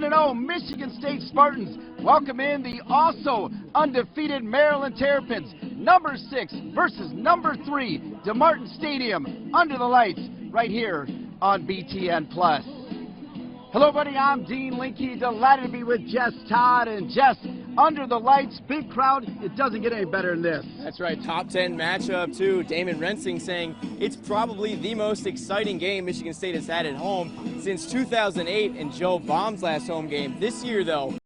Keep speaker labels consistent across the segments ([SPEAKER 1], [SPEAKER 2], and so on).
[SPEAKER 1] 7-0 Michigan State Spartans welcome in the also undefeated Maryland Terrapins. Number 6 versus number 3, DeMartin Stadium, under the lights, right here on BTN+. Hello, buddy. I'm Dean Linke. Delighted to be with Jess Todd. And Jess, under the lights, big crowd. It doesn't get any better than this.
[SPEAKER 2] That's right. Top 10 matchup, too. Damon Rensing saying it's probably the most exciting game Michigan State has had at home since 2008 and Joe Baum's last home game. This year, though,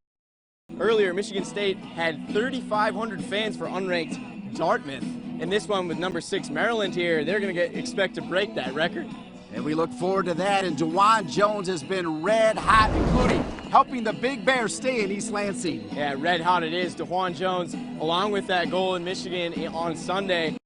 [SPEAKER 2] earlier, Michigan State had 3,500 fans for unranked Dartmouth. And this one with number 6 Maryland here, they're going to expect to break that record.
[SPEAKER 1] And we look forward to that. And DeJuan Jones has been red hot, including helping the Big Bears stay in East Lansing.
[SPEAKER 2] Yeah, red hot it is. DeJuan Jones, along with that goal in Michigan on Sunday.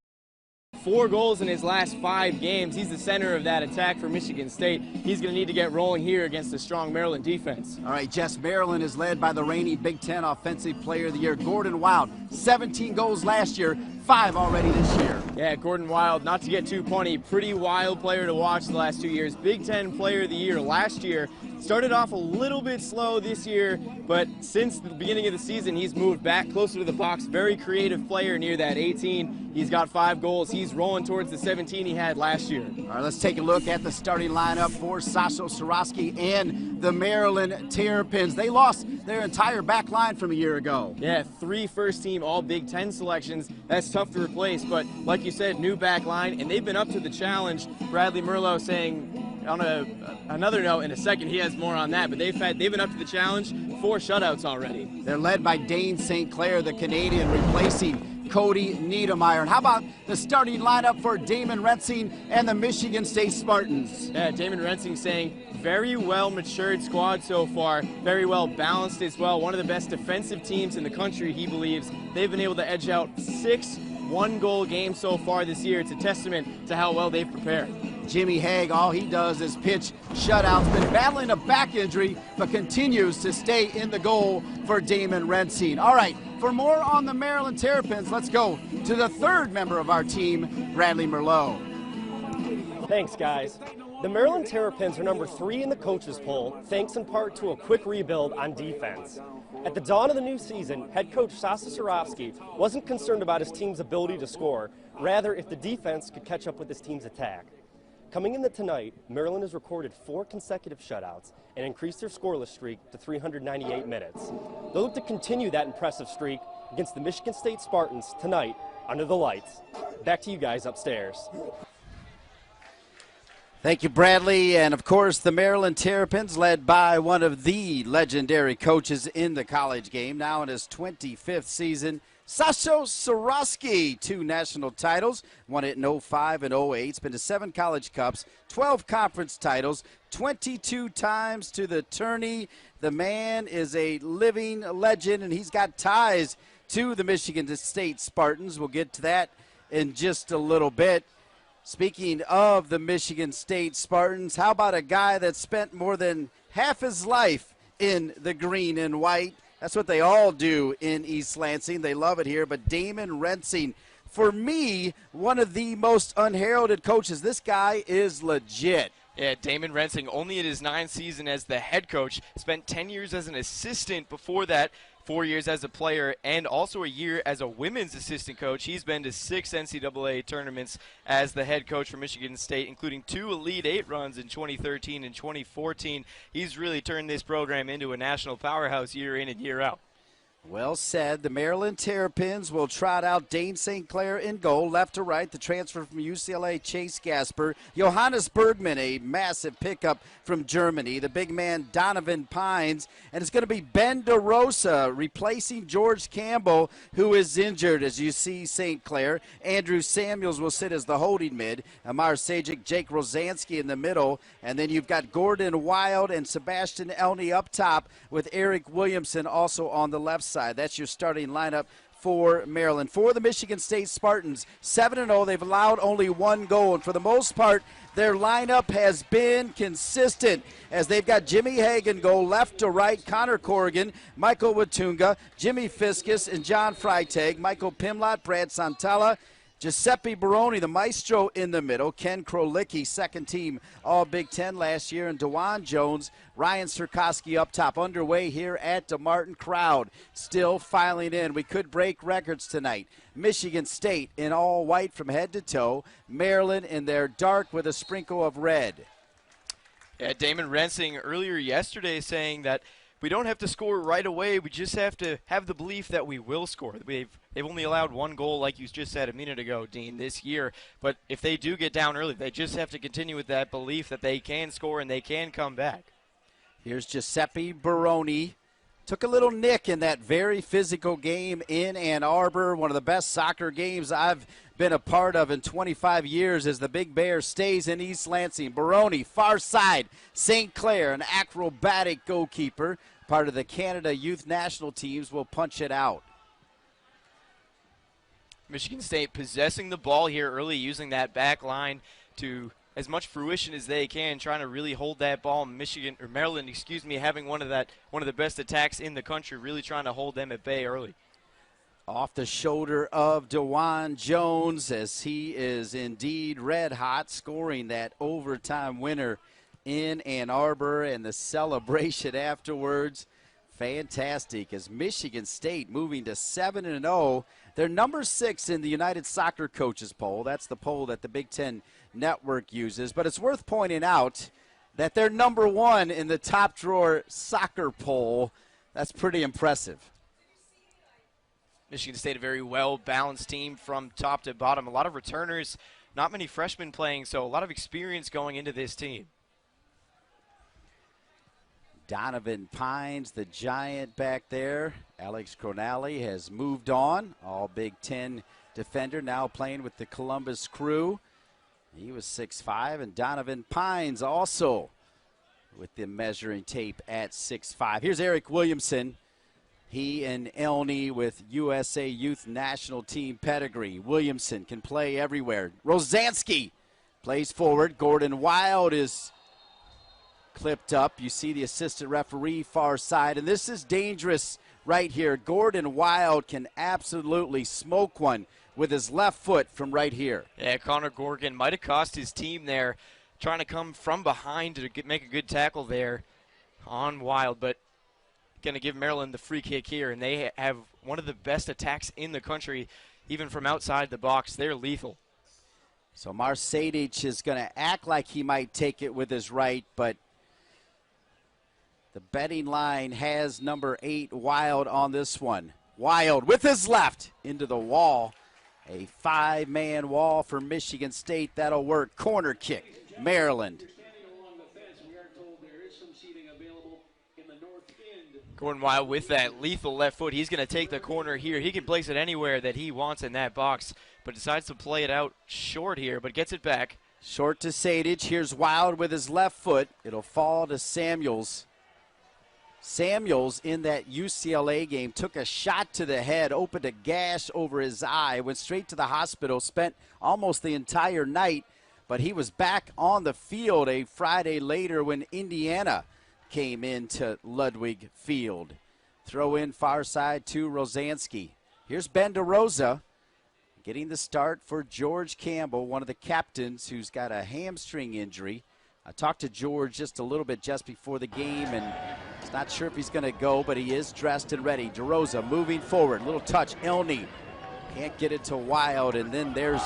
[SPEAKER 2] 4 goals in his last 5 games. He's the center of that attack for Michigan State. He's going to need to get rolling here against a strong Maryland defense.
[SPEAKER 1] All right, Jess, Maryland is led by the reigning Big Ten Offensive Player of the Year, Gordon Wild. 17 goals last year, 5 already this year.
[SPEAKER 2] Yeah, Gordon Wild, not to get too punny, pretty wild player to watch the last 2 years. Big Ten Player of the Year last year. Started off a little bit slow this year, but since the beginning of the season, he's moved back closer to the box. Very creative player near that 18. He's got 5 goals. He's rolling towards the 17 he had last year.
[SPEAKER 1] All right, let's take a look at the starting lineup for Sasho Swarovski and the Maryland Terrapins. They lost their entire back line from a year ago.
[SPEAKER 2] Yeah, 3 first-team All-Big Ten selections. That's tough to replace, but like you said, new back line, and they've been up to the challenge. Bradley Merlo saying, on another note, in a second, he has more on that, but they've been up to the challenge, 4 shutouts already.
[SPEAKER 1] They're led by Dane St. Clair, the Canadian, replacing Cody Niedermeyer. And how about the starting lineup for Damon Rensing and the Michigan State Spartans?
[SPEAKER 2] Yeah, Damon Rensing saying very well matured squad so far, very well balanced as well. One of the best defensive teams in the country, he believes. They've been able to edge out 6 one-goal games so far this year. It's a testament to how well they've prepared.
[SPEAKER 1] Jimmy Haig, all he does is pitch shutouts, been battling a back injury, but continues to stay in the goal for Damon Rensing. All right, for more on the Maryland Terrapins, let's go to the 3rd member of our team, Bradley Merlo.
[SPEAKER 3] Thanks, guys. The Maryland Terrapins are number 3 in the coaches poll, thanks in part to a quick rebuild on defense. At the dawn of the new season, head coach Sasha Swarovski wasn't concerned about his team's ability to score, rather if the defense could catch up with his team's attack. Coming into tonight, Maryland has recorded 4 consecutive shutouts and increased their scoreless streak to 398 minutes. They'll look to continue that impressive streak against the Michigan State Spartans tonight under the lights. Back to you guys upstairs.
[SPEAKER 1] Thank you, Bradley. And, of course, the Maryland Terrapins, led by one of the legendary coaches in the college game, now in his 25th season, Sasho Swarovski. 2 national titles, won it in 05 and 08. It's been to 7 college cups, 12 conference titles, 22 times to the tourney. The man is a living legend, and he's got ties to the Michigan State Spartans. We'll get to that in just a little bit. Speaking of the Michigan State Spartans, how about a guy that spent more than half his life in the green and white? That's what they all do in East Lansing. They love it here. But Damon Rensing, for me, one of the most unheralded coaches. This guy is legit.
[SPEAKER 4] Yeah, Damon Rensing, only in his 9th season as the head coach, spent 10 years as an assistant before that, 4 years as a player, and also a year as a women's assistant coach. He's been to 6 NCAA tournaments as the head coach for Michigan State, including 2 Elite 8 runs in 2013 and 2014. He's really turned this program into a national powerhouse year in and year out.
[SPEAKER 1] Well said. The Maryland Terrapins will trot out Dane St. Clair in goal. Left to right, the transfer from UCLA, Chase Gasper. Johannes Bergman, a massive pickup from Germany. The big man, Donovan Pines. And it's going to be Ben DeRosa replacing George Campbell, who is injured, as you see St. Clair. Andrew Samuels will sit as the holding mid. Amar Sajic, Jake Rosansky in the middle. And then you've got Gordon Wild and Sebastian Elney up top, with Eric Williamson also on the left side. That's your starting lineup for Maryland. For the Michigan State Spartans, 7-0. They've allowed only 1 goal, and for the most part, their lineup has been consistent, as they've got Jimmy Hagan go left to right, Connor Corrigan, Michael Watunga, Jimmy Fiskus, and John Freitag, Michael Pimlott, Brad Santella, Giuseppe Baroni, the maestro, in the middle. Ken Krolicki, second team All Big Ten last year. And DeJuan Jones, Ryan Sierkowski up top. Underway here at DeMartin. Crowd still filing in. We could break records tonight. Michigan State in all white from head to toe. Maryland in their dark with a sprinkle of red.
[SPEAKER 4] Yeah, Damon Rensing earlier yesterday saying that we don't have to score right away. We just have to have the belief that we will score. They've only allowed one goal, like you just said a minute ago, Dean, this year. But if they do get down early, they just have to continue with that belief that they can score and they can come back.
[SPEAKER 1] Here's Giuseppe Baroni. Took a little nick in that very physical game in Ann Arbor. One of the best soccer games I've been a part of in 25 years as the Big Bear stays in East Lansing. Baroni, far side. St. Clair, an acrobatic goalkeeper, part of the Canada Youth National Teams, will punch it out.
[SPEAKER 4] Michigan State possessing the ball here early, using that back line to as much fruition as they can, trying to really hold that ball. Maryland, having one of the best attacks in the country, really trying to hold them at bay early.
[SPEAKER 1] Off the shoulder of DeJuan Jones, as he is indeed red hot, scoring that overtime winner in Ann Arbor, and the celebration afterwards. Fantastic, as Michigan State moving to 7-0. They're number 6 in the United Soccer Coaches poll. That's the poll that the Big Ten Network uses. But it's worth pointing out that they're number 1 in the top drawer soccer poll. That's pretty impressive.
[SPEAKER 4] Michigan State, a very well-balanced team from top to bottom. A lot of returners, not many freshmen playing, so a lot of experience going into this team.
[SPEAKER 1] Donovan Pines, the giant back there. Alex Cronali has moved on. All Big Ten defender, now playing with the Columbus Crew. He was 6'5", and Donovan Pines also with the measuring tape at 6'5". Here's Eric Williamson. He and Elney with USA Youth National Team pedigree. Williamson can play everywhere. Rosansky plays forward. Gordon Wild is clipped up. You see the assistant referee far side, and this is dangerous right here. Gordon Wild can absolutely smoke one with his left foot from right here.
[SPEAKER 4] Yeah, Connor Gorgon might have cost his team there, trying to come from behind to make a good tackle there on Wild, but going to give Maryland the free kick here, and they have one of the best attacks in the country, even from outside the box. They're lethal.
[SPEAKER 1] So Marsadic is going to act like he might take it with his right, but the betting line has number 8, Wild, on this one. Wild with his left into the wall. A 5-man wall for Michigan State. That'll work. Corner kick, Maryland.
[SPEAKER 4] Gordon Wild with that lethal left foot. He's going to take the corner here. He can place it anywhere that he wants in that box, but decides to play it out short here, but gets it back.
[SPEAKER 1] Short to Sadich. Here's Wild with his left foot. It'll fall to Samuels. Samuels in that UCLA game took a shot to the head, opened a gash over his eye, went straight to the hospital, spent almost the entire night, but he was back on the field a Friday later when Indiana came into Ludwig Field. Throw in far side to Rosansky. Here's Ben DeRosa getting the start for George Campbell, one of the captains who's got a hamstring injury. I talked to George just a little bit just before the game, and he's not sure if he's going to go, but he is dressed and ready. DeRosa moving forward. Little touch. Elney can't get it to Wild, and then there's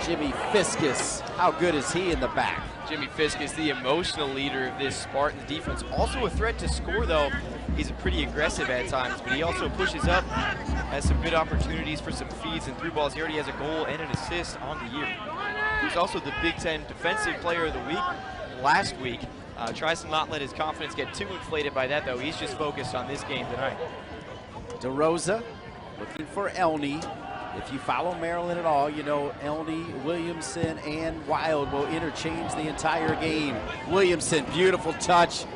[SPEAKER 1] Jimmy Fiskus. How good is he in the back?
[SPEAKER 4] Jimmy Fiskus, the emotional leader of this Spartans defense. Also a threat to score, though. He's pretty aggressive at times, but he also pushes up, has some good opportunities for some feeds and through balls. He already has a goal and an assist on the year. He's also the Big Ten Defensive Player of the Week last week. Tries to not let his confidence get too inflated by that, though. He's just focused on this game tonight.
[SPEAKER 1] DeRosa looking for Elney. If you follow Maryland at all, you know Elney, Williamson, and Wild will interchange the entire game. Williamson, beautiful touch.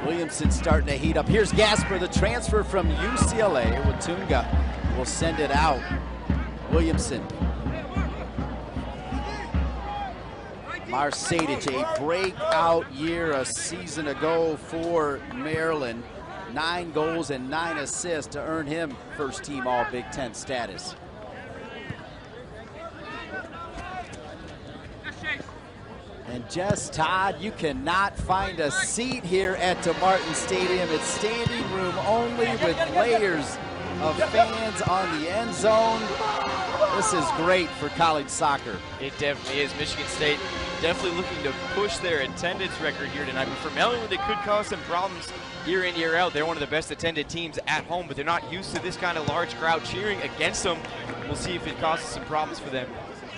[SPEAKER 1] Williamson starting to heat up. Here's Gasper, the transfer from UCLA. Watunga will send it out. Williamson. Marsadic, a breakout year a season ago for Maryland. 9 goals and 9 assists to earn him first team All Big Ten status. Just, Todd, you cannot find a seat here at DeMartin Stadium. It's standing room only with layers of fans on the end zone. This is great for college soccer.
[SPEAKER 4] It definitely is. Michigan State definitely looking to push their attendance record here tonight. But for Maryland, it could cause some problems year in, year out. They're one of the best attended teams at home, but they're not used to this kind of large crowd cheering against them. We'll see if it causes some problems for them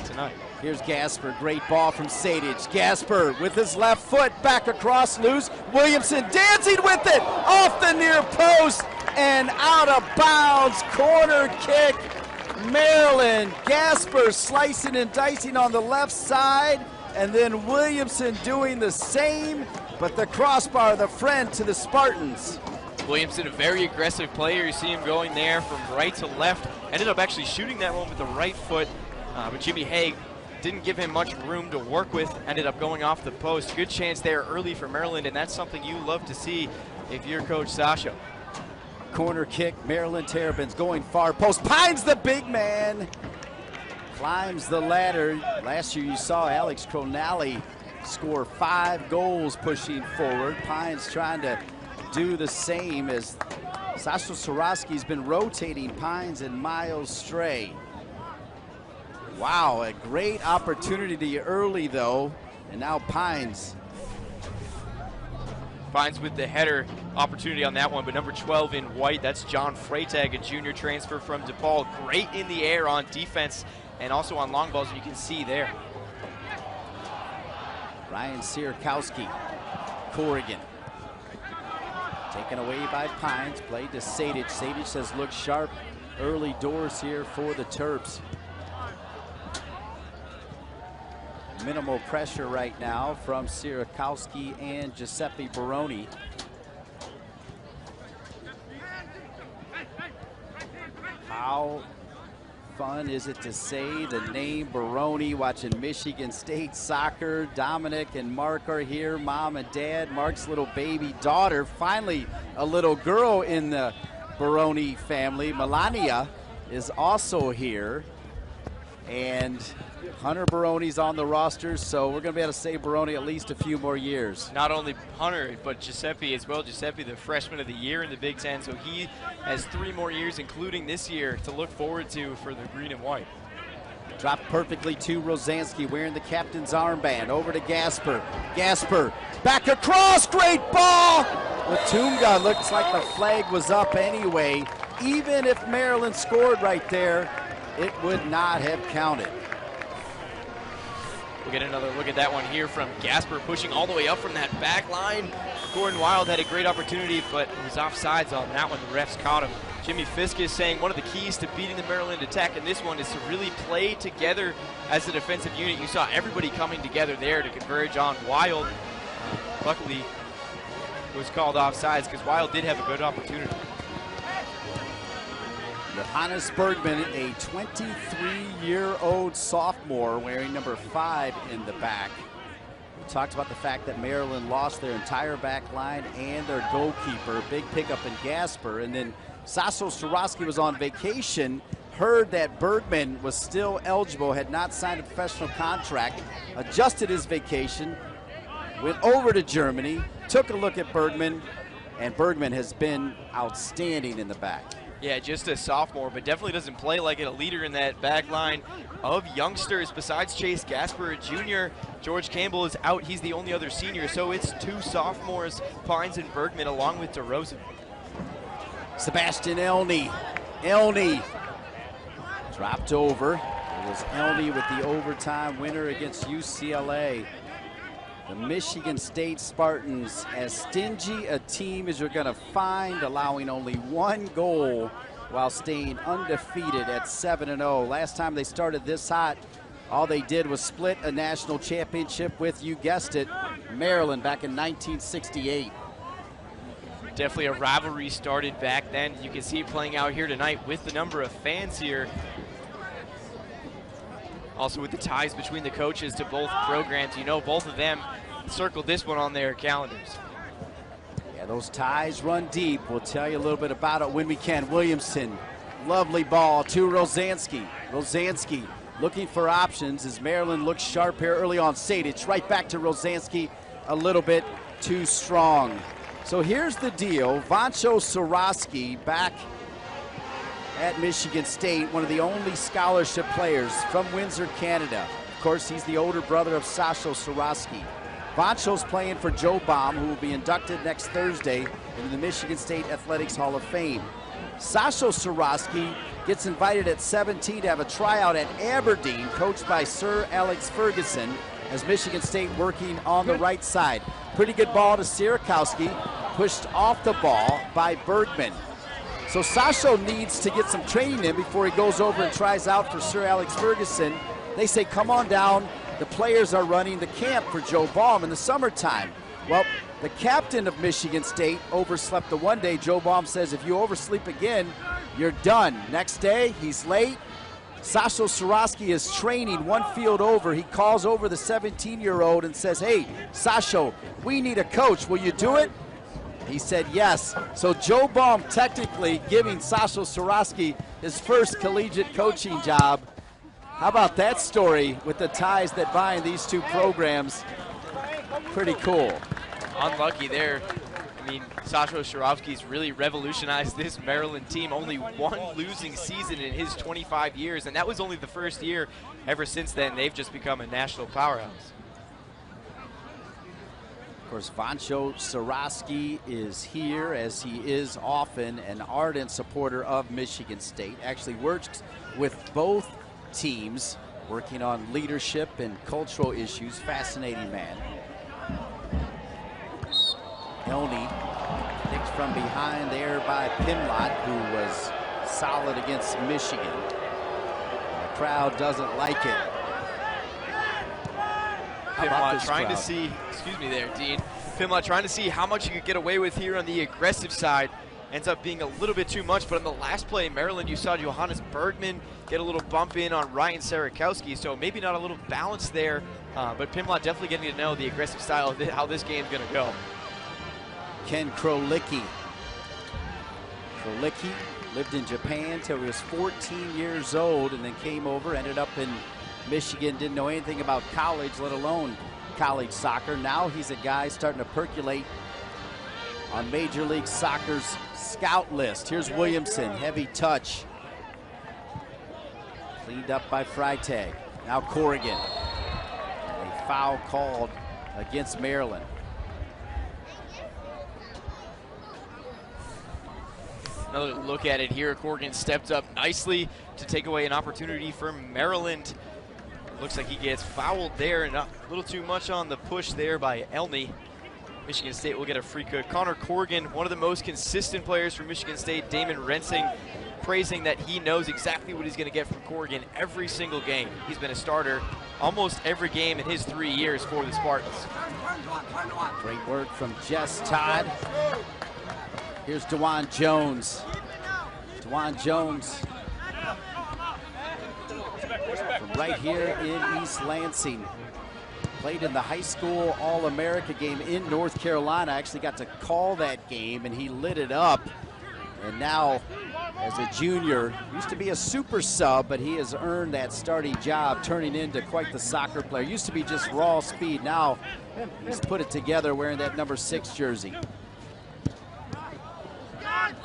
[SPEAKER 4] tonight.
[SPEAKER 1] Here's Gasper, great ball from Sadich. Gasper with his left foot, back across, loose. Williamson dancing with it, off the near post and out of bounds. Corner kick, Maryland. Gasper slicing and dicing on the left side, and then Williamson doing the same, but the crossbar, the friend to the Spartans.
[SPEAKER 4] Williamson, a very aggressive player. You see him going there from right to left. Ended up actually shooting that one with the right foot, but Jimmy Haig didn't give him much room to work with, ended up going off the post. Good chance there early for Maryland, and that's something you love to see if you're Coach Sasho.
[SPEAKER 1] Corner kick, Maryland Terrapins going far post. Pines, the big man, climbs the ladder. Last year you saw Alex Cronali score 5 goals pushing forward. Pines trying to do the same as Sasho Soroski's been rotating Pines and Miles Stray. Wow, a great opportunity early though, and now Pines.
[SPEAKER 4] Pines with the header opportunity on that one, but number 12 in white, that's John Freytag, a junior transfer from DePaul. Great in the air on defense and also on long balls, you can see there.
[SPEAKER 1] Ryan Sierakowski, Corrigan. Taken away by Pines, played to Sadich. Sadich says look sharp early doors here for the Terps. Minimal pressure right now from Sierakowski and Giuseppe Baroni. How fun is it to say the name Baroni watching Michigan State soccer? Dominic and Mark are here, mom and dad. Mark's little baby daughter, finally a little girl in the Baroni family. Melania is also here, and Hunter Baroni's on the roster, so we're going to be able to say Baroni at least a few more years.
[SPEAKER 4] Not only Hunter, but Giuseppe as well. Giuseppe, the freshman of the year in the Big Ten, so he has 3 more years, including this year, to look forward to for the green and white.
[SPEAKER 1] Dropped perfectly to Rosansky, wearing the captain's armband. Over to Gasper. Gasper, back across, great ball! Latunga looks like the flag was up anyway. Even if Maryland scored right there, it would not have counted.
[SPEAKER 4] We'll get another look at that one here from Gasper, pushing all the way up from that back line. Gordon Wild had a great opportunity, but he was offsides on that one. The refs caught him. Jimmy Fisk is saying one of the keys to beating the Maryland attack in this one is to really play together as a defensive unit. You saw everybody coming together there to converge on Wild. Luckily, it was called offsides because Wild did have a good opportunity.
[SPEAKER 1] Johannes Bergman, a 23-year-old sophomore wearing number 5 in the back. We talked about the fact that Maryland lost their entire back line and their goalkeeper. Big pickup in Gasper. And then Sasho Soroski was on vacation, heard that Bergman was still eligible, had not signed a professional contract, adjusted his vacation, went over to Germany, took a look at Bergman, and Bergman has been outstanding in the back.
[SPEAKER 4] Yeah, just a sophomore, but definitely doesn't play like a leader in that back line of youngsters. Besides Chase Gasper, a junior, George Campbell is out. He's the only other senior, so it's 2 sophomores, Pines and Bergman, along with DeRozan.
[SPEAKER 1] Sebastian Elney. Elney dropped over. It was Elney with the overtime winner against UCLA. The Michigan State Spartans, as stingy a team as you're going to find, allowing only 1 goal while staying undefeated at 7-0. Last time they started this hot, all they did was split a national championship with, you guessed it, Maryland back in 1968.
[SPEAKER 4] Definitely a rivalry started back then. You can see it playing out here tonight with the number of fans here. Also with the ties between the coaches to both programs. You know, both of them circled this one on their calendars.
[SPEAKER 1] Yeah, those ties run deep. We'll tell you a little bit about it when we can. Williamson, lovely ball to Rosansky. Rosansky looking for options as Maryland looks sharp here early on. Sadich right back to Rosansky, a little bit too strong. So here's the deal. Vancho Sorosky back at Michigan State, one of the only scholarship players from Windsor, Canada. Of course, he's the older brother of Sasho Sorosky. Vancho's playing for Joe Baum, who will be inducted next Thursday into the Michigan State Athletics Hall of Fame. Sasho Sorosky gets invited at 17 to have a tryout at Aberdeen, coached by Sir Alex Ferguson, as Michigan State working on the right side. Pretty good ball to Sierakowski, pushed off the ball by Bergman. So Sasho needs to get some training in before he goes over and tries out for Sir Alex Ferguson. They say, come on down. The players are running the camp for Joe Baum in the summertime. Well, the captain of Michigan State overslept the one day. Joe Baum says, if you oversleep again, you're done. Next day, he's late. Sasho Sorosky is training one field over. He calls over the 17-year-old and says, hey, Sasho, we need a coach. Will you do it? He said yes. So Joe Baum technically giving Sasho Sorosky his first collegiate coaching job. How about that story with the ties that bind these two programs? Pretty cool.
[SPEAKER 4] Unlucky there. I mean, Sasho Sorosky's really revolutionized this Maryland team. Only one losing season in his 25 years, and that was only the first year. Ever since then, they've just become a national powerhouse.
[SPEAKER 1] Of course, Vancho Sorosky is here, as he is often an ardent supporter of Michigan State. Actually works with both teams, working on leadership and cultural issues. Fascinating man. Elney picked from behind there by Pimlott, who was solid against Michigan. The crowd doesn't like it.
[SPEAKER 4] Pimlott trying to see, excuse me there, Dean. Pimlott trying to see how much he could get away with here on the aggressive side. Ends up being a little bit too much, but on the last play in Maryland, you saw Johannes Bergman get a little bump in on Ryan Sierakowski, so maybe not a little balance there, but Pimlott definitely getting to know the aggressive style of how this game's going to go.
[SPEAKER 1] Ken Krolicki. Krolicki lived in Japan till he was 14 years old and then came over, ended up in Michigan, didn't know anything about college, let alone college soccer. Now he's a guy starting to percolate on Major League Soccer's scout list. Here's Williamson, heavy touch. Cleaned up by Freitag. Now Corrigan. A foul called against Maryland.
[SPEAKER 4] Another look at it here. Corrigan stepped up nicely to take away an opportunity for Maryland. Looks like he gets fouled there, and a little too much on the push there by Elney. Michigan State will get a free kick. Connor Corrigan, one of the most consistent players for Michigan State. Damon Rensing praising that he knows exactly what he's going to get from Corrigan every single game. He's been a starter almost every game in his 3 years for the Spartans.
[SPEAKER 1] Great work from Jess Todd. Here's DeJuan Jones. DeJuan Jones from right here in East Lansing. Played in the high school All-America game in North Carolina. Actually got to call that game, and he lit it up. And now, as a junior, used to be a super sub, but he has earned that starting job, turning into quite the soccer player. Used to be just raw speed. Now he's put it together wearing that number 6 jersey.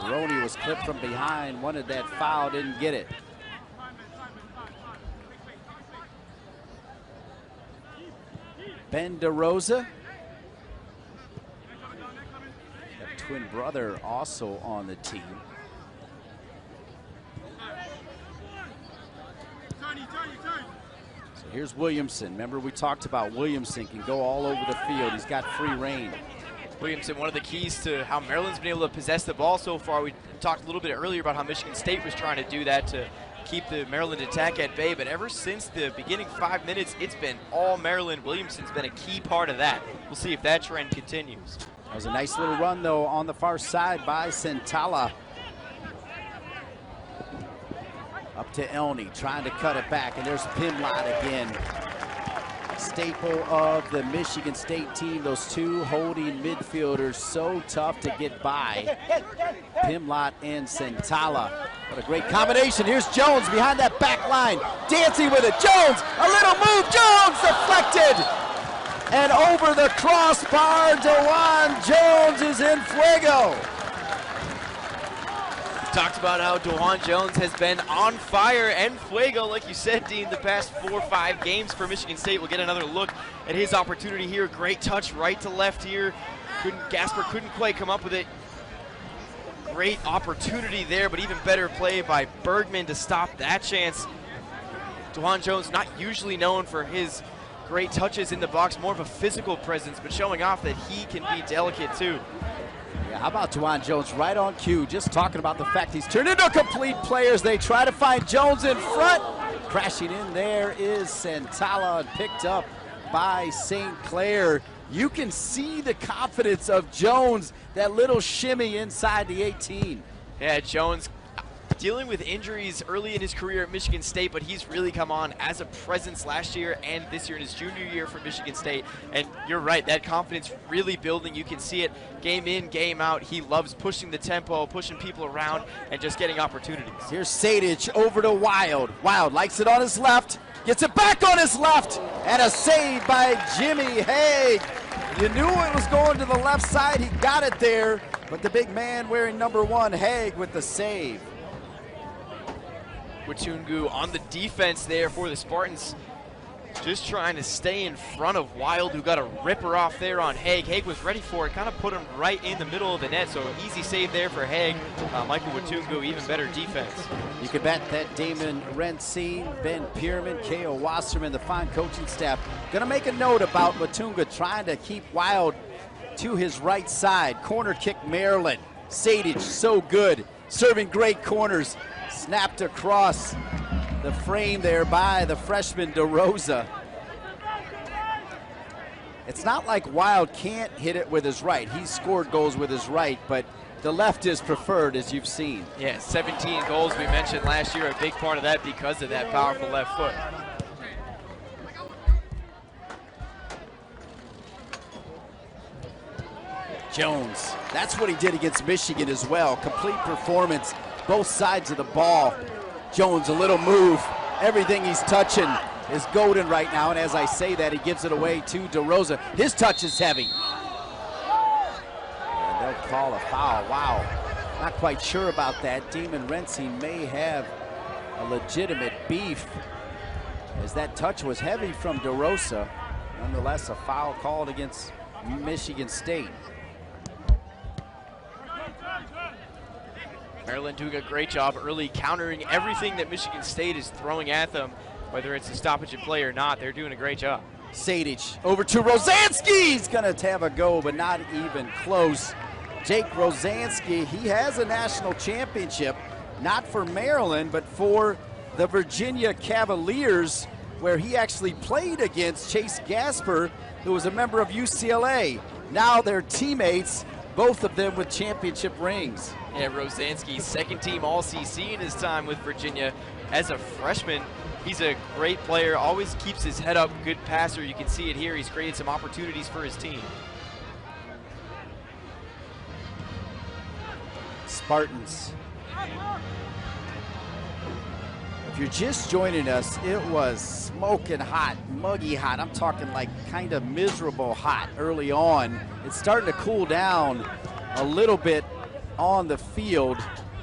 [SPEAKER 1] Roney was clipped from behind, wanted that foul, didn't get it. Ben DeRosa, a twin brother, also on the team. So here's Williamson. Remember, we talked about Williamson can go all over the field. He's got free reign.
[SPEAKER 4] Williamson, one of the keys to how Maryland's been able to possess the ball so far. We talked a little bit earlier about how Michigan State was trying to do that to keep the Maryland attack at bay, but ever since the beginning 5 minutes, it's been all Maryland. Williamson's been a key part of that. We'll see if that trend continues.
[SPEAKER 1] That was a nice little run, though, on the far side by Santala. Up to Elney, trying to cut it back, and there's Pimlott again. staple of the Michigan State team. Those two holding midfielders, so tough to get by. Pimlott and Santala. What a great combination. Here's Jones behind that back line. Dancing with it. Jones, a little move. Jones deflected. And over the crossbar, DeJuan Jones is in fuego.
[SPEAKER 4] Talked about how DeJuan Jones has been on fire and fuego, like you said, Dean, the past 4 or 5 games for Michigan State. We'll get another look at his opportunity here. Great touch right to left here. Gasper couldn't quite come up with it. Great opportunity there, but even better play by Bergman to stop that chance. DeJuan Jones, not usually known for his great touches in the box, more of a physical presence, but showing off that he can be delicate too.
[SPEAKER 1] Yeah, how about DeJuan Jones right on cue, just talking about the fact he's turned into a complete player as they try to find Jones in front. Crashing in there is Santala, and picked up by St. Clair. You can see the confidence of Jones, that little shimmy inside the 18.
[SPEAKER 4] Yeah, Jones dealing with injuries early in his career at Michigan State, but he's really come on as a presence last year and this year in his junior year for Michigan State. And you're right, that confidence really building. You can see it game in, game out. He loves pushing the tempo, pushing people around, and just getting opportunities.
[SPEAKER 1] Here's Sadich over to Wild. Wild likes it on his left, gets it back on his left, and a save by Jimmy Haig. You knew it was going to the left side. He got it there, but the big man wearing number 1, Haig, with the save.
[SPEAKER 4] Watungu on the defense there for the Spartans, just trying to stay in front of Wild, who got a ripper off there on Haig. Haig was ready for it, kind of put him right in the middle of the net, so easy save there for Haig. Michael Watungu, even better defense.
[SPEAKER 1] You can bet that Damon Rentzine, Ben Pierman, K.O. Wasserman, the fine coaching staff, going to make a note about Watunga trying to keep Wild to his right side. Corner kick Maryland. Sadich, so good, serving great corners. Snapped across the frame there by the freshman DeRosa. It's not like Wild can't hit it with his right. He's scored goals with his right, but the left is preferred, as you've seen.
[SPEAKER 4] Yeah, 17 goals we mentioned last year, a big part of that because of that powerful left foot.
[SPEAKER 1] Jones, that's what he did against Michigan as well. Complete performance, both sides of the ball. Jones, a little move. Everything he's touching is golden right now, and as I say that, he gives it away to DeRosa. His touch is heavy. And they'll call a foul. Wow. Not quite sure about that. Damon Rentzine may have a legitimate beef, as that touch was heavy from DeRosa. Nonetheless, a foul called against Michigan State.
[SPEAKER 4] Maryland doing a great job early countering everything that Michigan State is throwing at them, whether it's a stoppage in play or not. They're doing a great job.
[SPEAKER 1] Sadich over to Rosansky. He's going to have a go, but not even close. Jake Rosansky, he has a national championship, not for Maryland, but for the Virginia Cavaliers, where he actually played against Chase Gasper, who was a member of UCLA. Now they're teammates, both of them with championship rings.
[SPEAKER 4] Yeah, Rosansky, second team All-CC in his time with Virginia as a freshman. He's a great player, always keeps his head up, good passer. You can see it here. He's created some opportunities for his team.
[SPEAKER 1] Spartans. If you're just joining us, it was smoking hot, muggy hot. I'm talking like kind of miserable hot early on. It's starting to cool down a little bit on the field,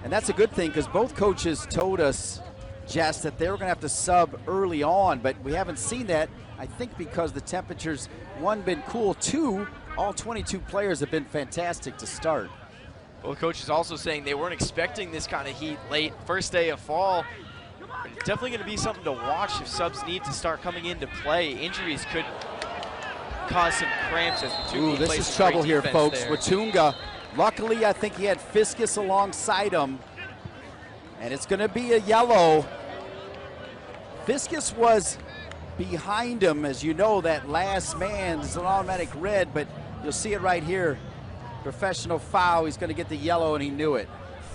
[SPEAKER 1] and that's a good thing because both coaches told us, Jess, that they were going to have to sub early on, but we haven't seen that, I think, because the temperatures, one, been cool, two, all 22 players have been fantastic to start.
[SPEAKER 4] Well, the coach is also saying they weren't expecting this kind of heat late, first day of fall. It's definitely going to be something to watch if subs need to start coming into play. Injuries could cause some cramps as Watunga.
[SPEAKER 1] Ooh, this is trouble here, folks. There. Watunga, luckily I think he had Fiskus alongside him, and it's going to be a yellow. Fiskus was behind him, as you know, that last man is an automatic red, but you'll see it right here. Professional foul, he's going to get the yellow, and he knew it.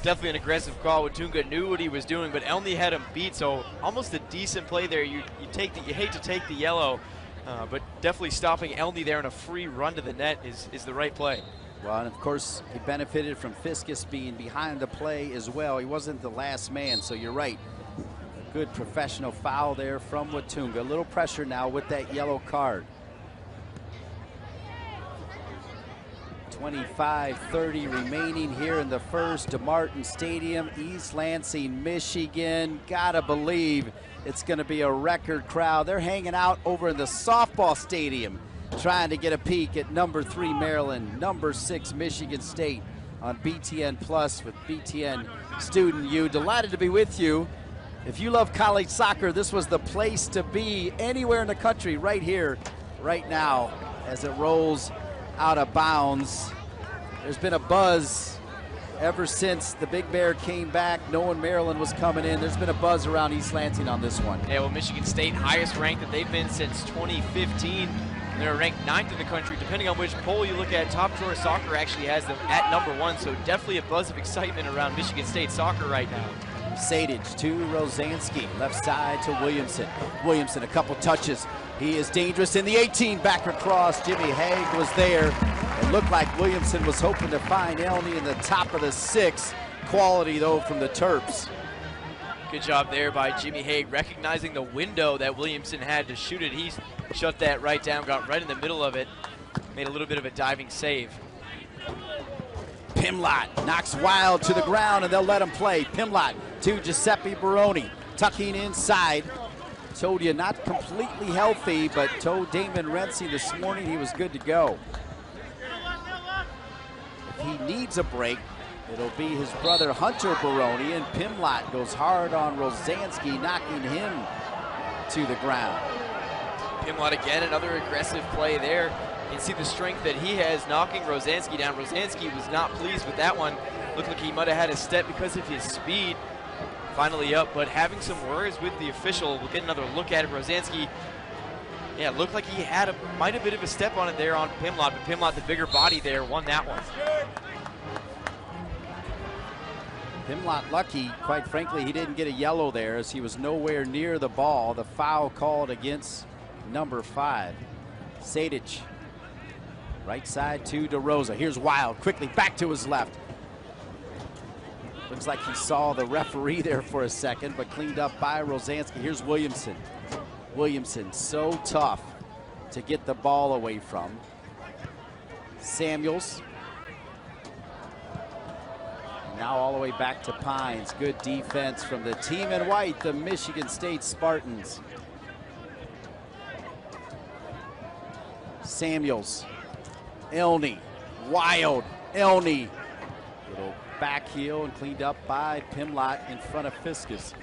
[SPEAKER 4] Definitely an aggressive call. Watunga knew what he was doing, but Elney had him beat, so almost a decent play there. You hate to take the yellow, But definitely stopping Elney there on a free run to the net is the right play.
[SPEAKER 1] Well, and of course, he benefited from Fiskus being behind the play as well. He wasn't the last man, so you're right. A good professional foul there from Watunga. A little pressure now with that yellow card. 25:30 remaining here in the first. DeMartin Stadium, East Lansing, Michigan. Gotta believe it's gonna be a record crowd. They're hanging out over in the softball stadium, trying to get a peek at number 3 Maryland, number 6 Michigan State on BTN Plus with BTN Student U. Delighted to be with you. If you love college soccer, this was the place to be anywhere in the country, right here, right now, as it rolls out of bounds. There's been a buzz ever since the Big Bear came back, knowing Maryland was coming in. There's been a buzz around East Lansing on this one.
[SPEAKER 4] Yeah, well, Michigan State, highest ranked that they've been since 2015. And they're ranked 9th in the country. Depending on which poll you look at, Top Drawer Soccer actually has them at number 1. So definitely a buzz of excitement around Michigan State soccer right now.
[SPEAKER 1] Sadich to Rosansky, left side to Williamson. Williamson, a couple touches. He is dangerous in the 18, back across. Jimmy Haig was there. It looked like Williamson was hoping to find Elney in the top of the 6. Quality, though, from the Terps.
[SPEAKER 4] Good job there by Jimmy Haig, recognizing the window that Williamson had to shoot it. He shut that right down, got right in the middle of it, made a little bit of a diving save.
[SPEAKER 1] Pimlott knocks Wild to the ground, and they'll let him play. Pimlott to Giuseppe Baroni, tucking inside. Told you not completely healthy, but told Damon Rensing this morning he was good to go. If he needs a break, it'll be his brother Hunter Baroni, and Pimlott goes hard on Rosansky, knocking him to the ground.
[SPEAKER 4] Pimlott again, another aggressive play there. You can see the strength that he has knocking Rosansky down. Rosansky was not pleased with that one. Looked like he might have had a step because of his speed. Finally up, but having some words with the official. We'll get another look at it. Rosansky, yeah, looked like he had might have a bit of a step on it there on Pimlott, but Pimlott, the bigger body there, won that one.
[SPEAKER 1] Pimlott lucky, quite frankly, he didn't get a yellow there as he was nowhere near the ball. The foul called against number 5. Sadich, right side to DeRosa. Here's Wild, quickly back to his left. Looks like he saw the referee there for a second, but cleaned up by Rosansky. Here's Williamson. Williamson, so tough to get the ball away from. Samuels. Now all the way back to Pines. Good defense from the team in white, the Michigan State Spartans. Samuels. Elney. Wild. Elney. Little back heel and cleaned up by Pimlott in front of Fiskus.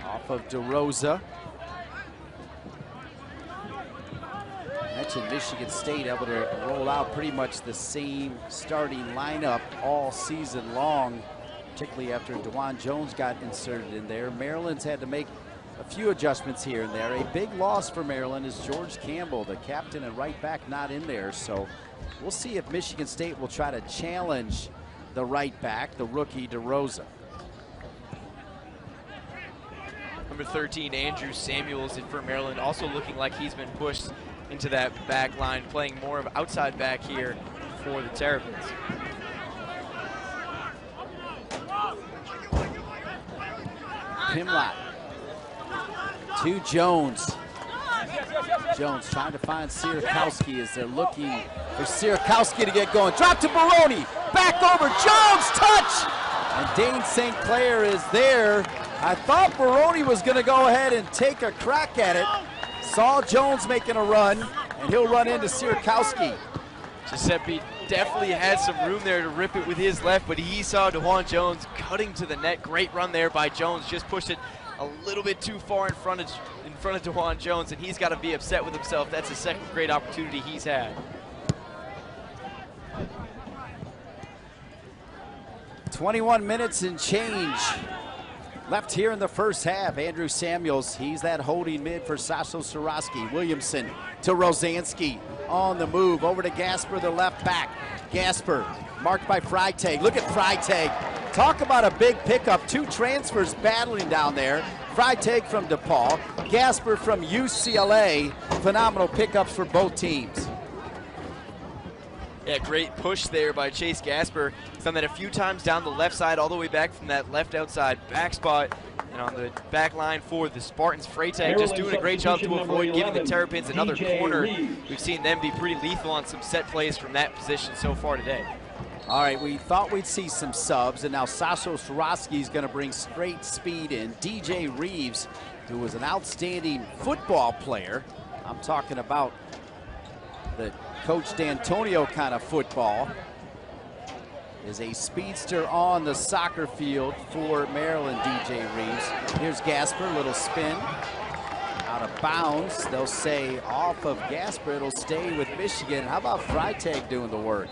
[SPEAKER 1] Off of DeRosa. I mentioned Michigan State able to roll out pretty much the same starting lineup all season long, particularly after DeJuan Jones got inserted in there. Maryland's had to make a few adjustments here and there. A big loss for Maryland is George Campbell, the captain and right back, not in there. So we'll see if Michigan State will try to challenge the right back, the rookie DeRosa.
[SPEAKER 4] Number 13, Andrew Samuels for Maryland, also looking like he's been pushed into that back line, playing more of outside back here for the Terrapins.
[SPEAKER 1] Pimlott to Jones. Jones trying to find Sierakowski as they're looking for Sierakowski to get going. Drop to Baroni. Back over. Jones, touch! And Dane St. Clair is there. I thought Baroni was going to go ahead and take a crack at it. Saw Jones making a run, and he'll run into Sierakowski.
[SPEAKER 4] Giuseppe definitely had some room there to rip it with his left, but he saw DeJuan Jones cutting to the net. Great run there by Jones. Just pushed it a little bit too far in front of DeJuan Jones, and he's got to be upset with himself. That's the second great opportunity he's had.
[SPEAKER 1] "21 minutes and change Left here in the first half, Andrew Samuels, he's that holding mid for Sasho Soroski. Williamson to Rosansky on the move, over to Gasper, the left back. Gasper, marked by Freitag. Look at Freitag. Talk about a big pickup. 2 transfers battling down there. Freitag from DePaul, Gasper from UCLA. Phenomenal pickups for both teams.
[SPEAKER 4] Yeah, great push there by Chase Gasper. He's done that a few times down the left side, all the way back from that left outside back spot. And on the back line for the Spartans, Freitag just doing a great job to avoid giving the Terrapins another corner. We've seen them be pretty lethal on some set plays from that position so far today.
[SPEAKER 1] All right, we thought we'd see some subs, and now Sasho Soroski is going to bring straight speed in. DJ Reeves, who was an outstanding football player. I'm talking about the Coach D'Antonio kind of football, is a speedster on the soccer field for Maryland, DJ Reeves. Here's Gasper, little spin. Out of bounds, they'll say off of Gasper, it'll stay with Michigan. How about Freitag doing the work?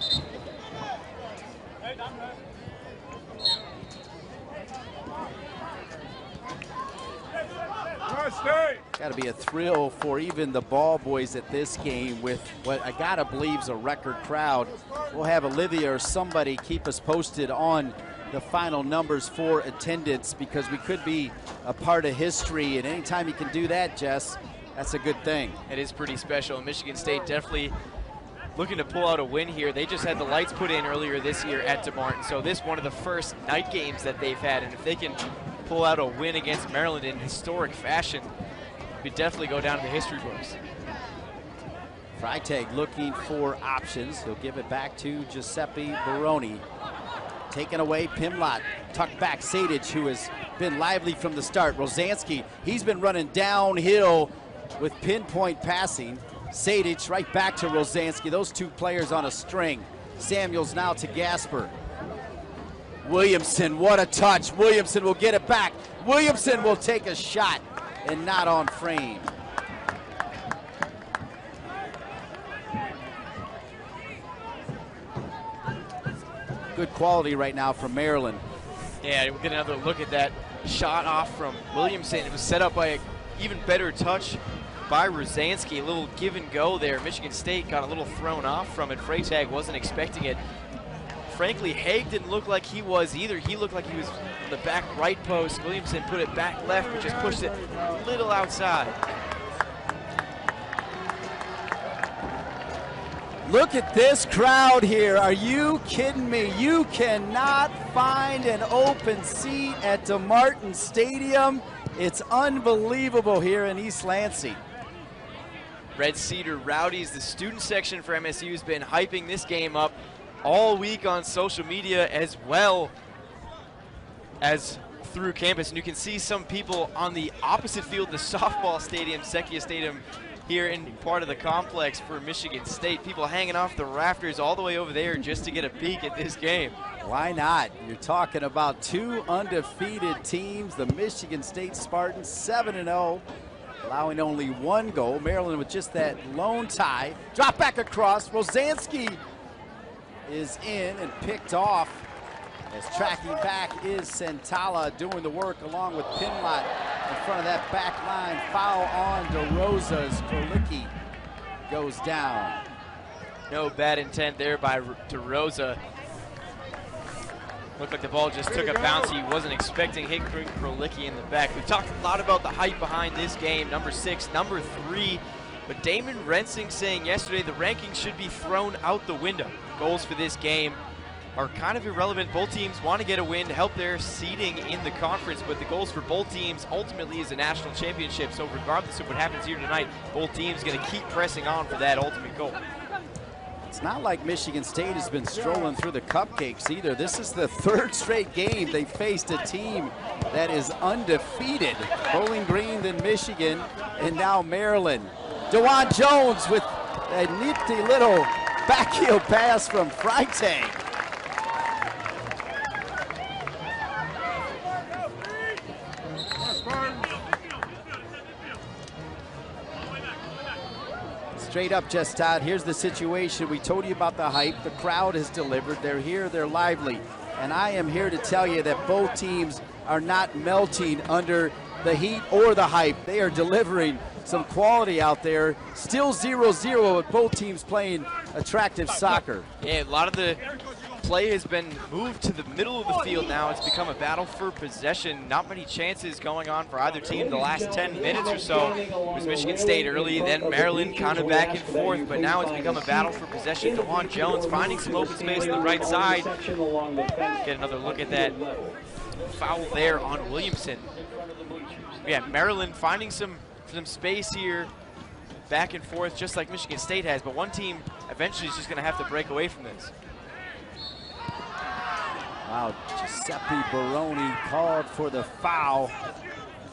[SPEAKER 1] Got to be a thrill for even the ball boys at this game with what I got to believe is a record crowd. We'll have Olivia or somebody keep us posted on the final numbers for attendance, because we could be a part of history, and anytime you can do that, Jess, that's a good thing.
[SPEAKER 4] It is pretty special. Michigan State definitely looking to pull out a win here. They just had the lights put in earlier this year at DeMartin, so this one of the first night games that they've had, and if they can pull out a win against Maryland in historic fashion, could definitely go down to the history books.
[SPEAKER 1] Freitag looking for options. He'll give it back to Giuseppe Baroni. Taken away, Pimlott, tucked back Sadic, who has been lively from the start. Rosansky, he's been running downhill with pinpoint passing. Sadic right back to Rosansky. Those 2 players on a string. Samuels now to Gasper. Williamson, what a touch. Williamson will get it back. Williamson will take a shot and not on frame. Good quality right now from Maryland.
[SPEAKER 4] Yeah, we'll get another look at that shot off from Williamson. It was set up by an even better touch by Rosansky. A little give and go there. Michigan State got a little thrown off from it. Freitag wasn't expecting it. Frankly, Haig didn't look like he was either. He looked like he was on the back right post. Williamson put it back left, but just pushed it a little outside.
[SPEAKER 1] Look at this crowd here. Are you kidding me? You cannot find an open seat at DeMartin Stadium. It's unbelievable here in East Lansing.
[SPEAKER 4] Red Cedar Rowdies, the student section for MSU, has been hyping this game up all week on social media as well as through campus. And you can see some people on the opposite field, the softball stadium, Sekia Stadium, here in part of the complex for Michigan State. People hanging off the rafters all the way over there just to get a peek at this game.
[SPEAKER 1] Why not? You're talking about 2 undefeated teams. The Michigan State Spartans 7-0, allowing only 1 goal. Maryland with just that lone tie. Drop back across. Rosansky is in and picked off, as tracking back is Santala doing the work along with Pimlott in front of that back line. Foul on DeRosa as Krolicki goes down.
[SPEAKER 4] No bad intent there by DeRosa. Looked like the ball just took a bounce. He wasn't expecting hit Krolicki in the back. We've talked a lot about the hype behind this game. Number 6, number 3. But Damon Rensing saying yesterday the rankings should be thrown out the window. Goals for this game are kind of irrelevant. Both teams want to get a win to help their seeding in the conference, but the goals for both teams ultimately is a national championship. So regardless of what happens here tonight, both teams going to keep pressing on for that ultimate goal.
[SPEAKER 1] It's not like Michigan State has been strolling through the cupcakes either. This is the 3rd straight game they faced a team that is undefeated. Bowling Green, then Michigan, and now Maryland. DeJuan Jones with a nifty little backheel pass from Freitag. Straight up, just Todd. Here's the situation. We told you about the hype. The crowd has delivered. They're here. They're lively. And I am here to tell you that both teams are not melting under the heat or the hype. They are delivering some quality out there. Still 0-0 with both teams playing attractive soccer.
[SPEAKER 4] Yeah, a lot of the play has been moved to the middle of the field now. It's become a battle for possession. Not many chances going on for either team the last 10 minutes or so. It was Michigan State early, then Maryland kind of back and forth, but now it's become a battle for possession. DeJuan Jones finding some open space on the right side. Get another look at that foul there on Williamson. Yeah, Maryland finding some space here, back and forth, just like Michigan State has, but one team eventually is just going to have to break away from this.
[SPEAKER 1] Wow, Giuseppe Baroni called for the foul.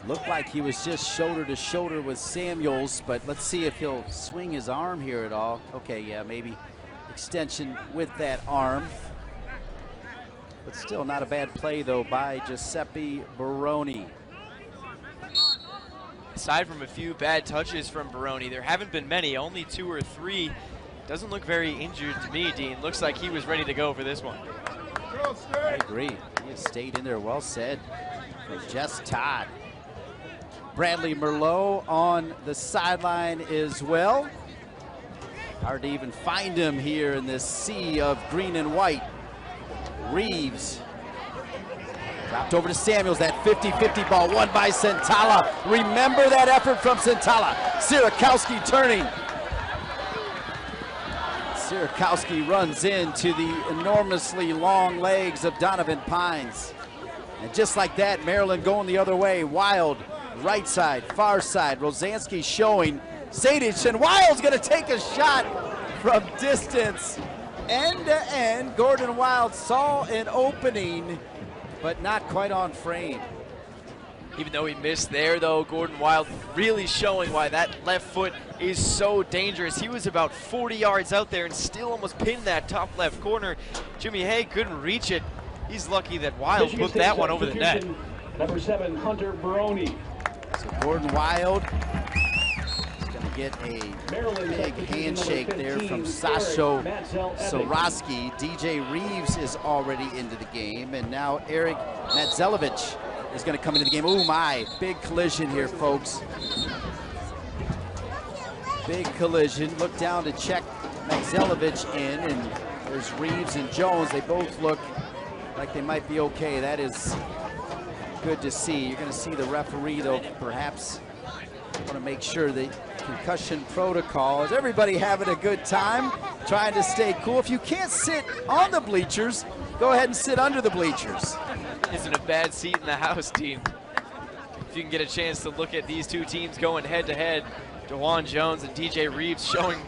[SPEAKER 1] Looked like he was just shoulder to shoulder with Samuels, but let's see if he'll swing his arm here at all. Okay, yeah, maybe extension with that arm. But still not a bad play, though, by Giuseppe Baroni.
[SPEAKER 4] Aside from a few bad touches from Baroni, there haven't been many, only 2 or 3. Doesn't look very injured to me, Dean. Looks like he was ready to go for this one.
[SPEAKER 1] I agree. He has stayed in there. Well said from Jess Todd. Bradley Merlot on the sideline as well. Hard to even find him here in this sea of green and white. Reeves dropped over to Samuels. That 50-50 ball won by Santala. Remember that effort from Santala. Sierakowski turning. Sierakowski runs into the enormously long legs of Donovan Pines. And just like that, Maryland going the other way. Wild, right side, far side. Rosansky showing. Sadich, and Wild's gonna take a shot from distance. End to end, Gordon Wild saw an opening, but not quite on frame.
[SPEAKER 4] Even though he missed there, though, Gordon Wild really showing why that left foot is so dangerous. He was about 40 yards out there and still almost pinned that top left corner. Jimmy Hay couldn't reach it. He's lucky that Wild put that one over the net.
[SPEAKER 5] Number 7, Hunter Baroni.
[SPEAKER 1] So Gordon Wild is going to get a big handshake there from Sasho Soroski. DJ Reeves is already into the game, and now Eric Matzelevich is going to come into the game. Oh my, big collision here, folks. Big collision. Look down to check Matzelevich in, and there's Reeves and Jones. They both look like they might be okay. That is good to see. You're going to see the referee, though, perhaps want to make sure the concussion protocol is everybody having a good time, trying to stay cool. If you can't sit on the bleachers, go ahead and sit under the bleachers.
[SPEAKER 4] Isn't a bad seat in the house, Dean. If you can get a chance to look at these two teams going head to head, DeJuan Jones and DJ Reeves showing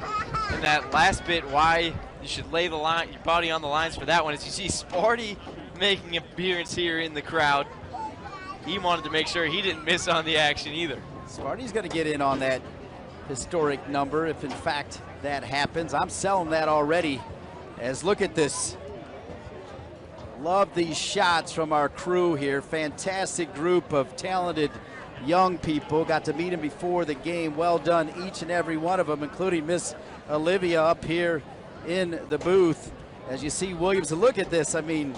[SPEAKER 4] in that last bit why you should lay your body on the lines for that one. As you see Sparty making an appearance here in the crowd. He wanted to make sure he didn't miss on the action either.
[SPEAKER 1] Sparty's going to get in on that historic number if in fact that happens. I'm selling that already. As look at this. Love these shots from our crew here. Fantastic group of talented young people. Got to meet them before the game. Well done, each and every one of them, including Miss Olivia up here in the booth. As you see Williams, look at this. I mean,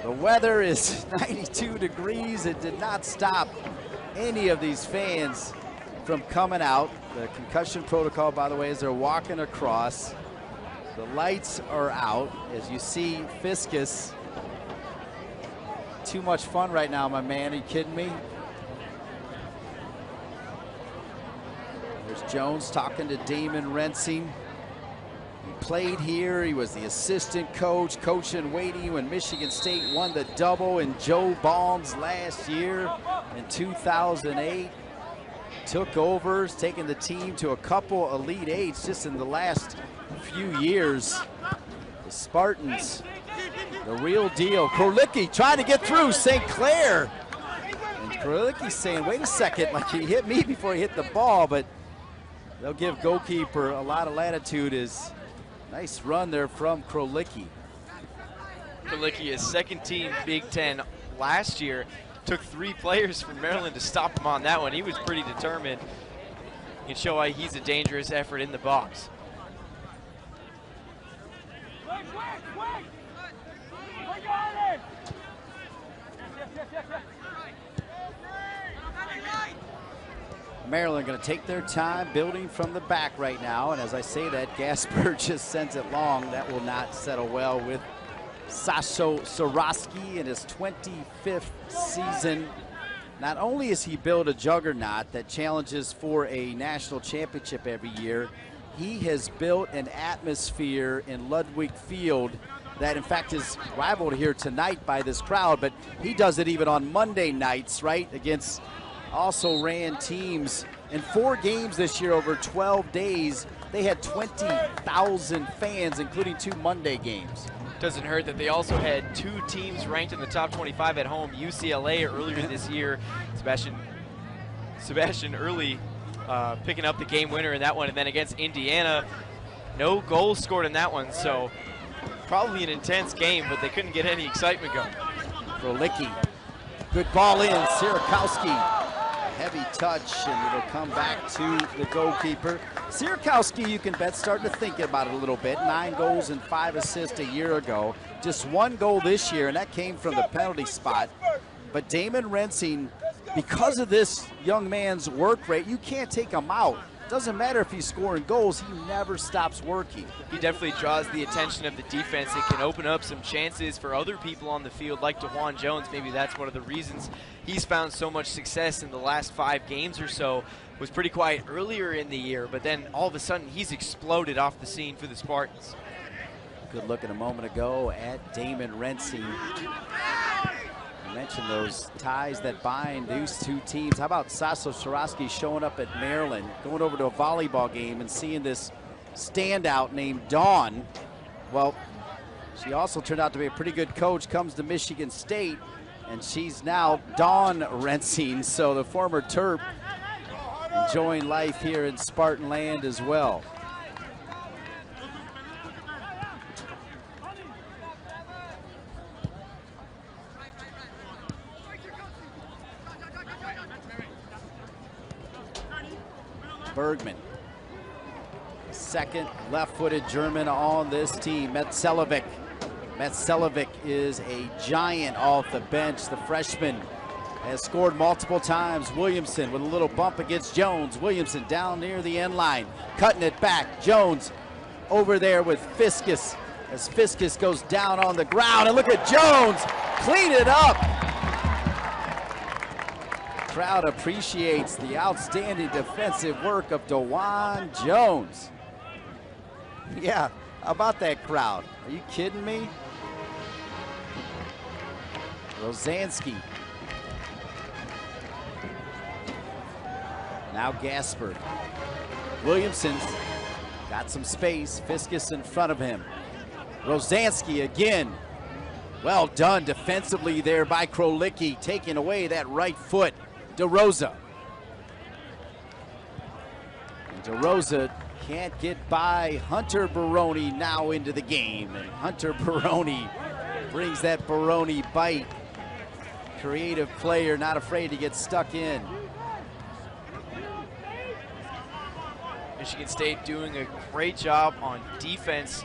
[SPEAKER 1] the weather is 92 degrees. It did not stop any of these fans from coming out. The concussion protocol, by the way, as they're walking across. The lights are out. As you see Fiskus. Too much fun right now, my man. Are you kidding me? There's Jones talking to Damon Rensing. He played here. He was the assistant coach, coaching Wadey when Michigan State won the double in Joe Baum's last year in 2008. Took over, taking the team to a couple Elite Eights just in the last few years. The Spartans, the real deal. Krolicki trying to get through St. Clair. And Krolicki saying, wait a second, like he hit me before he hit the ball, but they'll give goalkeeper a lot of latitude. Is nice run there from Krolicki.
[SPEAKER 4] Krolicki is second team Big Ten last year. Took 3 players from Maryland to stop him on that one. He was pretty determined. You can show why he's a dangerous effort in the box.
[SPEAKER 1] Maryland going to take their time building from the back right now. And as I say that, Gasper just sends it long. That will not settle well with Sasho Soroski in his 25th season. Not only is he built a juggernaut that challenges for a national championship every year, he has built an atmosphere in Ludwig Field that in fact is rivaled here tonight by this crowd, but he does it even on Monday nights, right, against also ran teams. In 4 games this year over 12 days, they had 20,000 fans, including 2 Monday games.
[SPEAKER 4] Doesn't hurt that they also had 2 teams ranked in the top 25 at home. UCLA earlier this year, Sebastian Early picking up the game winner in that one, and then against Indiana, no goals scored in that one, so probably an intense game, but they couldn't get any excitement going.
[SPEAKER 1] Krolicki, good ball in, Sierakowski. Heavy touch, and it'll come back to the goalkeeper. Sierakowski, you can bet, starting to think about it a little bit. 9 goals and 5 assists a year ago. Just 1 goal this year, and that came from the penalty spot. But Damon Rensing, because of this young man's work rate, you can't take him out. Doesn't matter if he's scoring goals, he never stops working.
[SPEAKER 4] He definitely draws the attention of the defense. It can open up some chances for other people on the field like DeJuan Jones. Maybe that's one of the reasons he's found so much success in the last 5 games or so. Was pretty quiet earlier in the year, but then all of a sudden he's exploded off the scene for the Spartans.
[SPEAKER 1] Good look at a moment ago at Damon Rensing. I mentioned those ties that bind these 2 teams. How about Sasho Soroski showing up at Maryland, going over to a volleyball game and seeing this standout named Dawn? Well, she also turned out to be a pretty good coach, comes to Michigan State, and she's now Dawn Rensing, so the former Terp enjoying life here in Spartan land as well. Bergman, second left-footed German on this team. Metzelovic is a giant off the bench. The freshman has scored multiple times. Williamson with a little bump against Jones. Williamson down near the end line, cutting it back. Jones over there with Fiskus as Fiskus goes down on the ground. And look at Jones clean it up. Crowd appreciates the outstanding defensive work of DeJuan Jones. Yeah, how about that crowd? Are you kidding me? Rosansky. Now Gasper. Williamson's got some space. Fiskus in front of him. Rosansky again. Well done defensively there by Krolicki, taking away that right foot. DeRosa. And DeRosa can't get by Hunter Baroni now into the game. And Hunter Baroni brings that Baroni bite. Creative player, not afraid to get stuck in.
[SPEAKER 4] Michigan State doing a great job on defense,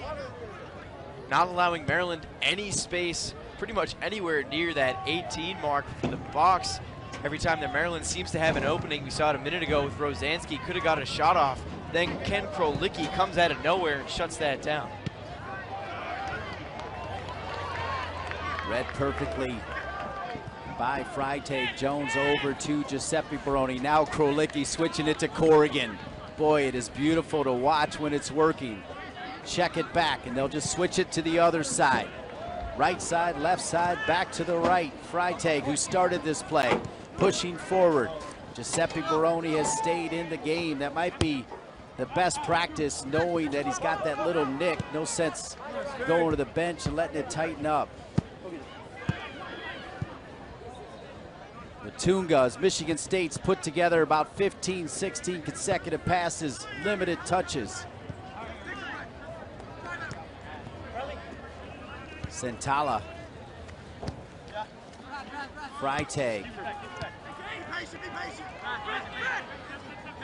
[SPEAKER 4] not allowing Maryland any space pretty much anywhere near that 18 mark for the box. Every time that Maryland seems to have an opening, we saw it a minute ago with Rosansky, could have got a shot off. Then Ken Krolicki comes out of nowhere and shuts that down.
[SPEAKER 1] Read perfectly by Freitag. Jones over to Giuseppe Baroni. Now Krolicki switching it to Corrigan. Boy, it is beautiful to watch when it's working. Check it back, and they'll just switch it to the other side. Right side, left side, back to the right. Freitag, who started this play, pushing forward. Giuseppe Baroni has stayed in the game. That might be the best practice, knowing that he's got that little nick. No sense going to the bench and letting it tighten up. The Tungas, Michigan State's put together about 15, 16 consecutive passes, limited touches. Sentala. Freitag.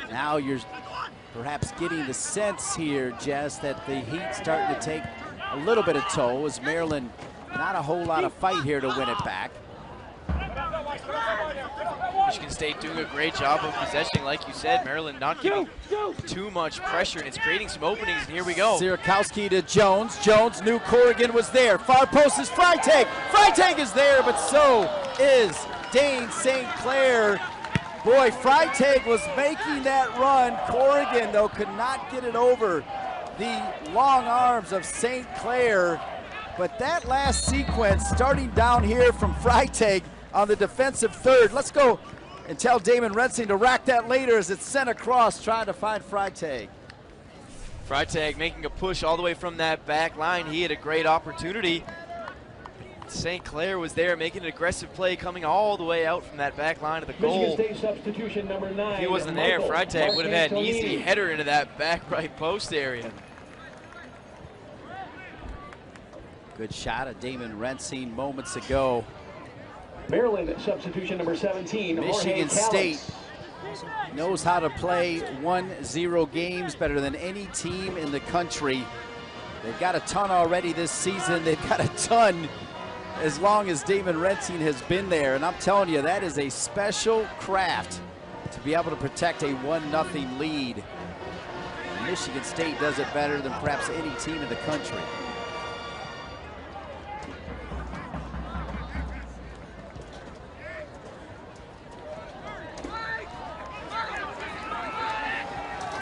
[SPEAKER 1] Now you're perhaps getting the sense here, Jess, that the heat's starting to take a little bit of toll as Maryland not a whole lot of fight here to win it back.
[SPEAKER 4] Michigan State doing a great job of possession, like you said. Maryland not giving too much pressure, and it's creating some openings, and here we go.
[SPEAKER 1] Sierakowski to Jones. Jones knew Corrigan was there. Far post is Freitag. Freitag is there, but so is Dane St. Clair. Boy, Freitag was making that run. Corrigan, though, could not get it over the long arms of St. Clair. But that last sequence, starting down here from Freitag on the defensive third. Let's go and tell Damon Rensing to rack that later as it's sent across, trying to find Freitag.
[SPEAKER 4] Freitag making a push all the way from that back line. He had a great opportunity. St. Clair was there making an aggressive play, coming all the way out from that back line of the goal.
[SPEAKER 5] Michigan State substitution number 9.
[SPEAKER 4] If he wasn't there, Freitag would have had an easy header into that back right post area.
[SPEAKER 1] Good shot of Damon Rensing moments ago.
[SPEAKER 5] Maryland substitution number 17.
[SPEAKER 1] Michigan State knows how to play 1-0 games better than any team in the country. They've got a ton already this season. They've got a ton as long as Damon Rensing has been there. And I'm telling you, that is a special craft to be able to protect a 1-0 lead. Michigan State does it better than perhaps any team in the country.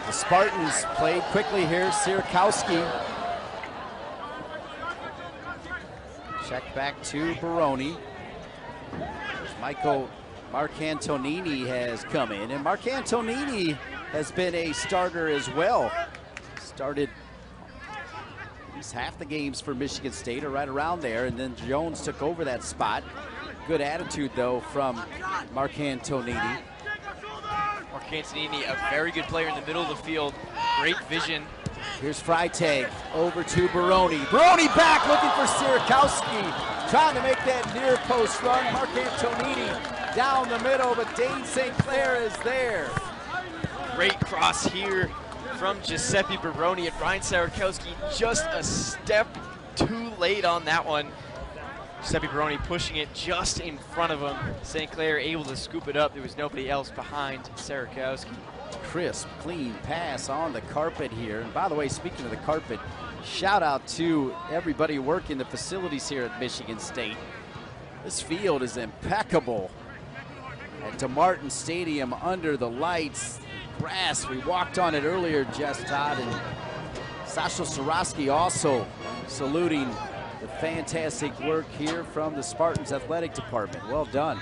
[SPEAKER 1] The Spartans played quickly here. Sierakowski. Check back to Baroni. Mark Antonini has come in, and Mark Antonini has been a starter as well. Started at least half the games for Michigan State, or right around there, and then Jones took over that spot. Good attitude, though, from Mark Antonini.
[SPEAKER 4] Mark Antonini, a very good player in the middle of the field. Great vision.
[SPEAKER 1] Here's Freitag over to Baroni. Baroni back looking for Sierakowski. Trying to make that near post run. Mark Antonini down the middle, but Dane St. Clair is there.
[SPEAKER 4] Great cross here from Giuseppe Baroni, and Brian Sierakowski just a step too late on that one. Giuseppe Baroni pushing it just in front of him. St. Clair able to scoop it up. There was nobody else behind Sierakowski.
[SPEAKER 1] Crisp, clean pass on the carpet here. And by the way, speaking of the carpet, shout out to everybody working the facilities here at Michigan State. This field is impeccable at DeMartin Stadium under the lights. Grass, we walked on it earlier, Jess Todd, and Sasho Soroski also saluting the fantastic work here from the Spartans athletic department. Well done.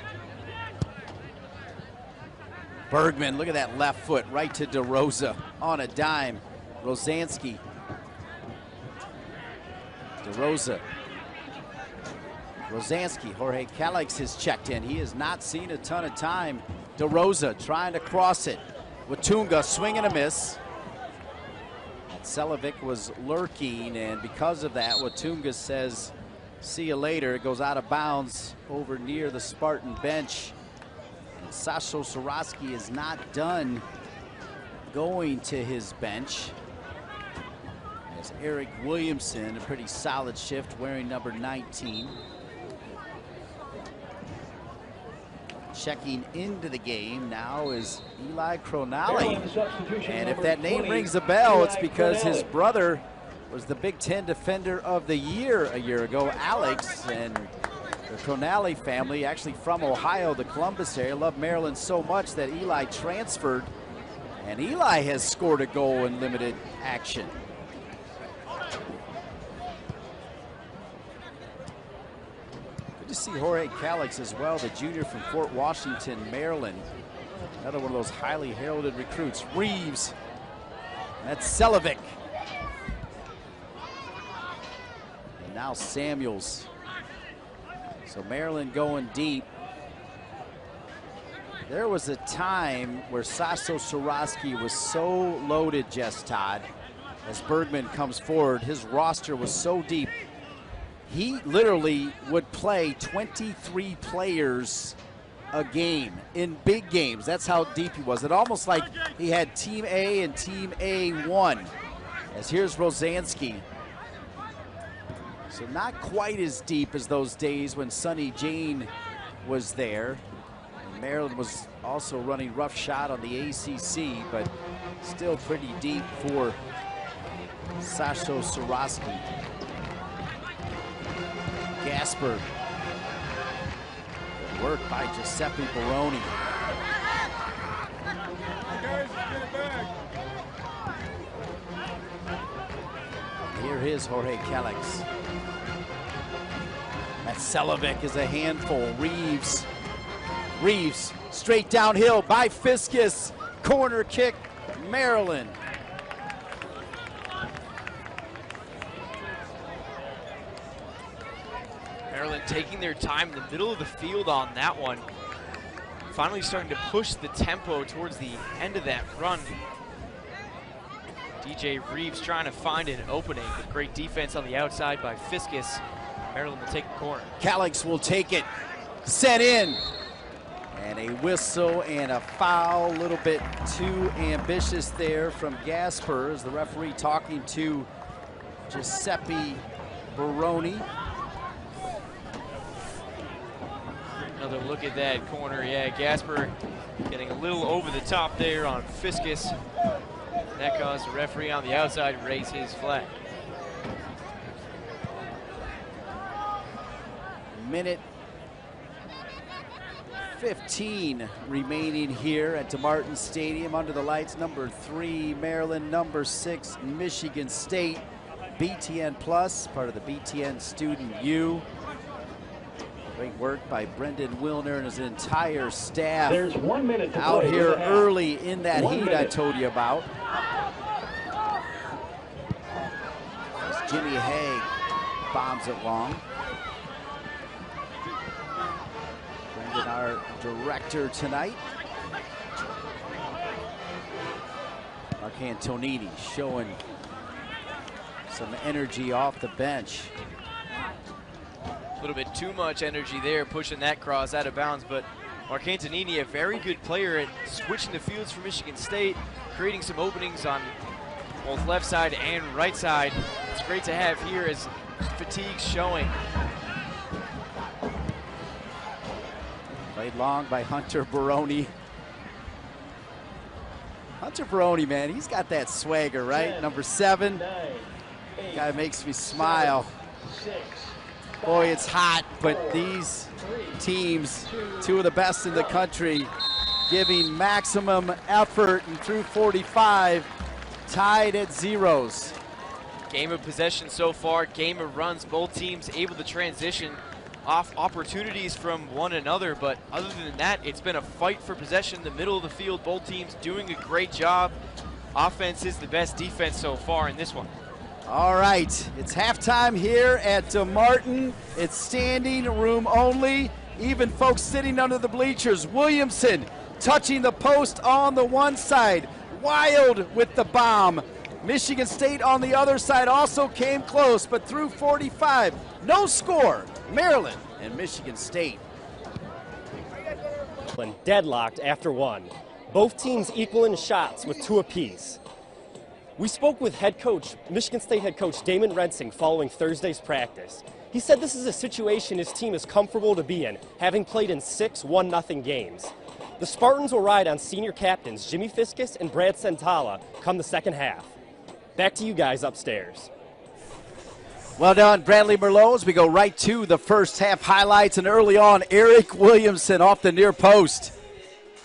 [SPEAKER 1] Bergman, look at that left foot right to DeRosa on a dime. Rosansky. DeRosa. Rosansky, Jorge Calix has checked in. He has not seen a ton of time. DeRosa trying to cross it. Watunga swing and a miss. Selevic was lurking, and because of that, Watunga says, see you later. It goes out of bounds over near the Spartan bench. And Sasho Soroski is not done going to his bench. As Eric Williamson, a pretty solid shift, wearing number 19. Checking into the game now is Eli Cronali. And if that name rings a bell, it's because his brother was the Big Ten Defender of the Year a year ago, Alex. And the Cronali family, actually from Ohio, the Columbus area, love Maryland so much that Eli transferred. And Eli has scored a goal in limited action. Good to see Jorge Calix as well, the junior from Fort Washington, Maryland. Another one of those highly heralded recruits. Reeves. That's Selevic. And now Samuels. So Maryland going deep. There was a time where Sasho Soroski was so loaded, Jess Todd, as Bergman comes forward. His roster was so deep. He literally would play 23 players a game in big games. That's how deep he was. It almost like he had Team A and Team A1. As here's Rosansky. So not quite as deep as those days when Sonny Jane was there. Maryland was also running rough shot on the ACC, but still pretty deep for Sasho Soroski. Gasper. Good work by Giuseppe Baroni. Here is Jorge Kellex. Matselevic is a handful. Reeves straight downhill by Fiskus. Corner kick, Maryland.
[SPEAKER 4] Maryland taking their time in the middle of the field on that one. Finally starting to push the tempo towards the end of that run. DJ Reeves trying to find an opening, but great defense on the outside by Fiskus. Maryland will take the corner.
[SPEAKER 1] Kellex will take it, set in. And a whistle and a foul, a little bit too ambitious there from Gasper as the referee talking to Giuseppe Baroni.
[SPEAKER 4] Another look at that corner. Yeah, Gasper getting a little over the top there on Fiskus. That caused the referee on the outside to raise his flag.
[SPEAKER 1] Minute 15 remaining here at DeMartin Stadium under the lights. Number 3, Maryland. Number 6, Michigan State. BTN Plus, part of the BTN Student U. Great work by Brendan Wilner and his entire staff.
[SPEAKER 5] There's 1 minute to
[SPEAKER 1] out
[SPEAKER 5] play.
[SPEAKER 1] here early in that
[SPEAKER 5] 1
[SPEAKER 1] heat
[SPEAKER 5] minute.
[SPEAKER 1] I told you about. As Jimmy Haig bombs it long. Brendan, our director tonight. Mark Antonini showing some energy off the bench.
[SPEAKER 4] A little bit too much energy there, pushing that cross out of bounds, but Mark Antonini, a very good player at switching the fields for Michigan State, creating some openings on both left side and right side. It's great to have here as fatigue's showing.
[SPEAKER 1] Played long by Hunter Baroni. Hunter Baroni, man, he's got that swagger, right?
[SPEAKER 5] 10,
[SPEAKER 1] Number 7.
[SPEAKER 5] 9, 8,
[SPEAKER 1] Guy makes me smile.
[SPEAKER 5] 6,
[SPEAKER 1] Boy, it's hot, but these teams, 2 of the best in the country, giving maximum effort, and through 45, tied at zeros.
[SPEAKER 4] Game of possession so far, game of runs, both teams able to transition off opportunities from one another, but other than that, it's been a fight for possession in the middle of the field. Both teams doing a great job. Offense is the best defense so far in this one.
[SPEAKER 1] All right, it's halftime here at DeMartin. It's standing room only. Even folks sitting under the bleachers. Williamson touching the post on the one side. Wild with the bomb. Michigan State on the other side also came close, but through 45, no score. Maryland and Michigan State.
[SPEAKER 3] Deadlocked after 1. Both teams equal in shots with 2 apiece. We spoke with Michigan State head coach Damon Rensing following Thursday's practice. He said this is a situation his team is comfortable to be in, having played in 6 1-0 games. The Spartans will ride on senior captains Jimmy Fiskus and Brad Santala come the second half. Back to you guys upstairs.
[SPEAKER 1] Well done, Bradley Merlot, as we go right to the first half highlights. And early on, Eric Williamson off the near post.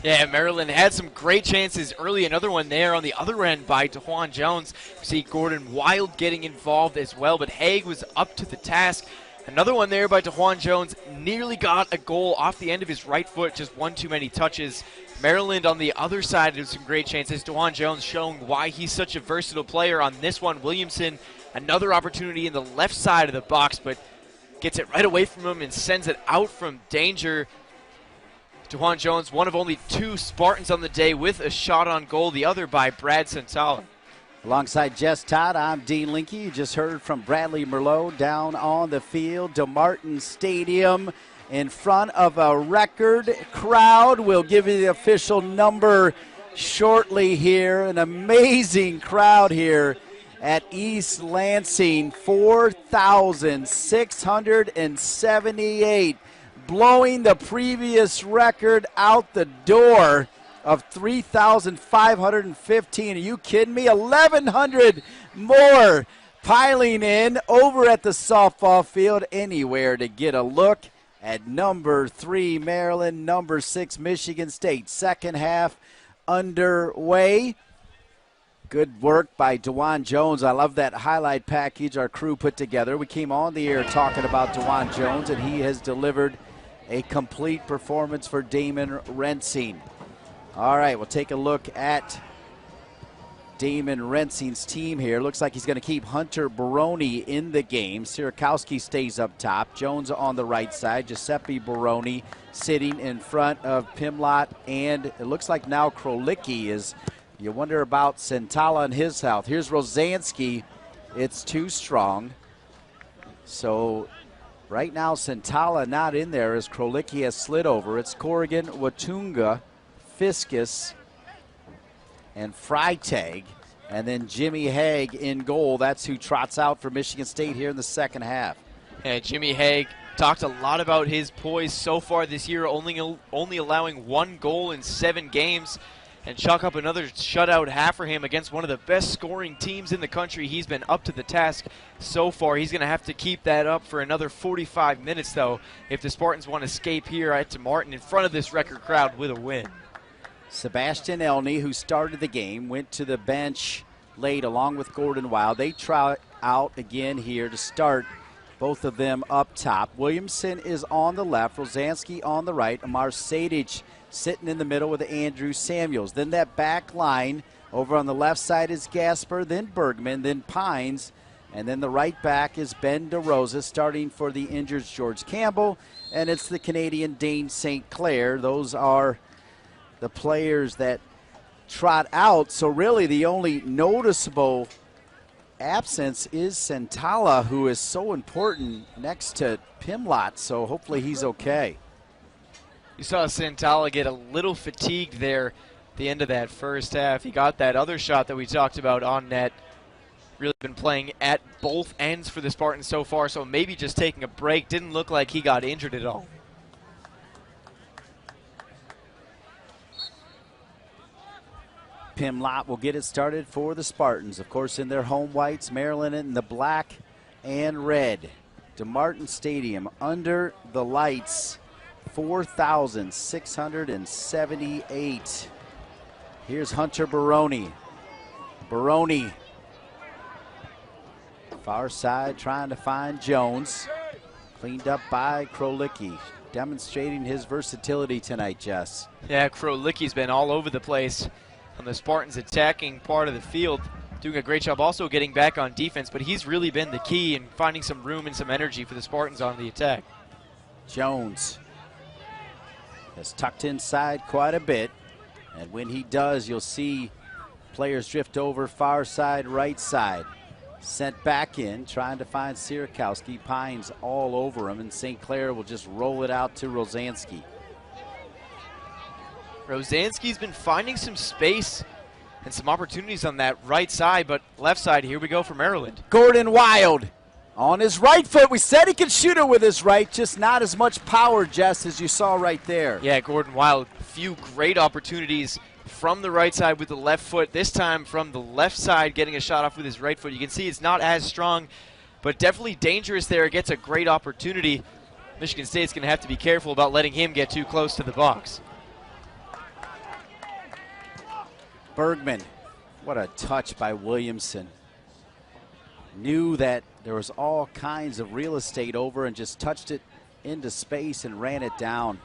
[SPEAKER 4] Yeah, Maryland had some great chances early. Another one there on the other end by DeJuan Jones. You see Gordon Wild getting involved as well, but Haig was up to the task. Another one there by DeJuan Jones. Nearly got a goal off the end of his right foot, just one too many touches. Maryland on the other side had some great chances. DeJuan Jones showing why he's such a versatile player on this one. Williamson, another opportunity in the left side of the box, but gets it right away from him and sends it out from danger. DeJuan Jones, one of only 2 Spartans on the day with a shot on goal, the other by Brad Santala.
[SPEAKER 1] Alongside Jess Todd, I'm Dean Linke. You just heard from Bradley Merlot down on the field. DeMartin Stadium in front of a record crowd. We'll give you the official number shortly here. An amazing crowd here at East Lansing, 4,678. blowing the previous record out the door of 3,515. Are you kidding me? 1,100 more piling in over at the softball field. Anywhere to get a look at number 3 Maryland, number 6 Michigan State. Second half underway. Good work by DeJuan Jones. I love that highlight package our crew put together. We came on the air talking about DeJuan Jones, and he has delivered a complete performance for Damon Rensing. All right, we'll take a look at Damon Rensing's team here. Looks like he's going to keep Hunter Baroni in the game. Sierakowski stays up top. Jones on the right side. Giuseppe Baroni sitting in front of Pimlott, and it looks like now Krolicki is. You wonder about Sentala and his health. Here's Rosansky. It's too strong. So right now Sentala not in there as Krolicki has slid over. It's Corrigan, Watunga, Fiskus, and Freitag. And then Jimmy Haig in goal. That's who trots out for Michigan State here in the second half.
[SPEAKER 4] Yeah, Jimmy Haig talked a lot about his poise so far this year, only allowing 1 goal in 7 games. And chalk up another shutout half for him against one of the best scoring teams in the country. He's been up to the task so far. He's going to have to keep that up for another 45 minutes, though, if the Spartans want to escape here at Martin in front of this record crowd with a win.
[SPEAKER 1] Sebastian Elney, who started the game, went to the bench late along with Gordon Wild. They try out again here to start, both of them up top. Williamson is on the left, Rosansky on the right, Amar Sadic sitting in the middle with Andrew Samuels. Then that back line over on the left side is Gasper, then Bergman, then Pines, and then the right back is Ben DeRosa, starting for the injured George Campbell, and it's the Canadian Dane St. Clair. Those are the players that trot out. So really the only noticeable absence is Sentala, who is so important next to Pimlott, so hopefully he's okay.
[SPEAKER 4] You saw Santala get a little fatigued there at the end of that first half. He got that other shot that we talked about on net. Really been playing at both ends for the Spartans so far, so maybe just taking a break. Didn't look like he got injured at all.
[SPEAKER 1] Pimlott will get it started for the Spartans. Of course, in their home whites, Maryland in the black and red. DeMartin Stadium under the lights. 4,678. Here's Hunter Baroni. Baroni, far side, trying to find Jones. Cleaned up by Krolicki, demonstrating his versatility tonight, Jess.
[SPEAKER 4] Yeah, Krolicki's been all over the place on the Spartans' attacking part of the field. Doing a great job also getting back on defense, but he's really been the key in finding some room and some energy for the Spartans on the attack.
[SPEAKER 1] Jones has tucked inside quite a bit, and when he does, you'll see players drift over far side, right side. Sent back in, trying to find Sierakowski. Pines all over him, and St. Clair will just roll it out to Rosansky.
[SPEAKER 4] Rosansky's been finding some space and some opportunities on that right side, but left side, here we go for Maryland.
[SPEAKER 1] Gordon Wild on his right foot. We said he could shoot it with his right, just not as much power, Jess, as you saw right there.
[SPEAKER 4] Yeah, Gordon Wild, a few great opportunities from the right side with the left foot. This time from the left side, getting a shot off with his right foot. You can see it's not as strong, but definitely dangerous there. Gets a great opportunity. Michigan State's going to have to be careful about letting him get too close to the box.
[SPEAKER 1] Bergman, what a touch by Williamson. Knew that there was all kinds of real estate over and just touched it into space and ran it down.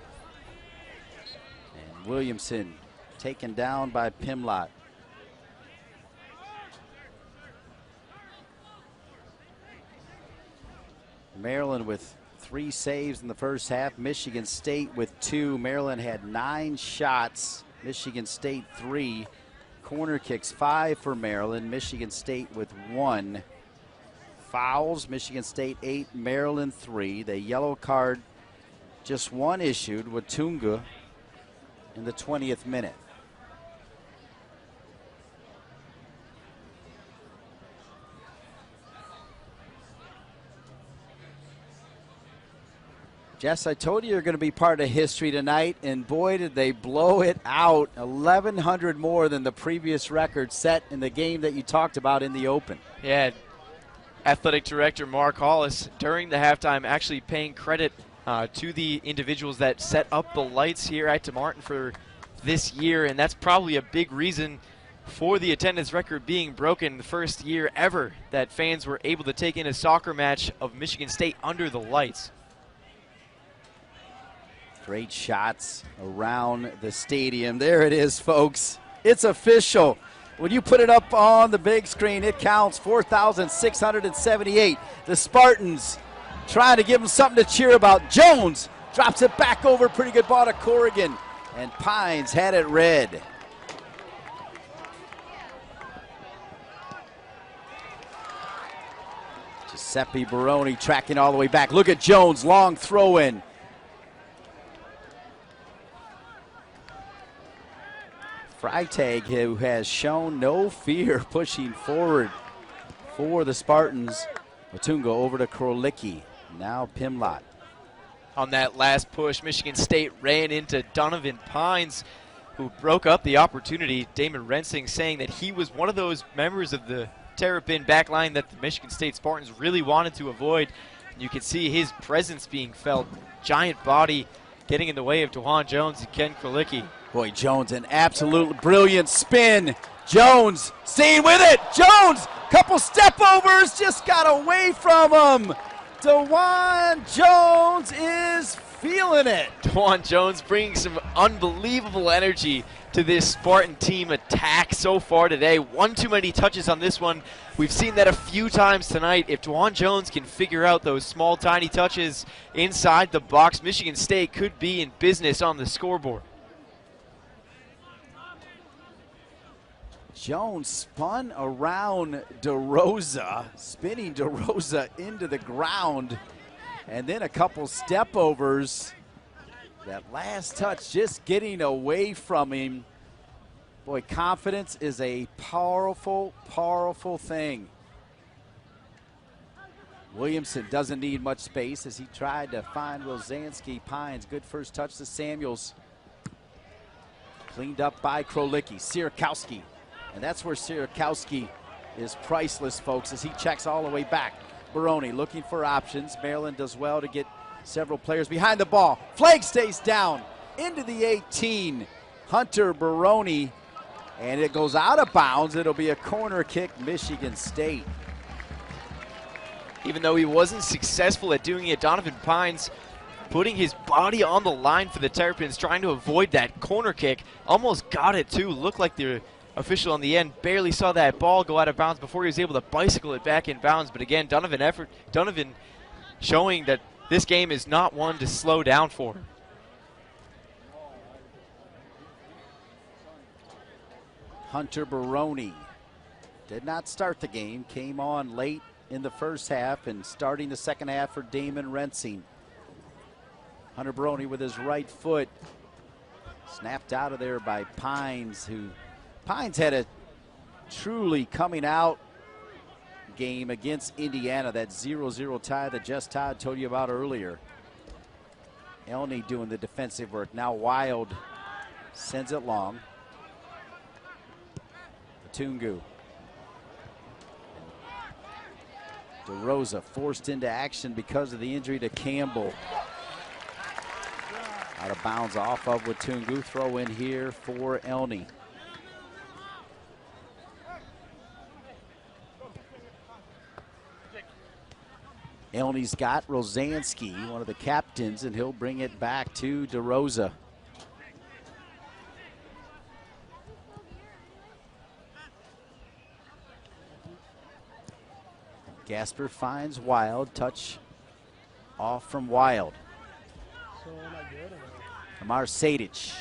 [SPEAKER 1] And Williamson taken down by Pimlott. Maryland with 3 saves in the first half. Michigan State with 2. Maryland had 9 shots. Michigan State 3. Corner kicks 5 for Maryland. Michigan State with 1. Fouls, Michigan State 8, Maryland 3. The yellow card, just 1 issued, Watunga in the 20th minute. Jess, I told you you're going to be part of history tonight, and boy, did they blow it out. 1,100 more than the previous record set in the game that you talked about in the Open.
[SPEAKER 4] Yeah, Athletic Director Mark Hollis during the halftime actually paying credit to the individuals that set up the lights here at DeMartin for this year, and that's probably a big reason for the attendance record being broken, the first year ever that fans were able to take in a soccer match of Michigan State under the lights.
[SPEAKER 1] Great shots around the stadium. There it is, folks. It's official. When you put it up on the big screen, it counts 4,678. The Spartans trying to give them something to cheer about. Jones drops it back over. Pretty good ball to Corrigan. And Pines had it red. Giuseppe Baroni tracking all the way back. Look at Jones, long throw in. Freitag, who has shown no fear pushing forward for the Spartans. Otunga over to Krolicki. Now Pimlott.
[SPEAKER 4] On that last push, Michigan State ran into Donovan Pines, who broke up the opportunity. Damon Rensing saying that he was one of those members of the Terrapin back line that the Michigan State Spartans really wanted to avoid. And you can see his presence being felt. Giant body getting in the way of DeJuan Jones and Ken Krolicki.
[SPEAKER 1] Boy, Jones, an absolute brilliant spin. Jones staying with it. Jones, couple step overs, just got away from him. DeJuan Jones is feeling it.
[SPEAKER 4] DeJuan Jones bringing some unbelievable energy to this Spartan team attack so far today. One too many touches on this one. We've seen that a few times tonight. If DeJuan Jones can figure out those small, tiny touches inside the box, Michigan State could be in business on the scoreboard.
[SPEAKER 1] Jones spun around DeRosa, spinning DeRosa into the ground, and then a couple step overs. That last touch just getting away from him. Boy, confidence is a powerful, powerful thing. Williamson doesn't need much space as he tried to find Rosansky. Pines, good first touch to Samuels. Cleaned up by Krolicki. Sierakowski. And that's where Sierakowski is priceless, folks, as he checks all the way back. Baroni looking for options. Maryland does well to get several players behind the ball. Flag stays down into the 18. Hunter Baroni, and it goes out of bounds. It'll be a corner kick, Michigan State.
[SPEAKER 4] Even though he wasn't successful at doing it, Donovan Pines putting his body on the line for the Terrapins, trying to avoid that corner kick. Almost got it, too. Looked like the official on the end barely saw that ball go out of bounds before he was able to bicycle it back in bounds. But again, Donovan showing that this game is not one to slow down for.
[SPEAKER 1] Hunter Baroni did not start the game, came on late in the first half and starting the second half for Damon Rensing. Hunter Baroni with his right foot snapped out of there by Pines, who Pines had a truly coming out game against Indiana, that 0-0 tie that Jess Todd told you about earlier. Elney doing the defensive work. Now Wild sends it long. Otungu. DeRosa forced into action because of the injury to Campbell. Out of bounds off of Otungu. Throw in here for Elney. Elney's got Rosansky, one of the captains, and he'll bring it back to DeRosa. Gasper finds Wild, touch off from Wild. Amar Sadic,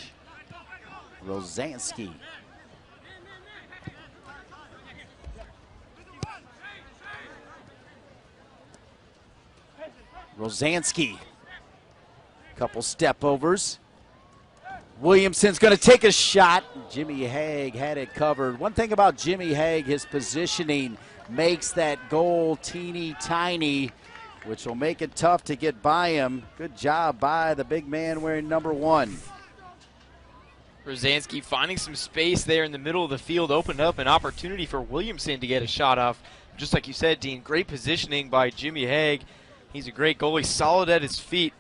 [SPEAKER 1] Rosansky. Rosansky, couple step overs. Williamson's going to take a shot. Jimmy Haig had it covered. One thing about Jimmy Haig, his positioning makes that goal teeny tiny. which will make it tough to get by him. Good job by the big man wearing number 1.
[SPEAKER 4] Rosansky finding some space there in the middle of the field, opened up an opportunity for Williamson to get a shot off. Just like you said, Dean, great positioning by Jimmy Haig. He's a great goalie, solid at his feet.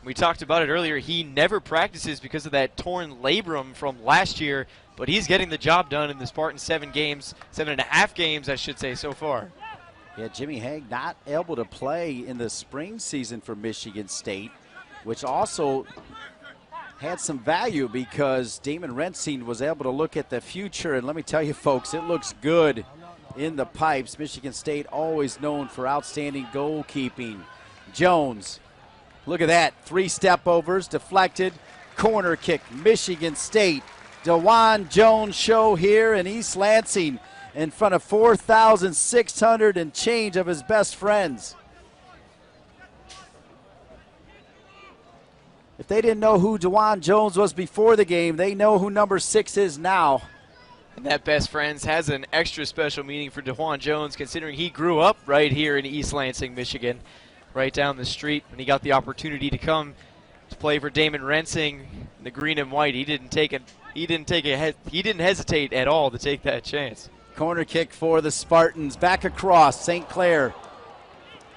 [SPEAKER 4] We talked about it earlier. He never practices because of that torn labrum from last year, but he's getting the job done in the Spartans 7.5 games, I should say, so far.
[SPEAKER 1] Yeah, Jimmy Haig not able to play in the spring season for Michigan State, which also had some value because Damon Rensing was able to look at the future. And let me tell you, folks, it looks good in the pipes. Michigan State always known for outstanding goalkeeping. Jones, look at that. 3 step overs, deflected, corner kick, Michigan State. DeJuan Jones show here in East Lansing in front of 4,600 and change of his best friends. If they didn't know who DeJuan Jones was before the game, they know who number 6 is now.
[SPEAKER 4] And that best friends has an extra special meaning for DeJuan Jones, considering he grew up right here in East Lansing, Michigan, right down the street. When he got the opportunity to come to play for Damon Rensing in the green and white, he didn't hesitate at all to take that chance.
[SPEAKER 1] Corner kick for the Spartans. Back across. St. Clair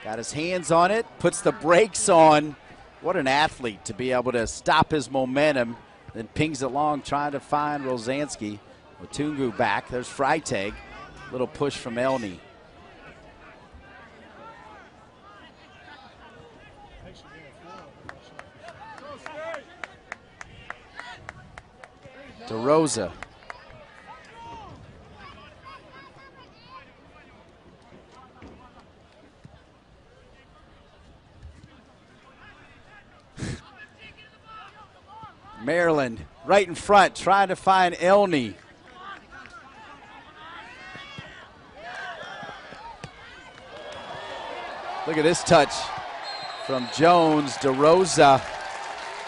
[SPEAKER 1] got his hands on it, puts the brakes on. What an athlete to be able to stop his momentum, then pings it long trying to find Rosansky. Matungu back. There's Freitag. Little push from Elney. DeRosa. Maryland right in front trying to find Elney. Look at this touch from Jones. DeRosa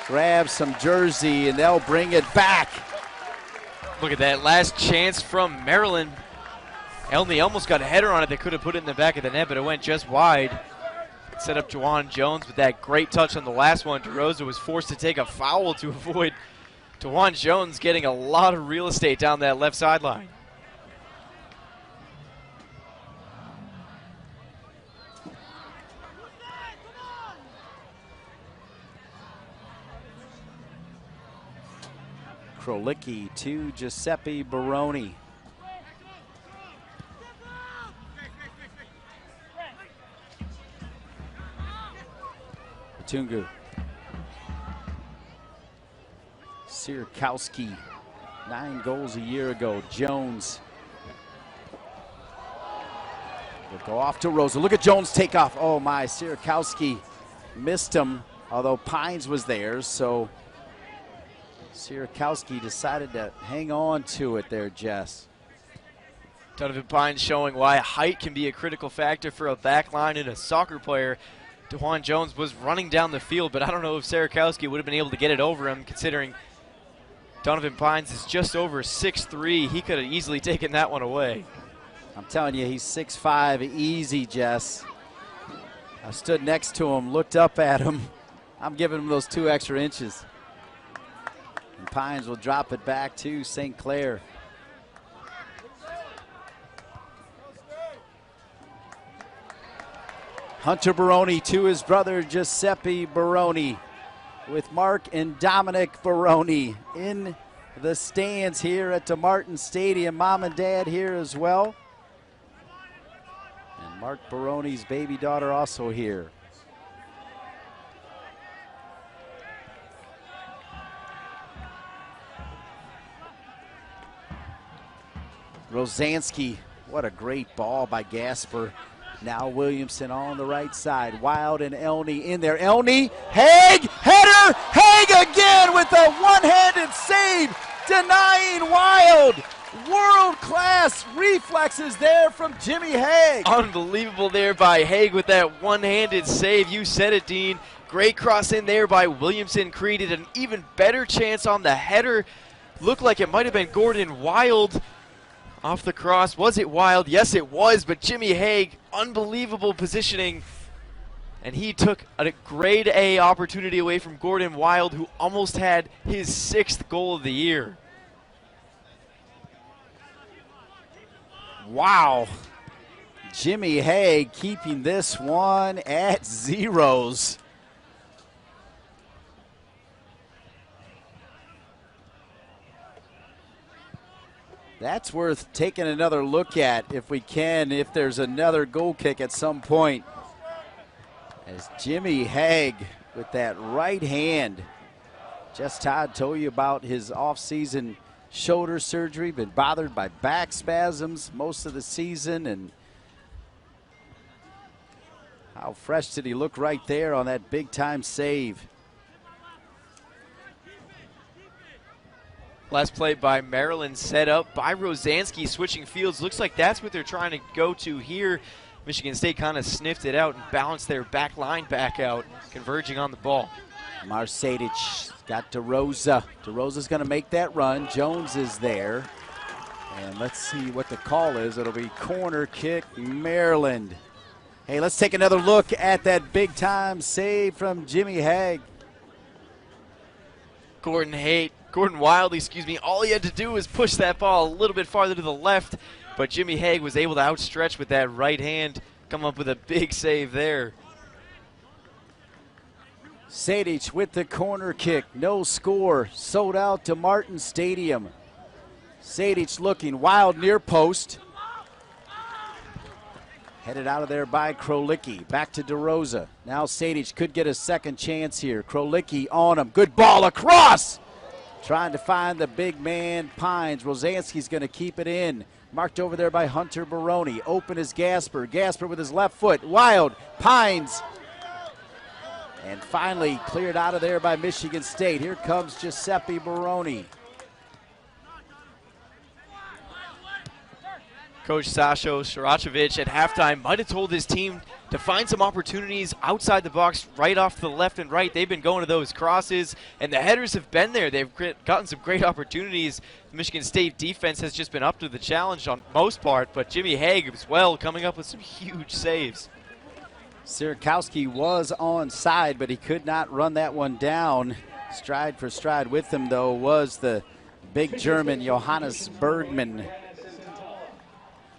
[SPEAKER 1] grabs some jersey and they'll bring it back.
[SPEAKER 4] Look at that last chance from Maryland. Elney almost got a header on it. They could have put it in the back of the net, but it went just wide. Set up DeJuan Jones with that great touch on the last one. DeRosa was forced to take a foul to avoid DeJuan Jones getting a lot of real estate down that left sideline.
[SPEAKER 1] Krolicki to Giuseppe Baroni. Tungu. Sierkowski, 9 goals a year ago. Jones will go off to Rosa. Look at Jones take off. Oh my, Sierkowski missed him, although Pines was there, so Sierkowski decided to hang on to it there, Jess.
[SPEAKER 4] Donovan Pines showing why height can be a critical factor for a back line and a soccer player. DeJuan Jones was running down the field, but I don't know if Sierkowski would have been able to get it over him, considering Donovan Pines is just over 6'3". He could have easily taken that one away.
[SPEAKER 1] I'm telling you, he's 6'5", easy, Jess. I stood next to him, looked up at him. I'm giving him those 2 extra inches. And Pines will drop it back to St. Clair. Hunter Baroni to his brother Giuseppe Baroni, with Mark and Dominic Baroni in the stands here at DeMartin Stadium. Mom and Dad here as well. And Mark Baroni's baby daughter also here. Rosansky, what a great ball by Gasper. Now Williamson on the right side. Wild and Elney in there. Elney, Haig, header! Haig again with a one-handed save, denying Wild. World-class reflexes there from Jimmy Haig.
[SPEAKER 4] Unbelievable there by Haig with that one-handed save. You said it, Dean. Great cross in there by Williamson. Created an even better chance on the header. Looked like it might have been Gordon Wild. Off the cross. Was it Wild? Yes, it was, but Jimmy Haig, unbelievable positioning. And he took a grade A opportunity away from Gordon Wild, who almost had his 6th goal of the year.
[SPEAKER 1] Wow. Jimmy Haig keeping this one at zeros. That's worth taking another look at if we can, if there's another goal kick at some point. As Jimmy Haig with that right hand. Jess Todd told you about his offseason shoulder surgery, been bothered by back spasms most of the season, and how fresh did he look right there on that big time save.
[SPEAKER 4] Last play by Maryland, set up by Rosansky, switching fields. Looks like that's what they're trying to go to here. Michigan State kind of sniffed it out and balanced their back line back out, converging on the ball.
[SPEAKER 1] Marsadic got DeRosa. DeRosa's going to make that run. Jones is there. And let's see what the call is. It'll be corner kick, Maryland. Hey, let's take another look at that big-time save from Jimmy Haig.
[SPEAKER 4] Gordon Wild, all he had to do was push that ball a little bit farther to the left, but Jimmy Haig was able to outstretch with that right hand, come up with a big save there.
[SPEAKER 1] Sadic with the corner kick, no score, sold out to Martin Stadium. Sadic looking, Wild near post. Headed out of there by Krolicki, back to DeRosa. Now Sadic could get a second chance here. Krolicki on him, good ball across! Trying to find the big man, Pines. Rosansky's going to keep it in. Marked over there by Hunter Baroni. Open is Gasper. Gasper with his left foot. Wild. Pines. And finally cleared out of there by Michigan State. Here comes Giuseppe Baroni.
[SPEAKER 4] Coach Sasho Saracevic at halftime might have told his team to find some opportunities outside the box, right off to the left and right. They've been going to those crosses, and the headers have been there. They've gotten some great opportunities. The Michigan State defense has just been up to the challenge on most part, but Jimmy Haig as well coming up with some huge saves.
[SPEAKER 1] Sierakowski was on side, but he could not run that one down. Stride for stride with him, though, was the big German Johannes Bergman.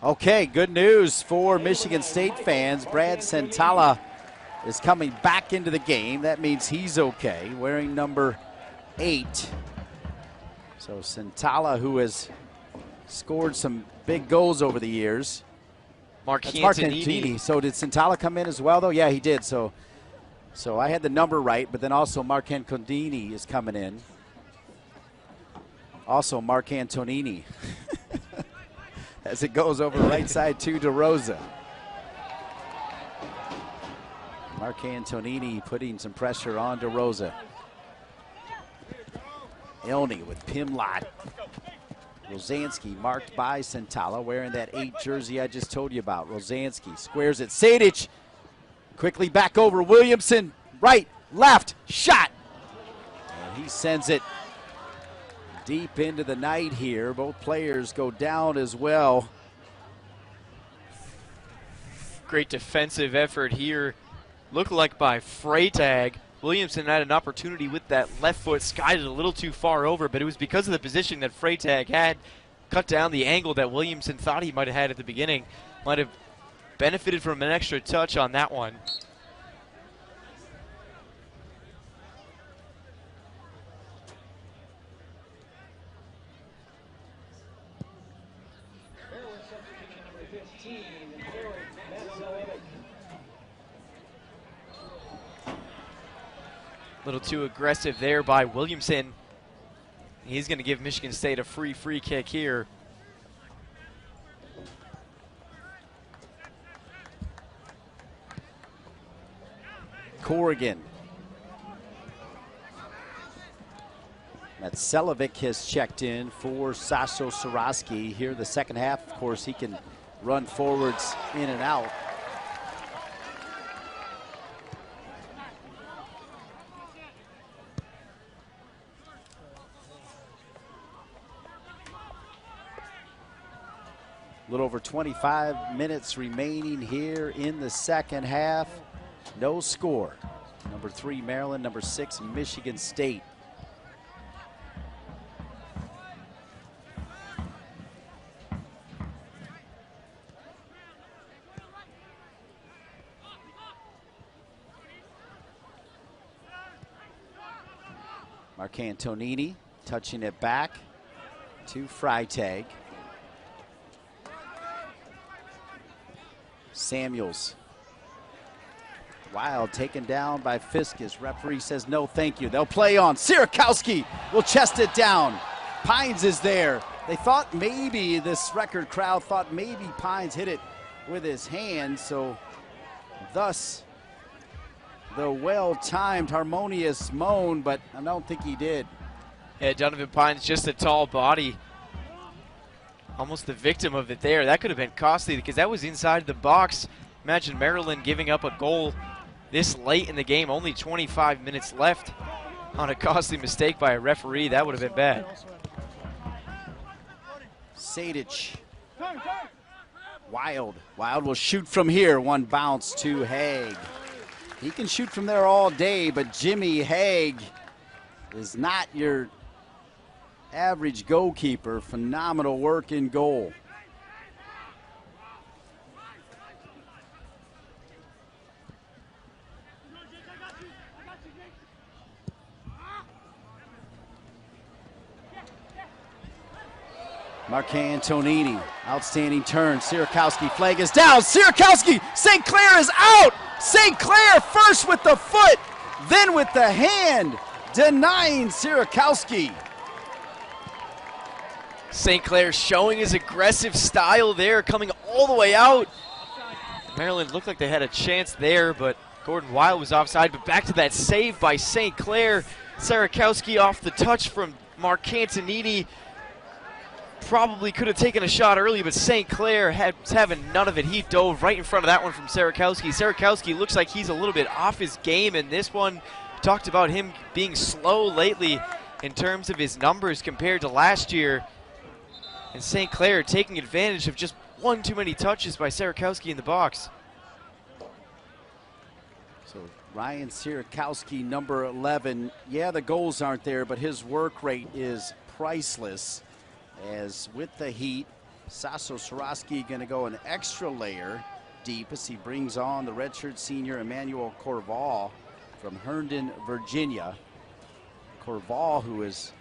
[SPEAKER 1] Okay, good news for Michigan State fans. Brad Santala is coming back into the game. That means he's okay, wearing number 8. So Santala, who has scored some big goals over the years.
[SPEAKER 4] Mark
[SPEAKER 1] Antonini. So did Santala come in as well, though? Yeah, he did. So I had the number right, but then also Mark Antonini is coming in. Also Mark Antonini. As it goes over the right side to DeRosa. Mark Antonini putting some pressure on DeRosa. Elney with Pimlott. Rosansky marked by Santala, wearing that 8 jersey I just told you about. Rosansky squares it. Sadic quickly back over. Williamson, right, left, shot. And he sends it deep into the night here. Both players go down as well.
[SPEAKER 4] Great defensive effort here. Looked like by Freytag. Williamson had an opportunity with that left foot, skied it a little too far over, but it was because of the position that Freytag had. Cut down the angle that Williamson thought he might have had at the beginning. Might have benefited from an extra touch on that one. A little too aggressive there by Williamson. He's going to give Michigan State a free kick here.
[SPEAKER 1] Corrigan. Matselevic has checked in for Sasho Saraski. Here the second half, of course, he can run forwards in and out. A little over 25 minutes remaining here in the second half. No score. Number 3, Maryland. Number 6, Michigan State. Marcantonini touching it back to Freitag. Samuels. Wild taken down by Fiskus. Referee says no thank you. They'll play on. Sierakowski will chest it down. Pines is there. They thought maybe, this record crowd thought maybe Pines hit it with his hand, so thus the well-timed, harmonious moan, but I don't think he did.
[SPEAKER 4] Yeah, Donovan Pines, just a tall body. Almost the victim of it there. That could have been costly because that was inside the box. Imagine Maryland giving up a goal this late in the game, only 25 minutes left on a costly mistake by a referee. That would have been bad.
[SPEAKER 1] Sadic. Wild. Wild will shoot from here. One bounce to Haig. He can shoot from there all day, but Jimmy Haig is not your average goalkeeper. Phenomenal work in goal. Marcantonini, outstanding turn. Sierakowski, flag is down. Sierakowski, St. Clair is out. St. Clair first with the foot, then with the hand, denying Sierakowski.
[SPEAKER 4] St. Clair showing his aggressive style there, coming all the way out. Maryland looked like they had a chance there, but Gordon Wild was offside. But back to that save by St. Clair. Sierakowski off the touch from Marcantonini. Probably could have taken a shot early, but St. Clair was having none of it. He dove right in front of that one from Sierakowski. Sierakowski looks like he's a little bit off his game in this one. Talked about him being slow lately in terms of his numbers compared to last year. And St. Clair taking advantage of just one too many touches by Sierakowski in the box.
[SPEAKER 1] So Ryan Sierakowski, number 11. Yeah, the goals aren't there, but his work rate is priceless. As with the heat, Sasso Soroski going to go an extra layer deep as he brings on the redshirt senior Emmanuel Corval from Herndon, Virginia. Corval, who has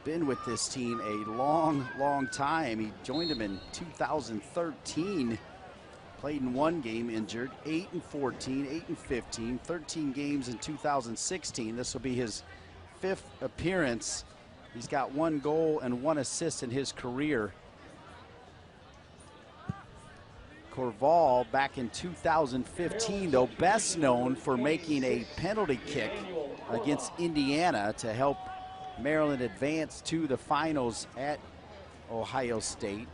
[SPEAKER 1] been with this team a long, long time. He joined him in 2013, played in one game, injured, 8-14, 8-15, 13 games in 2016. This will be his 5th appearance. He's got 1 goal and 1 assist in his career. Corval back in 2015, though, best known for making a penalty kick against Indiana to help Maryland advance to the finals at Ohio State.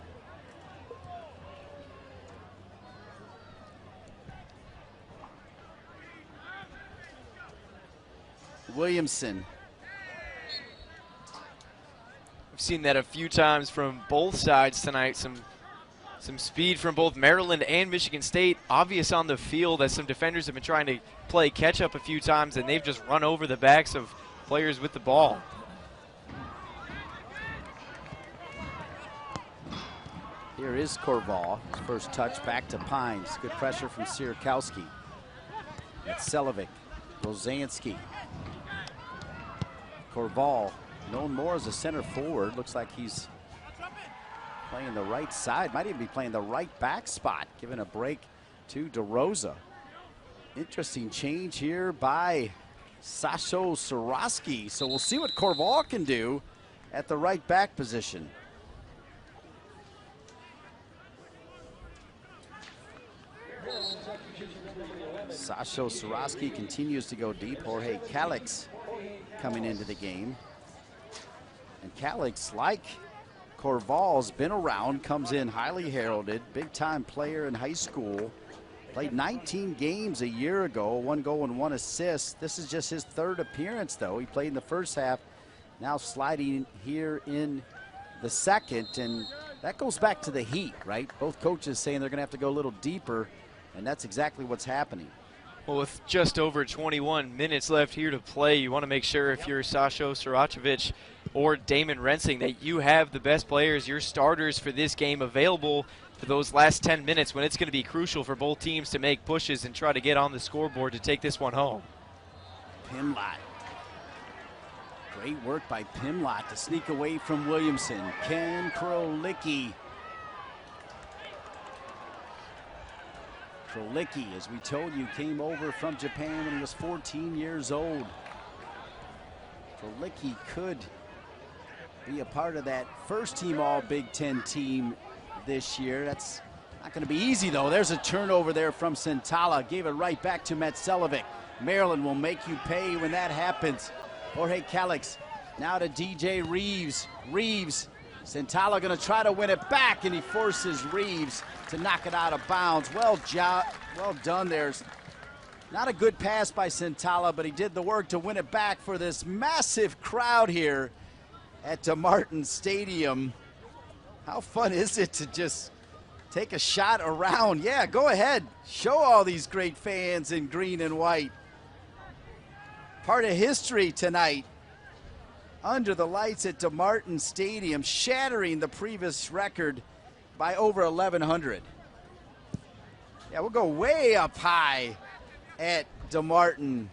[SPEAKER 1] Williamson.
[SPEAKER 4] We've seen that a few times from both sides tonight. Some speed from both Maryland and Michigan State. Obvious on the field as some defenders have been trying to play catch up a few times, and they've just run over the backs of players with the ball.
[SPEAKER 1] Here is Corval. His first touch back to Pines. Good pressure from Sierakowski. It's Selevic. Rosansky. Corval, known more as a center forward. Looks like he's playing the right side. Might even be playing the right back spot. Giving a break to DeRosa. Interesting change here by Sasso Soroski. So we'll see what Corval can do at the right back position. Sasso Soroski continues to go deep. Jorge Calix coming into the game. And Calix, like Corval's, been around, comes in highly heralded, big-time player in high school. Played 19 games a year ago, 1 goal and 1 assist. This is just his 3rd appearance, though. He played in the first half, now sliding here in the second. And that goes back to the heat, right? Both coaches saying they're going to have to go a little deeper, and that's exactly what's happening.
[SPEAKER 4] Well, with just over 21 minutes left here to play, you want to make sure if you're Sasho Saracevic or Damon Rensing that you have the best players, your starters for this game available for those last 10 minutes when it's going to be crucial for both teams to make pushes and try to get on the scoreboard to take this one home.
[SPEAKER 1] Pimlott. Great work by Pimlott to sneak away from Williamson. Ken Krolicki. Krolicki, as we told you, came over from Japan when he was 14 years old. Krolicki could be a part of that first team All Big Ten team this year. That's not going to be easy, though. There's a turnover there from Santala. Gave it right back to Metcelovic. Maryland will make you pay when that happens. Jorge Calix now to DJ Reeves. Reeves, Santala going to try to win it back, and he forces Reeves to knock it out of bounds. Well done there. Not a good pass by Santala, but he did the work to win it back for this massive crowd here at DeMartin Stadium. How fun is it to just take a shot around? Yeah, go ahead. Show all these great fans in green and white. Part of history tonight. Under the lights at DeMartin Stadium, shattering the previous record by over 1,100. Yeah, we'll go way up high at DeMartin.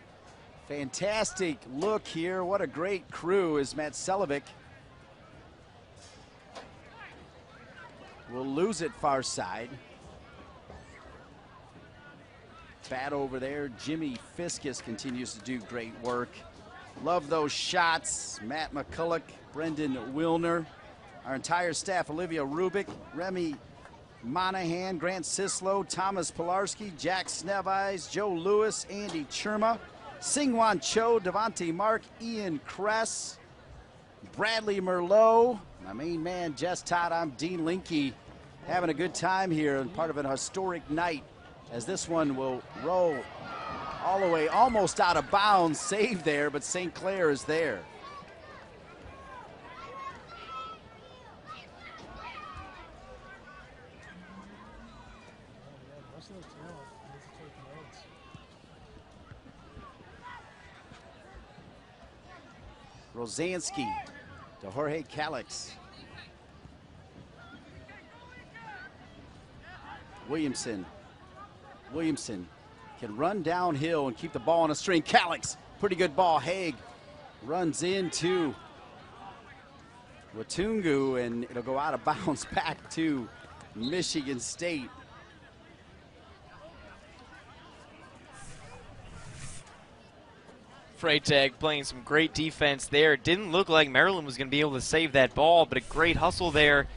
[SPEAKER 1] Fantastic look here. What a great crew is Metcelovic. Will lose it far side. Bat over there. Jimmy Fiskus continues to do great work. Love those shots. Matt McCulloch, Brendan Wilner, our entire staff, Olivia Rubik, Remy Monahan, Grant Sislow, Thomas Pilarski, Jack Sneveyes, Joe Lewis, Andy Chirma, Singwan Cho, Devontae Mark, Ian Kress, Bradley Merlot, my main man, Jess Todd. I'm Dean Linke, having a good time here and part of an historic night as this one will roll all the way almost out of bounds. Save there, but St. Clair is there. Rosansky to Jorge Calix. Williamson can run downhill and keep the ball on a string. Calix, pretty good ball. Haig runs into Watungu, and it'll go out of bounds back to Michigan State.
[SPEAKER 4] Freytag playing some great defense there. Didn't look like Maryland was going to be able to save that ball, but a great hustle there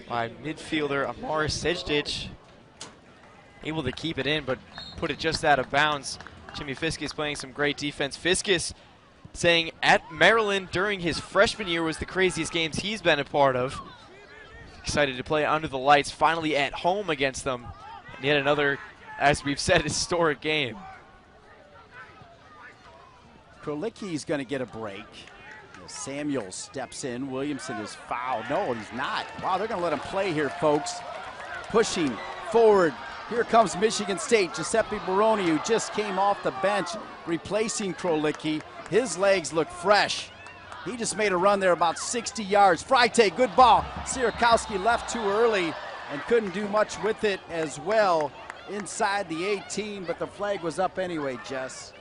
[SPEAKER 4] by midfielder Amar Sejdic. Able to keep it in, but put it just out of bounds. Jimmy Fiskus playing some great defense. Fiskus saying at Maryland during his freshman year was the craziest games he's been a part of. Excited to play under the lights, finally at home against them. And yet another, as we've said, historic game.
[SPEAKER 1] Krolicki's going to get a break. Samuel steps in. Williamson is fouled. No, he's not. Wow, they're going to let him play here, folks. Pushing forward. Here comes Michigan State. Giuseppe Baroni, who just came off the bench, replacing Krolicki. His legs look fresh. He just made a run there about 60 yards. Freitag, good ball. Sierakowski left too early and couldn't do much with it as well inside the 18, but the flag was up anyway, Jess.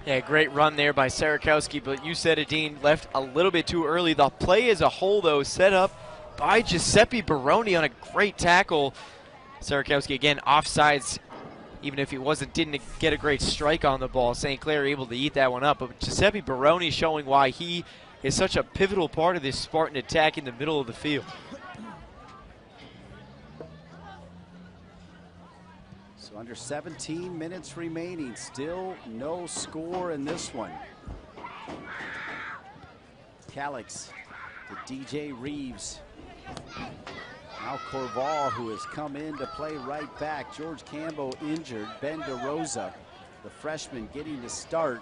[SPEAKER 4] Yeah, great run there by Sierakowski, but you said it, Dean, left a little bit too early. The play as a whole, though, set up by Giuseppe Baroni on a great tackle. Sierakowski, again, offsides, even if he didn't get a great strike on the ball. St. Clair able to eat that one up, but Giuseppe Baroni showing why he is such a pivotal part of this Spartan attack in the middle of the field.
[SPEAKER 1] So under 17 minutes remaining, still no score in this one. Calix to DJ Reeves. Now Corval, who has come in to play right back. George Campbell injured. Ben DeRosa, the freshman, getting the start.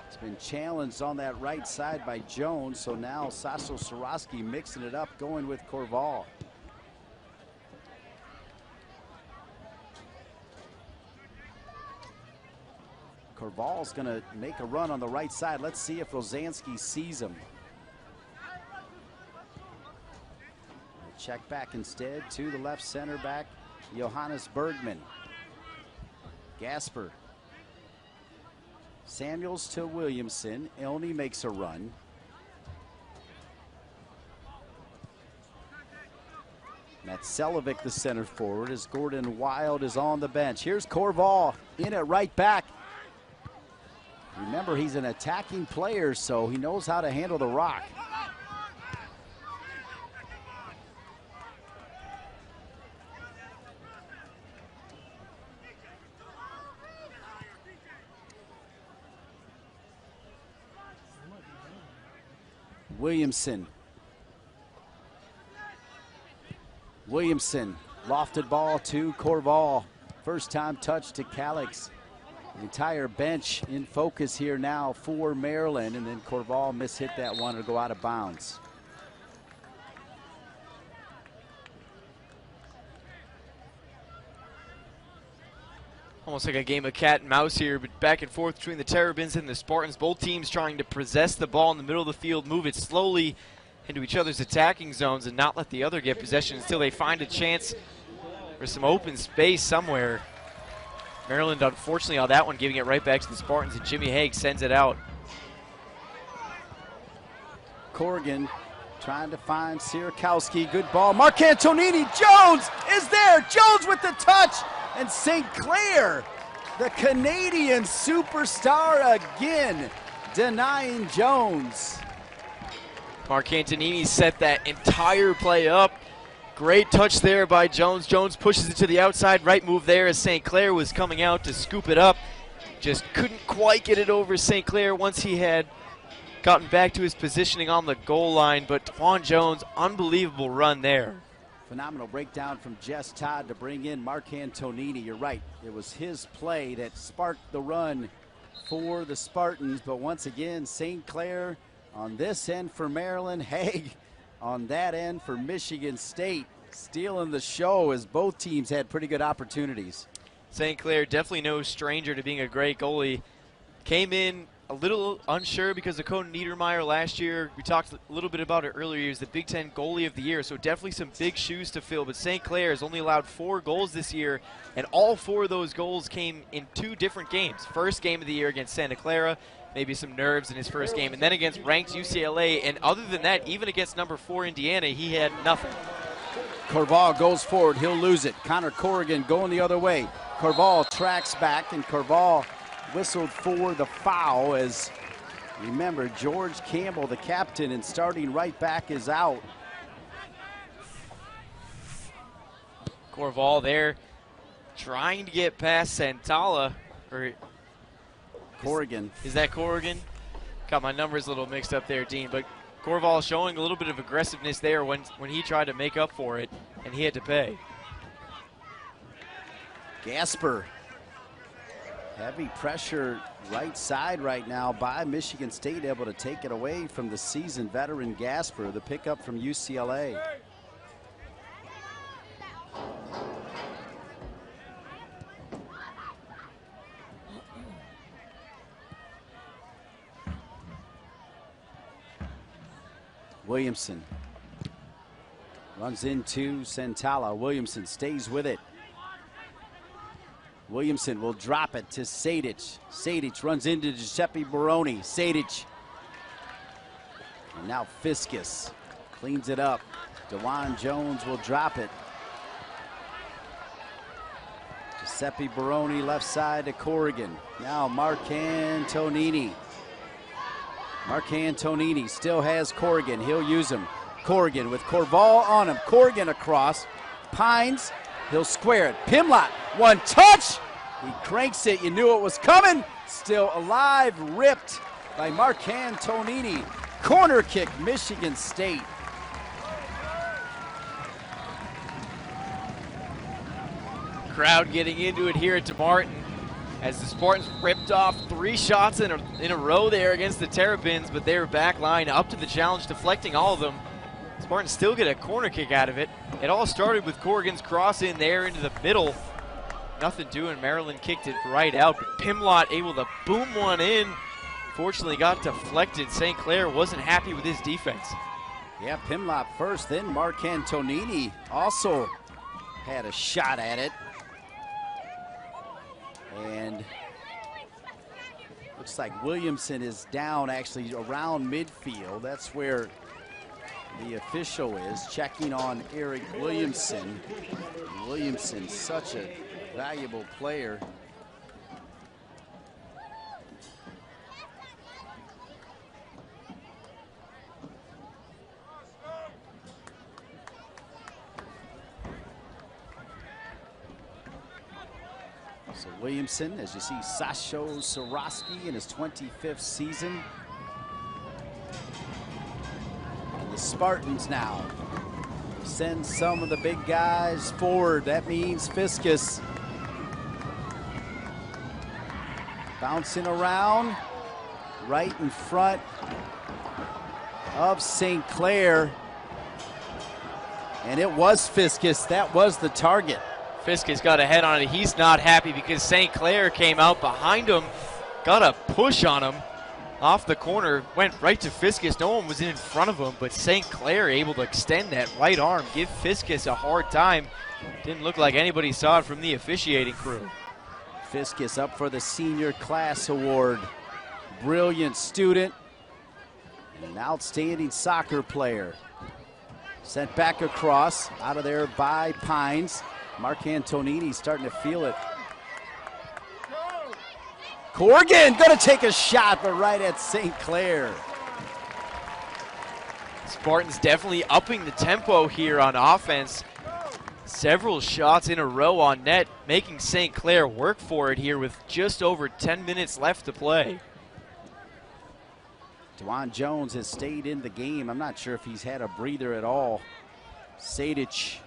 [SPEAKER 1] It's been challenged on that right side by Jones, so now Sasso Soroski mixing it up, going with Corval. Corval's going to make a run on the right side. Let's see if Rosansky sees him. Check back instead to the left center back, Johannes Bergman. Gasper. Samuels to Williamson. Elney makes a run. Matselevic, the center forward, as Gordon Wild is on the bench. Here's Corval in at right back. Remember, he's an attacking player, so he knows how to handle the rock. Williamson. Williamson, lofted ball to Corval. First time touch to Calix. The entire bench in focus here now for Maryland, and then Corval mishit that one to go out of bounds.
[SPEAKER 4] Almost like a game of cat and mouse here, but back and forth between the Terrapins and the Spartans. Both teams trying to possess the ball in the middle of the field, move it slowly into each other's attacking zones and not let the other get possession until they find a chance for some open space somewhere. Maryland, unfortunately, on that one, giving it right back to the Spartans, and Jimmy Haig sends it out.
[SPEAKER 1] Corrigan trying to find Sierakowski. Good ball. Mark Antonini. Jones is there. Jones with the touch. And St. Clair, the Canadian superstar again, denying Jones.
[SPEAKER 4] Mark Antonini set that entire play up. Great touch there by Jones. Jones pushes it to the outside. Right move there as St. Clair was coming out to scoop it up. Just couldn't quite get it over St. Clair once he had gotten back to his positioning on the goal line. But Twan Jones, unbelievable run there.
[SPEAKER 1] Phenomenal breakdown from Jess Todd to bring in Mark Antonini. You're right. It was his play that sparked the run for the Spartans. But once again, St. Clair on this end for Maryland. Haig on that end for Michigan State. Stealing the show as both teams had pretty good opportunities.
[SPEAKER 4] St. Clair definitely no stranger to being a great goalie. Came in a little unsure because of Conan Niedermeyer last year. We talked a little bit about it earlier. He was the Big Ten Goalie of the Year, so definitely some big shoes to fill. But St. Clair has only allowed 4 goals this year, and all 4 of those goals came in 2 different games. First game of the year against Santa Clara, maybe some nerves in his first game, and then against ranked UCLA. And other than that, even against number 4 Indiana, he had nothing.
[SPEAKER 1] Corval goes forward. He'll lose it. Connor Corrigan going the other way. Corval tracks back, and Corval whistled for the foul as, remember, George Campbell, the captain and starting right back, is out.
[SPEAKER 4] Corval there trying to get past Santala. Or
[SPEAKER 1] Corrigan.
[SPEAKER 4] Is that Corrigan? Got my numbers a little mixed up there, Dean. But Corval showing a little bit of aggressiveness there when he tried to make up for it, and he had to pay.
[SPEAKER 1] Gasper. Heavy pressure right side right now by Michigan State, able to take it away from the seasoned veteran Gasper, the pickup from UCLA. Williamson runs into Santala. Williamson stays with it. Williamson will drop it to Sadic. Sadic runs into Giuseppe Baroni. Sadic. And now Fiskus cleans it up. DeJuan Jones will drop it. Giuseppe Baroni left side to Corrigan. Now Mark Antonini. Mark Antonini still has Corrigan. He'll use him. Corrigan with Corval on him. Corrigan across. Pines. He'll square it. Pimlott, one touch. He cranks it. You knew it was coming. Still alive, ripped by Mark Antonini. Corner kick, Michigan State.
[SPEAKER 4] Crowd getting into it here at DeMartin as the Spartans ripped off 3 shots in a row there against the Terrapins, but they were back line up to the challenge, deflecting all of them. Spartans still get a corner kick out of it. It all started with Corrigan's cross in there into the middle, nothing doing. Maryland kicked it right out, but Pimlott able to boom one in. Fortunately got deflected. St. Clair wasn't happy with his defense.
[SPEAKER 1] Yeah, Pimlott first, then Mark Antonini also had a shot at it. And looks like Williamson is down actually around midfield. That's where the official is checking on Eric Williamson. Williamson, such a valuable player. So Williamson, as you see, Sasho Sorosky in his 25th season. And the Spartans now send some of the big guys forward. That means Fiskus bouncing around right in front of St. Clair. And it was Fiskus. That was the target.
[SPEAKER 4] Fiskus got a head on it. He's not happy because St. Clair came out behind him, got a push on him off the corner, went right to Fiskus. No one was in front of him, but St. Clair able to extend that right arm, give Fiskus a hard time. Didn't look like anybody saw it from the officiating crew.
[SPEAKER 1] Fiskus up for the Senior Class Award. Brilliant student and an outstanding soccer player. Sent back across, out of there by Pines. Mark Antonini starting to feel it. Corrigan gonna take a shot, but right at St. Clair.
[SPEAKER 4] Spartans definitely upping the tempo here on offense. Several shots in a row on net, making St. Clair work for it here with just over 10 minutes left to play.
[SPEAKER 1] DeJuan Jones has stayed in the game. I'm not sure if he's had a breather at all. Sadich.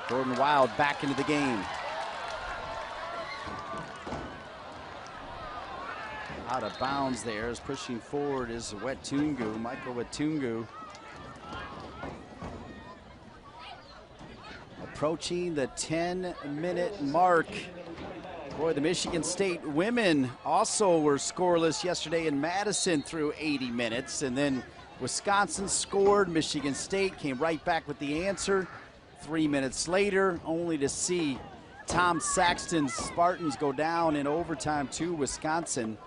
[SPEAKER 1] Gordon Wild back into the game. Out of bounds there, is pushing forward is Wetungu, Michael Wetungu. Approaching the 10-minute mark. Boy, the Michigan State women also were scoreless yesterday in Madison through 80 minutes. And then Wisconsin scored. Michigan State came right back with the answer 3 minutes later, only to see Tom Saxton's Spartans go down in overtime to Wisconsin.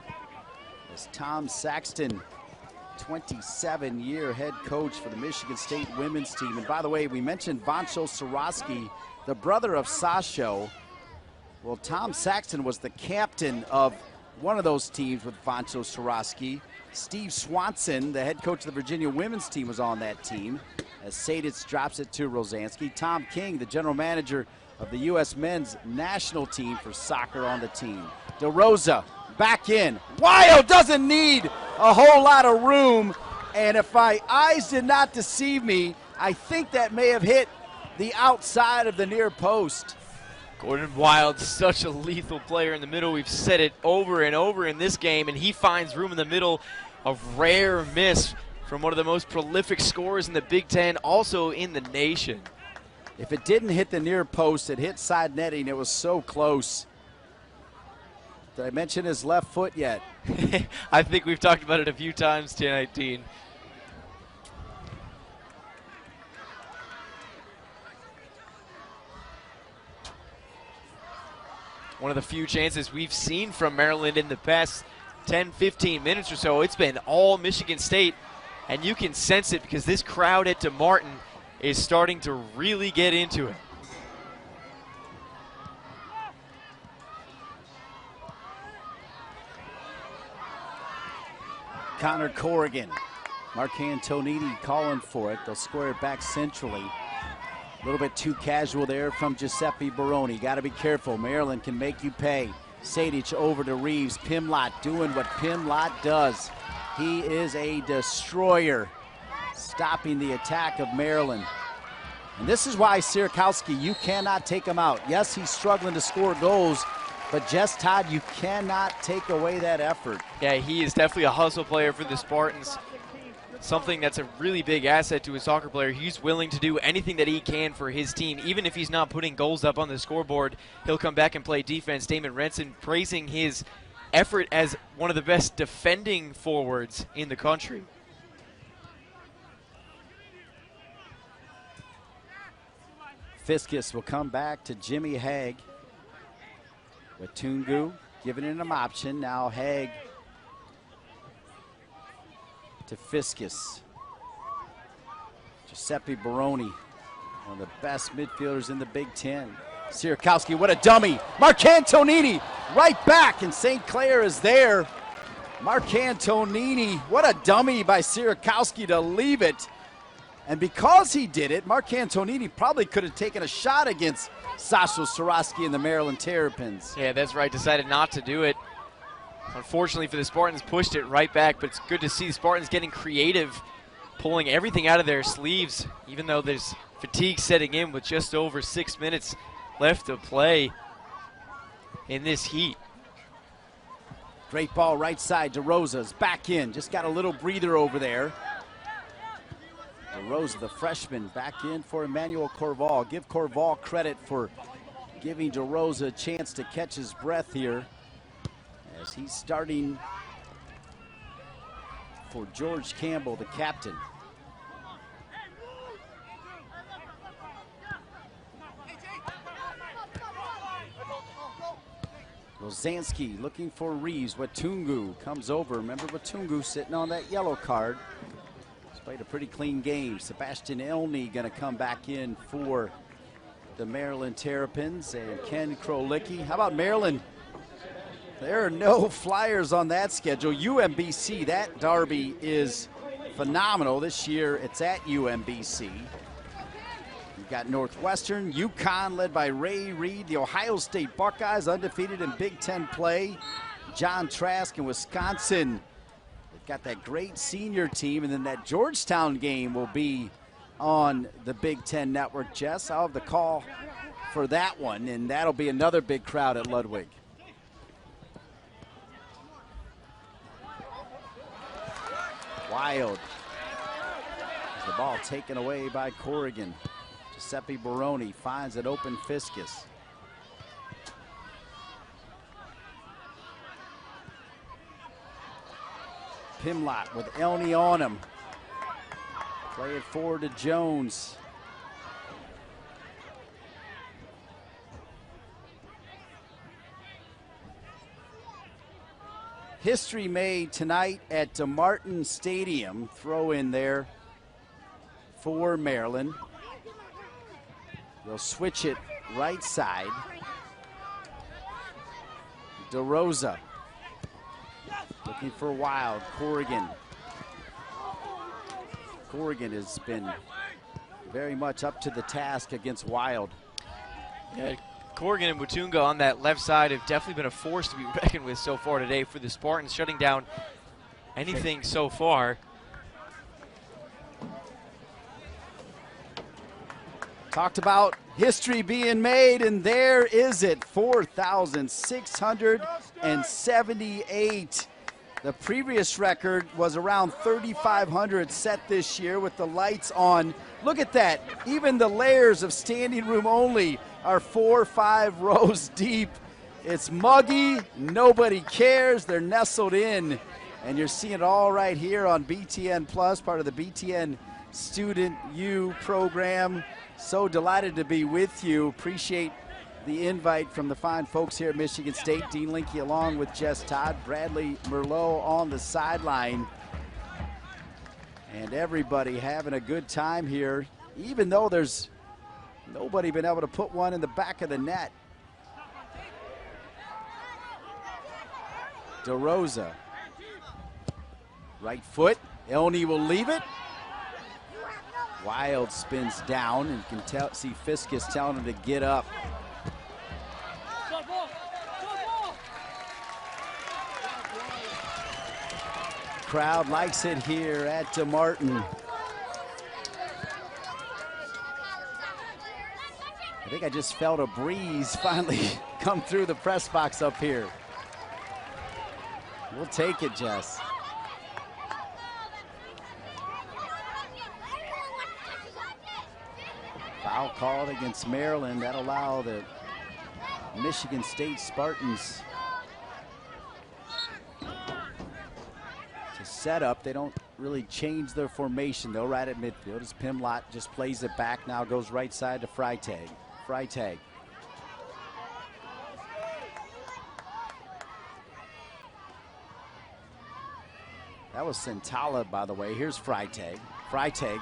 [SPEAKER 1] As Tom Saxton, 27-year head coach for the Michigan State women's team. And by the way, we mentioned Vancho Sorosky, the brother of Sasho. Well, Tom Saxton was the captain of one of those teams with Vancho Sorosky. Steve Swanson, the head coach of the Virginia women's team, was on that team. As Saditz drops it to Rosansky. Tom King, the general manager of the U.S. men's national team for soccer, on the team. DeRosa back in. Wild doesn't need a whole lot of room. And if my eyes did not deceive me, I think that may have hit the outside of the near post.
[SPEAKER 4] Gordon Wild, such a lethal player in the middle. We've said it over and over in this game, and he finds room in the middle. A rare miss from one of the most prolific scorers in the Big Ten, also in the nation.
[SPEAKER 1] If it didn't hit the near post, it hit side netting. It was so close. Did I mention his left foot yet?
[SPEAKER 4] I think we've talked about it a few times tonight, Dean. One of the few chances we've seen from Maryland in the past 10, 15 minutes or so. It's been all Michigan State, and you can sense it because this crowd at DeMartin is starting to really get into it.
[SPEAKER 1] Connor Corrigan, Mark Antonini calling for it. They'll square it back centrally. A little bit too casual there from Giuseppe Baroni. Got to be careful. Maryland can make you pay. Sadich over to Reeves. Pimlott doing what Pimlott does. He is a destroyer, stopping the attack of Maryland. And this is why Sierakowski, you cannot take him out. Yes, he's struggling to score goals, but Jess Todd, you cannot take away that effort.
[SPEAKER 4] Yeah, he is definitely a hustle player for the Spartans. something that's a really big asset to a soccer player. He's willing to do anything that he can for his team. Even if he's not putting goals up on the scoreboard, he'll come back and play defense. Damon Renson praising his effort as one of the best defending forwards in the country.
[SPEAKER 1] Fiskus will come back to Jimmy Haig. Watungu giving him an option. Now Haig to Fiskus. Giuseppe Baroni, one of the best midfielders in the Big Ten. Sierakowski, what a dummy. Mark Antonini right back, and St. Clair is there. Mark Antonini, what a dummy by Sierakowski to leave it. And because he did it, Mark Antonini probably could have taken a shot against Sasho Soroski and the Maryland Terrapins.
[SPEAKER 4] Yeah, that's right. Decided not to do it. Unfortunately for the Spartans, pushed it right back, but it's good to see the Spartans getting creative, pulling everything out of their sleeves, even though there's fatigue setting in with just over 6 minutes left to play in this heat.
[SPEAKER 1] Great ball right side. DeRosa's back in. Just got a little breather over there. DeRosa, the freshman, back in for Emmanuel Corval. Give Corval credit for giving DeRosa a chance to catch his breath here, as he's starting for George Campbell, the captain. Rosansky looking for Reeves. Watungu comes over. Remember Watungu sitting on that yellow card. He's played a pretty clean game. Sebastian Elney going to come back in for the Maryland Terrapins, and Ken Krolicki. How about Maryland? There are no Flyers on that schedule. UMBC, that derby is phenomenal. This year it's at UMBC. You've got Northwestern, UConn led by Ray Reed, the Ohio State Buckeyes undefeated in Big Ten play. John Trask in Wisconsin. They've got that great senior team, and then that Georgetown game will be on the Big Ten Network, Jess. I'll have the call for that one, and that'll be another big crowd at Ludwig. Wild. The ball taken away by Corrigan. Giuseppe Baroni finds an open Fiskus. Pimlott with Elney on him. Play it forward to Jones. History made tonight at DeMartin Stadium. Throw in there for Maryland. They'll switch it right side. DeRosa looking for Wild. Corrigan. Corrigan has been very much up to the task against Wild.
[SPEAKER 4] Yeah, Corrigan and Watunga on that left side have definitely been a force to be reckoned with so far today for the Spartans, shutting down anything so far.
[SPEAKER 1] Talked about history being made, and there is it, 4,678. The previous record was around 3,500 set this year with the lights on. Look at that. Even the layers of standing room only are 4 or 5 rows deep. It's muggy. Nobody cares. They're nestled in. And you're seeing it all right here on BTN Plus, part of the BTN Student U program. So delighted to be with you. Appreciate the invite from the fine folks here at Michigan State. Dean Linke along with Jess Todd, Bradley Merlot on the sideline. And everybody having a good time here, even though there's nobody been able to put one in the back of the net. DeRosa. Right foot. Elney will leave it. Wild spins down and can see Fiskus telling him to get up. Crowd likes it here at DeMartin. I think I just felt a breeze finally come through the press box up here. We'll take it, Jess. Foul called against Maryland. That'll allow the Michigan State Spartans to set up. They don't really change their formation though right at midfield as Pimlott just plays it back. Now goes right side to Freitag. Freitag. That was Santala, by the way. Here's Freitag. Freitag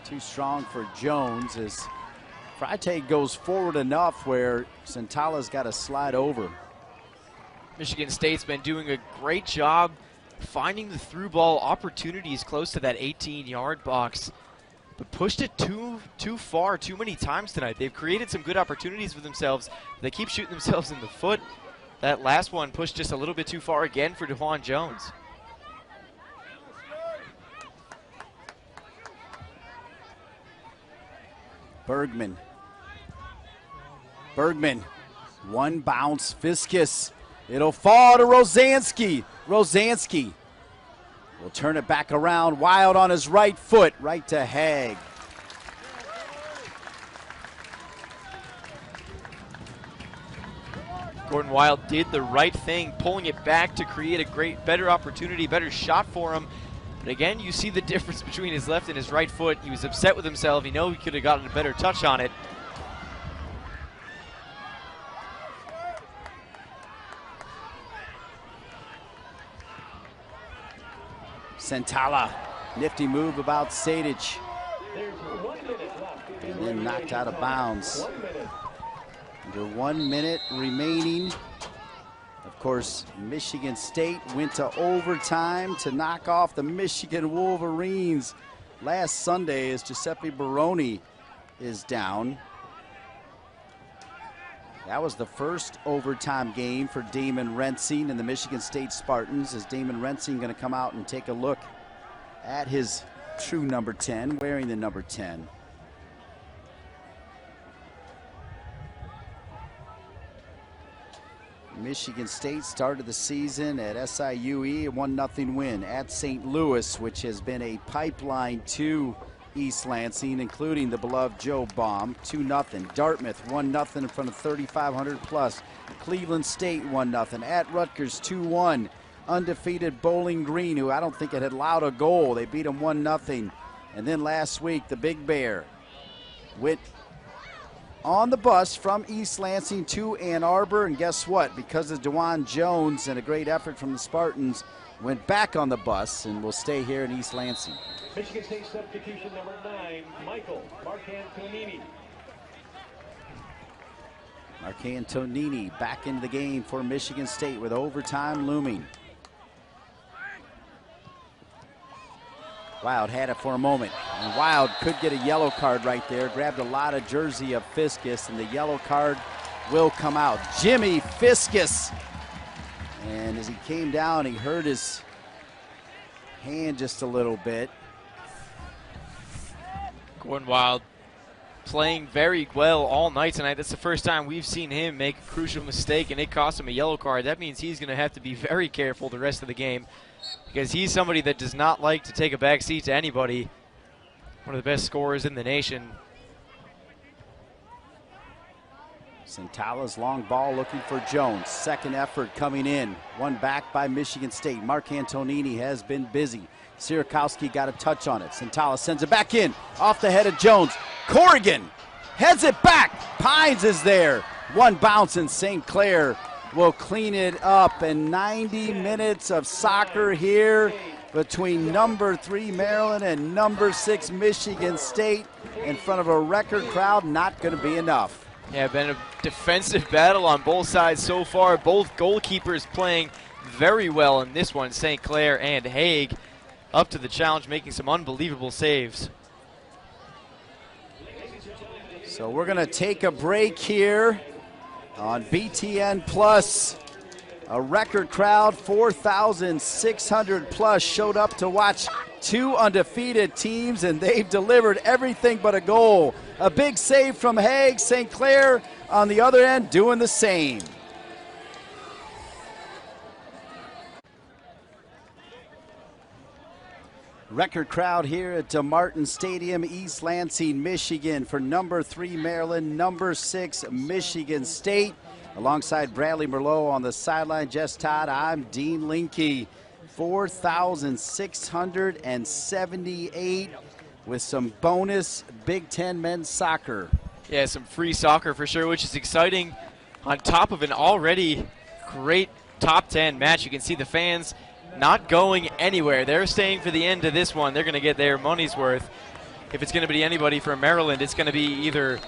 [SPEAKER 1] too strong for Jones as Freitag goes forward enough where Santala's got to slide over.
[SPEAKER 4] Michigan State's been doing a great job finding the through ball opportunities close to that 18-yard box, but pushed it too far too many times tonight. They've created some good opportunities for themselves. They keep shooting themselves in the foot. That last one pushed just a little bit too far again for DeJuan Jones.
[SPEAKER 1] Bergman. One bounce, Fiskus. It'll fall to Rosansky. Rosansky will turn it back around. Wild on his right foot, right to Haig.
[SPEAKER 4] Gordon Wild did the right thing, pulling it back to create a better opportunity, better shot for him. But again, you see the difference between his left and his right foot. He was upset with himself. He knew he could have gotten a better touch on it.
[SPEAKER 1] Santala, nifty move about Sadic. And then knocked out of bounds. Under 1 minute remaining. Of course, Michigan State went to overtime to knock off the Michigan Wolverines last Sunday as Giuseppe Baroni is down. That was the first overtime game for Damon Rensing and the Michigan State Spartans, as Damon Rensing going to come out and take a look at his true number 10, wearing the number 10. Michigan State started the season at SIUE, a 1-0 win at St. Louis, which has been a pipeline to East Lansing, including the beloved Joe Baum, 2-0. Dartmouth, 1-0 in front of 3,500 plus. Cleveland State, 1-0. At Rutgers, 2-1. Undefeated Bowling Green, who I don't think it had allowed a goal. They beat them 1-0. And then last week, the Big Bear went on the bus from East Lansing to Ann Arbor, and guess what? Because of DeJuan Jones and a great effort from the Spartans, went back on the bus and will stay here in East Lansing.
[SPEAKER 5] Michigan State substitution number 9, Michael Marcantonini.
[SPEAKER 1] Marcantonini back into the game for Michigan State with overtime looming. Wild had it for a moment, and Wild could get a yellow card right there. Grabbed a lot of jersey of Fiskus, and the yellow card will come out. Jimmy Fiskus. And as he came down, he hurt his hand just a little bit.
[SPEAKER 4] Gordon Wild playing very well all night tonight. That's the first time we've seen him make a crucial mistake, and it cost him a yellow card. That means he's going to have to be very careful the rest of the game, because he's somebody that does not like to take a back seat to anybody. One of the best scorers in the nation.
[SPEAKER 1] Santala's long ball looking for Jones. Second effort coming in. One back by Michigan State. Marcantonini has been busy. Sierakowski got a touch on it. Santala sends it back in. Off the head of Jones. Corrigan heads it back. Pines is there. One bounce, and St. Clair will clean it up. And 90 minutes of soccer here between number 3 Maryland and number 6 Michigan State in front of a record crowd. Not going to be enough.
[SPEAKER 4] Yeah, been a defensive battle on both sides so far. Both goalkeepers playing very well in this one. St. Clair and Haig up to the challenge, making some unbelievable saves.
[SPEAKER 1] So we're going to take a break here on BTN Plus. A record crowd, 4,600 plus, showed up to watch two undefeated teams, and they've delivered everything but a goal. A big save from Haig. St. Clair on the other end doing the same. Record crowd here at DeMartin Stadium, East Lansing, Michigan, for number 3 Maryland, number 6 Michigan State. Alongside Bradley Merlot on the sideline, Jess Todd, I'm Dean Linke. 4,678 with some bonus Big Ten men's soccer.
[SPEAKER 4] Yeah, some free soccer for sure, which is exciting on top of an already great top 10 match. You can see the fans not going anywhere. They're staying for the end of this one. They're going to get their money's worth. If it's going to be anybody from Maryland, it's going to be either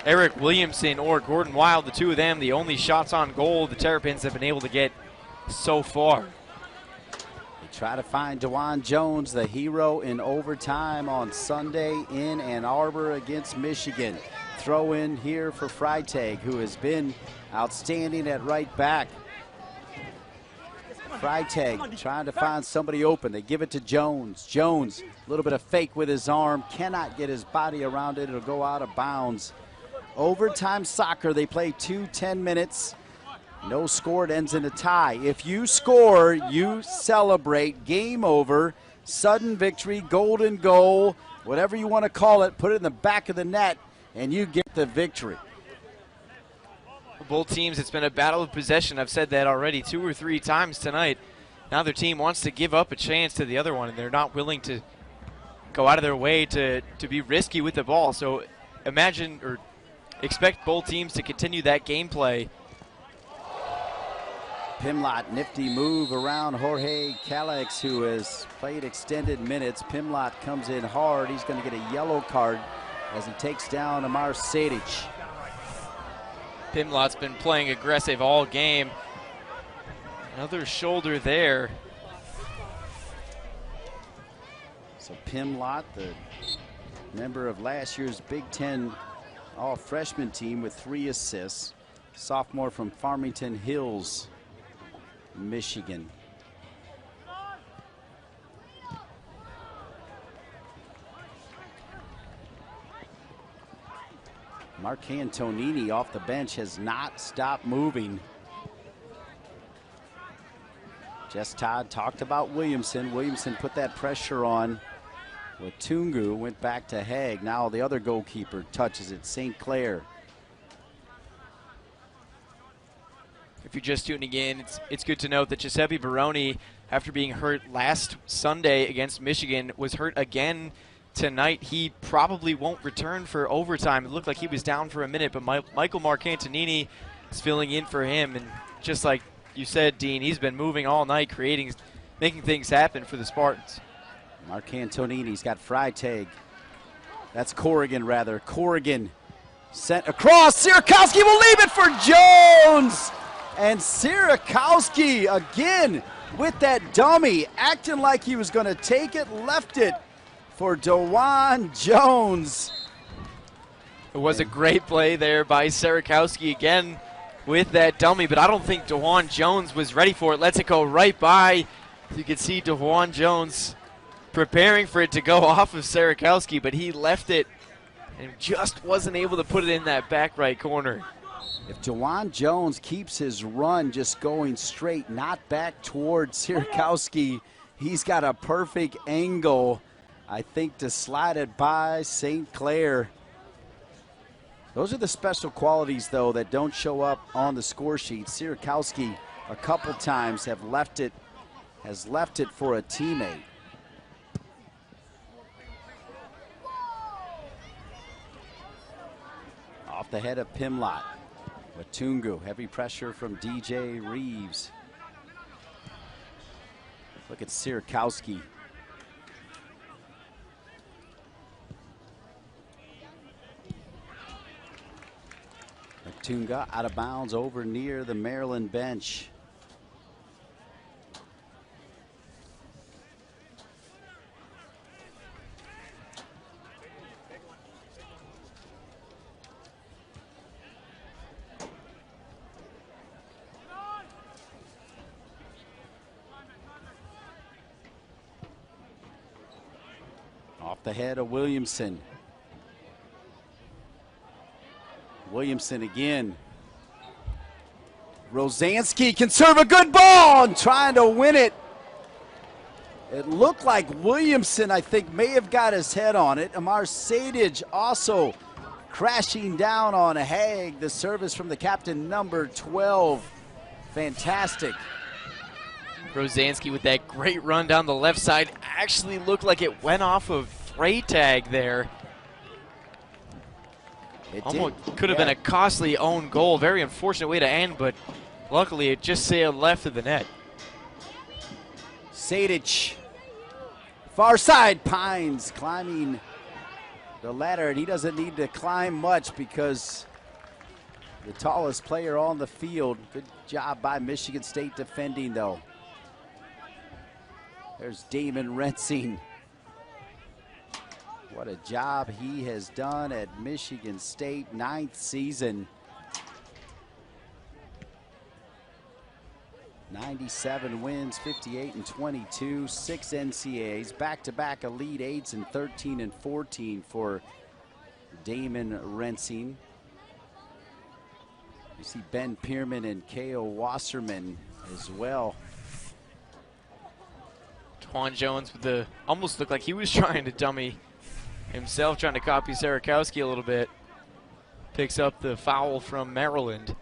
[SPEAKER 4] Eric Williamson or Gordon Wild, the two of them, the only shots on goal the Terrapins have been able to get so far.
[SPEAKER 1] They try to find DeJuan Jones, the hero in overtime on Sunday in Ann Arbor against Michigan. Throw in here for Freitag, who has been outstanding at right back. Freitag trying to find somebody open. They give it to Jones. Jones, a little bit of fake with his arm, cannot get his body around it. It'll go out of bounds. Overtime soccer, they play 10 minutes. No score, it ends in a tie. If you score, you celebrate. Game over. Sudden victory, golden goal, whatever you want to call it, put it in the back of the net, and you get the victory.
[SPEAKER 4] Both teams, it's been a battle of possession. I've said that already 2 or 3 times tonight. Now their team wants to give up a chance to the other one, and they're not willing to go out of their way to be risky with the ball. So imagine or expect both teams to continue that gameplay.
[SPEAKER 1] Pimlott, nifty move around Jorge Calix, who has played extended minutes. Pimlott comes in hard. He's going to get a yellow card as he takes down Amar Sadic.
[SPEAKER 4] Pimlott's been playing aggressive all game. Another shoulder there.
[SPEAKER 1] So Pimlott, the member of last year's Big Ten all-freshman team with 3 assists. Sophomore from Farmington Hills, Michigan. Mark Antonini off the bench has not stopped moving. Jess Todd talked about Williamson. Williamson put that pressure on. Watungu went back to Haig. Now the other goalkeeper touches it, St. Clair.
[SPEAKER 4] If you're just tuning in, it's good to note that Giuseppe Baroni, after being hurt last Sunday against Michigan, was hurt again tonight. He probably won't return for overtime. It looked like he was down for a minute, but Michael Marcantonini is filling in for him. And just like you said, Dean, he's been moving all night, making things happen for the Spartans.
[SPEAKER 1] Marcantonini's got Freitag. That's Corrigan, rather. Corrigan sent across. Sierakowski will leave it for Jones. And Sierakowski again with that dummy, acting like he was going to take it, left it for DeJuan Jones.
[SPEAKER 4] It was a great play there by Sierakowski again with that dummy, but I don't think DeJuan Jones was ready for it. Lets it go right by. You can see DeJuan Jones preparing for it to go off of Sierakowski, but he left it and just wasn't able to put it in that back right corner.
[SPEAKER 1] If DeJuan Jones keeps his run just going straight, not back towards Sierakowski, he's got a perfect angle, I think, to slide it by St. Clair. Those are the special qualities, though, that don't show up on the score sheet. Sierakowski a couple times has left it for a teammate. Off the head of Pimlott. Watungu, heavy pressure from DJ Reeves. Look at Sierakowski. Watunga out of bounds over near the Maryland bench. Off the head of Williamson. Williamson again. Rosansky can serve a good ball and trying to win it. It looked like Williamson, I think, may have got his head on it. Amar Sadich also crashing down on Haig. The service from the captain, number 12. Fantastic.
[SPEAKER 4] Rosansky with that great run down the left side. Actually looked like it went off of Freytag there.
[SPEAKER 1] It
[SPEAKER 4] Almost
[SPEAKER 1] did.
[SPEAKER 4] could have been a costly own goal. Very unfortunate way to end, but luckily it just sailed left of the net.
[SPEAKER 1] Sadich, far side, Pines climbing the ladder, and he doesn't need to climb much because the tallest player on the field. Good job by Michigan State defending, though. There's Damon Rensing. What a job he has done at Michigan State, 9th season. 97 wins, 58 and 22, 6 NCAAs, back-to-back Elite 8s and 13 and 14 for Damon Rensing. You see Ben Pierman and K.O. Wasserman as well.
[SPEAKER 4] Twan Jones with the, almost looked like he was trying to dummy himself, trying to copy Sarakowski a little bit. Picks up the foul from Maryland.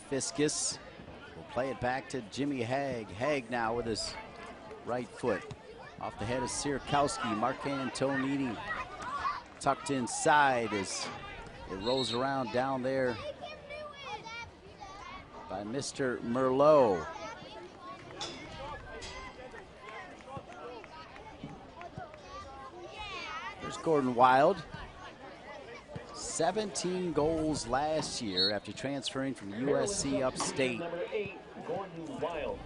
[SPEAKER 1] Fiskus will play it back to Jimmy Haig. Haig now with his right foot off the head of Sierkowski. Mark Antonini tucked inside as it rolls around down there by Mr. Merlot. There's Gordon Wild. 17 goals last year after transferring from USC upstate.
[SPEAKER 5] Number 8, Gordon Wild.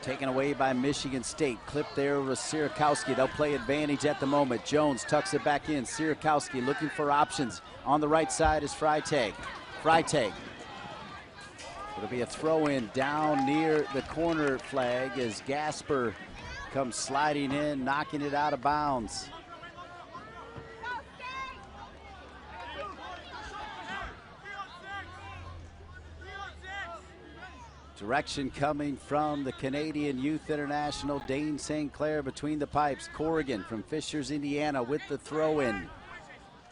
[SPEAKER 1] Taken away by Michigan State. Clip there with Sierkowski. They'll play advantage at the moment. Jones tucks it back in. Sierkowski looking for options. On the right side is Freytag. Freytag. It'll be a throw-in down near the corner flag as Gasper comes sliding in, knocking it out of bounds. Direction coming from the Canadian Youth International, Dane St. Clair between the pipes. Corrigan from Fishers, Indiana with the throw-in.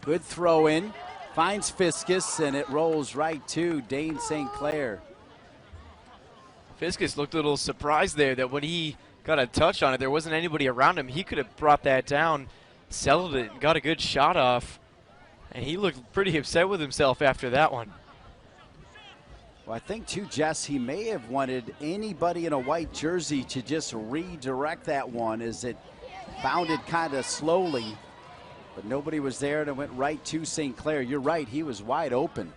[SPEAKER 1] Good throw-in. Finds Fiskus, and it rolls right to Dane St. Clair.
[SPEAKER 4] Fiskus looked a little surprised there that when he got a touch on it, there wasn't anybody around him. He could have brought that down, settled it, and got a good shot off. And he looked pretty upset with himself after that one.
[SPEAKER 1] Well, I think, too, Jess, he may have wanted anybody in a white jersey to just redirect that one as it bounded kind of slowly. But nobody was there, and it went right to St. Clair. You're right, he was wide open.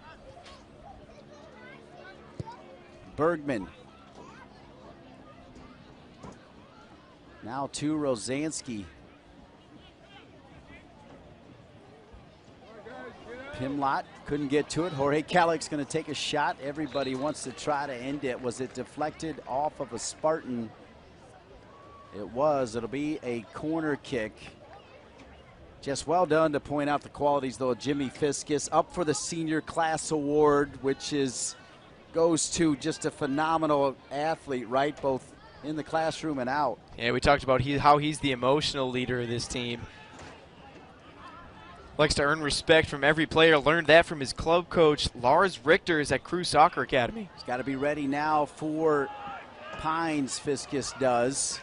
[SPEAKER 1] Bergman. Now to Rosansky. Pimlott couldn't get to it. Jorge Calic's going to take a shot. Everybody wants to try to end it. Was it deflected off of a Spartan? It was. It'll be a corner kick. Just well done to point out the qualities, though, of Jimmy Fiskus. Up for the Senior Class Award, which goes to just a phenomenal athlete, right? Both in the classroom and out.
[SPEAKER 4] Yeah, we talked about how he's the emotional leader of this team. Likes to earn respect from every player. Learned that from his club coach, Lars Richters at Crew Soccer Academy.
[SPEAKER 1] He's got to be ready now for Pines, Fiskus does.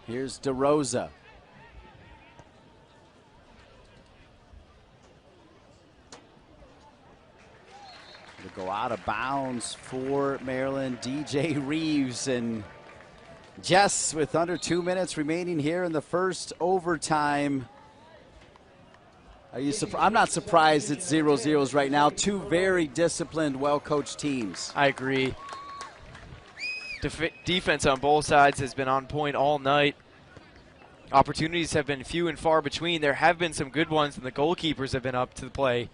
[SPEAKER 1] Here's DeRosa. To go out of bounds for Maryland, DJ Reeves. And Jess, with under 2 minutes remaining here in the first overtime. Are you I'm not surprised it's 0-0s right now. Two very disciplined, well-coached teams.
[SPEAKER 4] I agree. Defense on both sides has been on point all night. Opportunities have been few and far between. There have been some good ones, and the goalkeepers have been up to the play.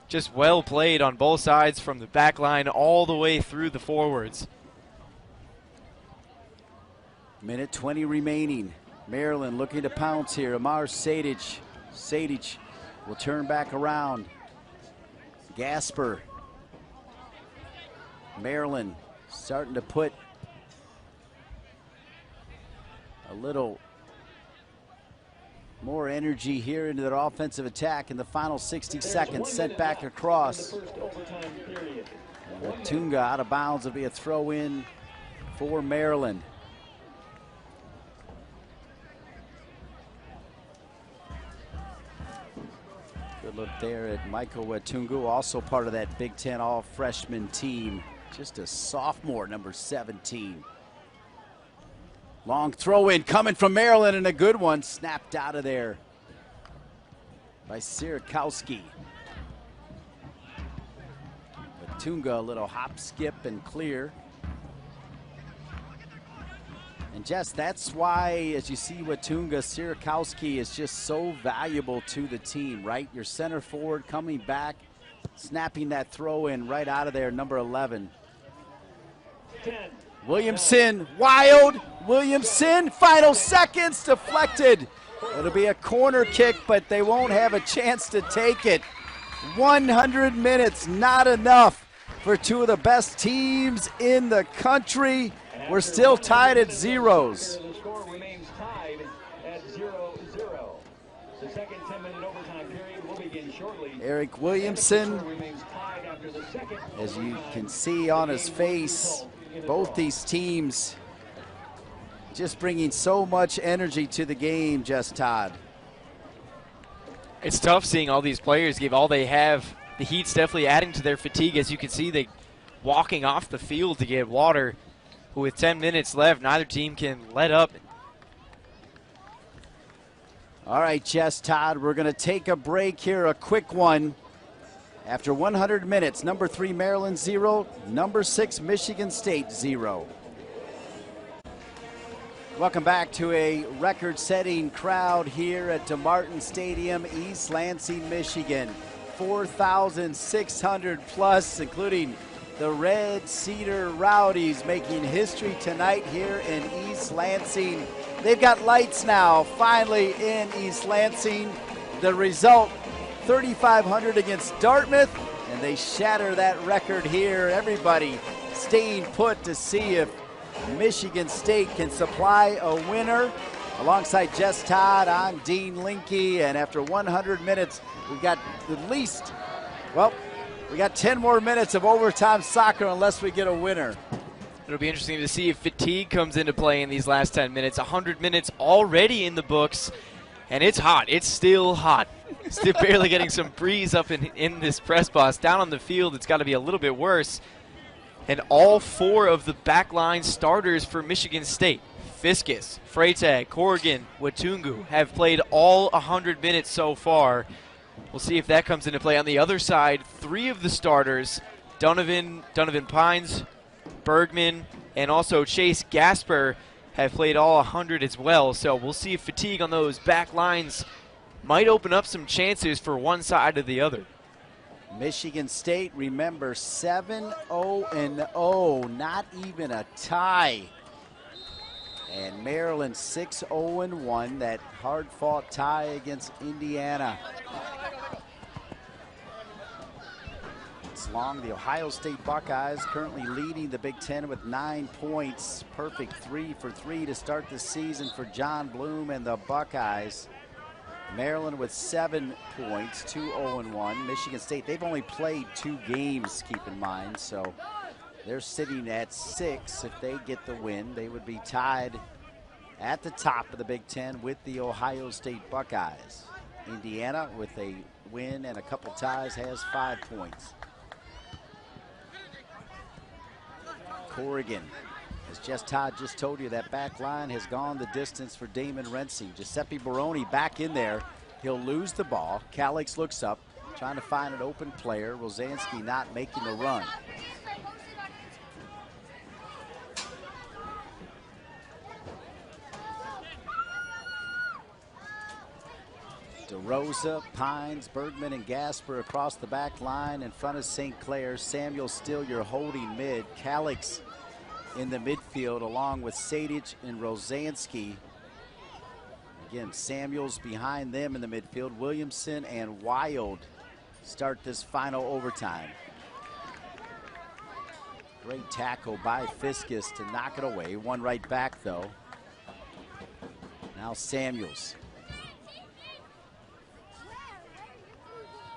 [SPEAKER 4] Just well played on both sides from the back line all the way through the forwards.
[SPEAKER 1] Minute 20 remaining. Maryland looking to pounce here. Amar Sadich. Sadich will turn back around. Gasper. Maryland starting to put a little more energy here into their offensive attack in the final 60 seconds. Sent back across. Watunga out of bounds will be a throw in for Maryland. Good look there at Michael Watunga, also part of that Big Ten all-freshman team. Just a sophomore, number 17. Long throw in coming from Maryland, and a good one snapped out of there by Sierakowski. Watunga, a little hop, skip, and clear. And Jess, that's why, as you see Watunga, Sierakowski is just so valuable to the team, right? Your center forward coming back, snapping that throw in right out of there, number 11.
[SPEAKER 5] 10.
[SPEAKER 1] Williamson, wild. Williamson, final seconds, deflected. It'll be a corner kick, but they won't have a chance to take it. 100 minutes, not enough for two of the best teams in the country. We're still tied at zeros.
[SPEAKER 5] The score remains tied at 0-0. The second 10-minute overtime period will begin shortly.
[SPEAKER 1] Eric Williamson,
[SPEAKER 5] Remains tied after the second.
[SPEAKER 1] as you can see on his face, both these teams just bringing so much energy to the game, Jess Todd.
[SPEAKER 4] It's tough seeing all these players give all they have. The Heat's definitely adding to their fatigue. As you can see, they walking off the field to get water. With 10 minutes left, neither team can let up.
[SPEAKER 1] All right, Jess Todd, we're going to take a break here, a quick one. After 100 minutes, number 3 Maryland 0, number 6 Michigan State 0. Welcome back to a record-setting crowd here at DeMartin Stadium, East Lansing, Michigan. 4,600 plus, including the Red Cedar Rowdies making history tonight here in East Lansing. They've got lights now, finally in East Lansing. The result, 3,500 against Dartmouth, and they shatter that record here. Everybody staying put to see if Michigan State can supply a winner. Alongside Jess Todd, I'm Dean Linke, and after 100 minutes, we've got at least, well, we got 10 more minutes of overtime soccer unless we get a winner.
[SPEAKER 4] It'll be interesting to see if fatigue comes into play in these last 10 minutes. 100 minutes already in the books, and it's hot. It's still hot. Still barely getting some breeze up in this press box. Down on the field, it's got to be a little bit worse. And all 4 of the backline starters for Michigan State, Fiskus, Freytag, Corrigan, Watunga, have played all 100 minutes so far. We'll see if that comes into play. On the other side, 3 of the starters, Donovan Pines, Bergman, and also Chase Gasper, have played all 100 as well. So we'll see if fatigue on those back lines might open up some chances for one side or the other.
[SPEAKER 1] Michigan State, remember, 7-0-0, not even a tie. And Maryland 6-0-1, that hard-fought tie against Indiana. It's long. The Ohio State Buckeyes currently leading the Big Ten with 9 points. Perfect 3 for 3 to start the season for John Bloom and the Buckeyes. Maryland with 7 points, 2-0-1. Michigan State, they've only played 2 games, keep in mind, so they're sitting at 6. If they get the win, they would be tied at the top of the Big Ten with the Ohio State Buckeyes. Indiana, with a win and a couple ties, has 5 points. Corrigan, as Jess Todd just told you, that back line has gone the distance for Damon Rensing. Giuseppe Baroni back in there. He'll lose the ball. Calix looks up, trying to find an open player. Rosansky not making the run. DeRosa, Pines, Bergman, and Gasper across the back line in front of St. Clair. Samuel still your holding mid. Calix in the midfield along with Sadich and Rosansky. Again, Samuel's behind them in the midfield. Williamson and Wild start this final overtime. Great tackle by Fiskus to knock it away. One right back, though. Now Samuels.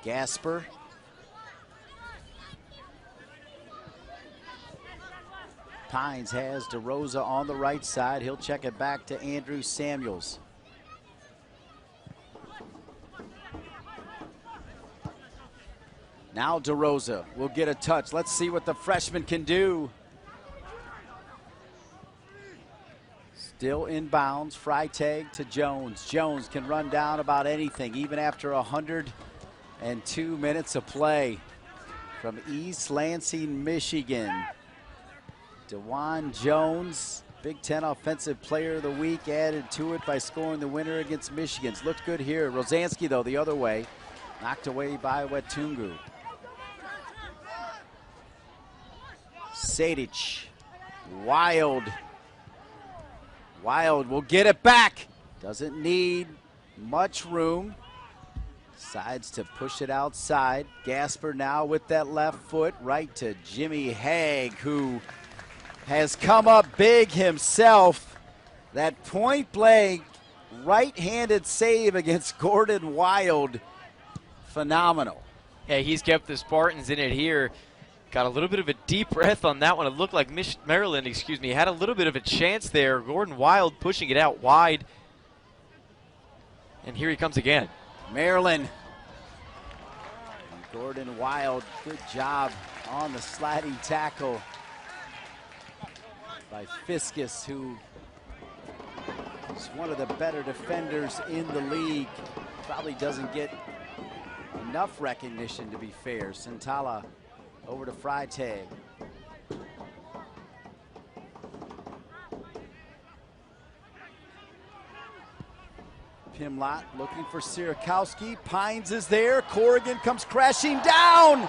[SPEAKER 1] Gasper. Pines has DeRosa on the right side. He'll check it back to Andrew Samuels. Now DeRosa will get a touch. Let's see what the freshman can do. Still inbounds. Freitag to Jones. Jones can run down about anything, even after 102 minutes of play. From East Lansing, Michigan. DeJuan Jones, Big Ten Offensive Player of the Week, added to it by scoring the winner against Michigan's. Looked good here. Rosansky, though, the other way. Knocked away by Wetungu. Sadich. Wild. Wild will get it back. Doesn't need much room. Decides to push it outside. Gasper now with that left foot. Right to Jimmy Haig, who has come up big himself. That point blank right-handed save against Gordon Wild. Phenomenal.
[SPEAKER 4] Yeah, he's kept the Spartans in it here. Got a little bit of a deep breath on that one. It looked like Maryland, had a little bit of a chance there. Gordon Wild pushing it out wide. And here he comes again.
[SPEAKER 1] Maryland. And Gordon Wild, good job on the sliding tackle by Fiskus, who is one of the better defenders in the league. Probably doesn't get enough recognition, to be fair. Santala over to Freitag. Pimlott looking for Sierakowski. Pines is there. Corrigan comes crashing down.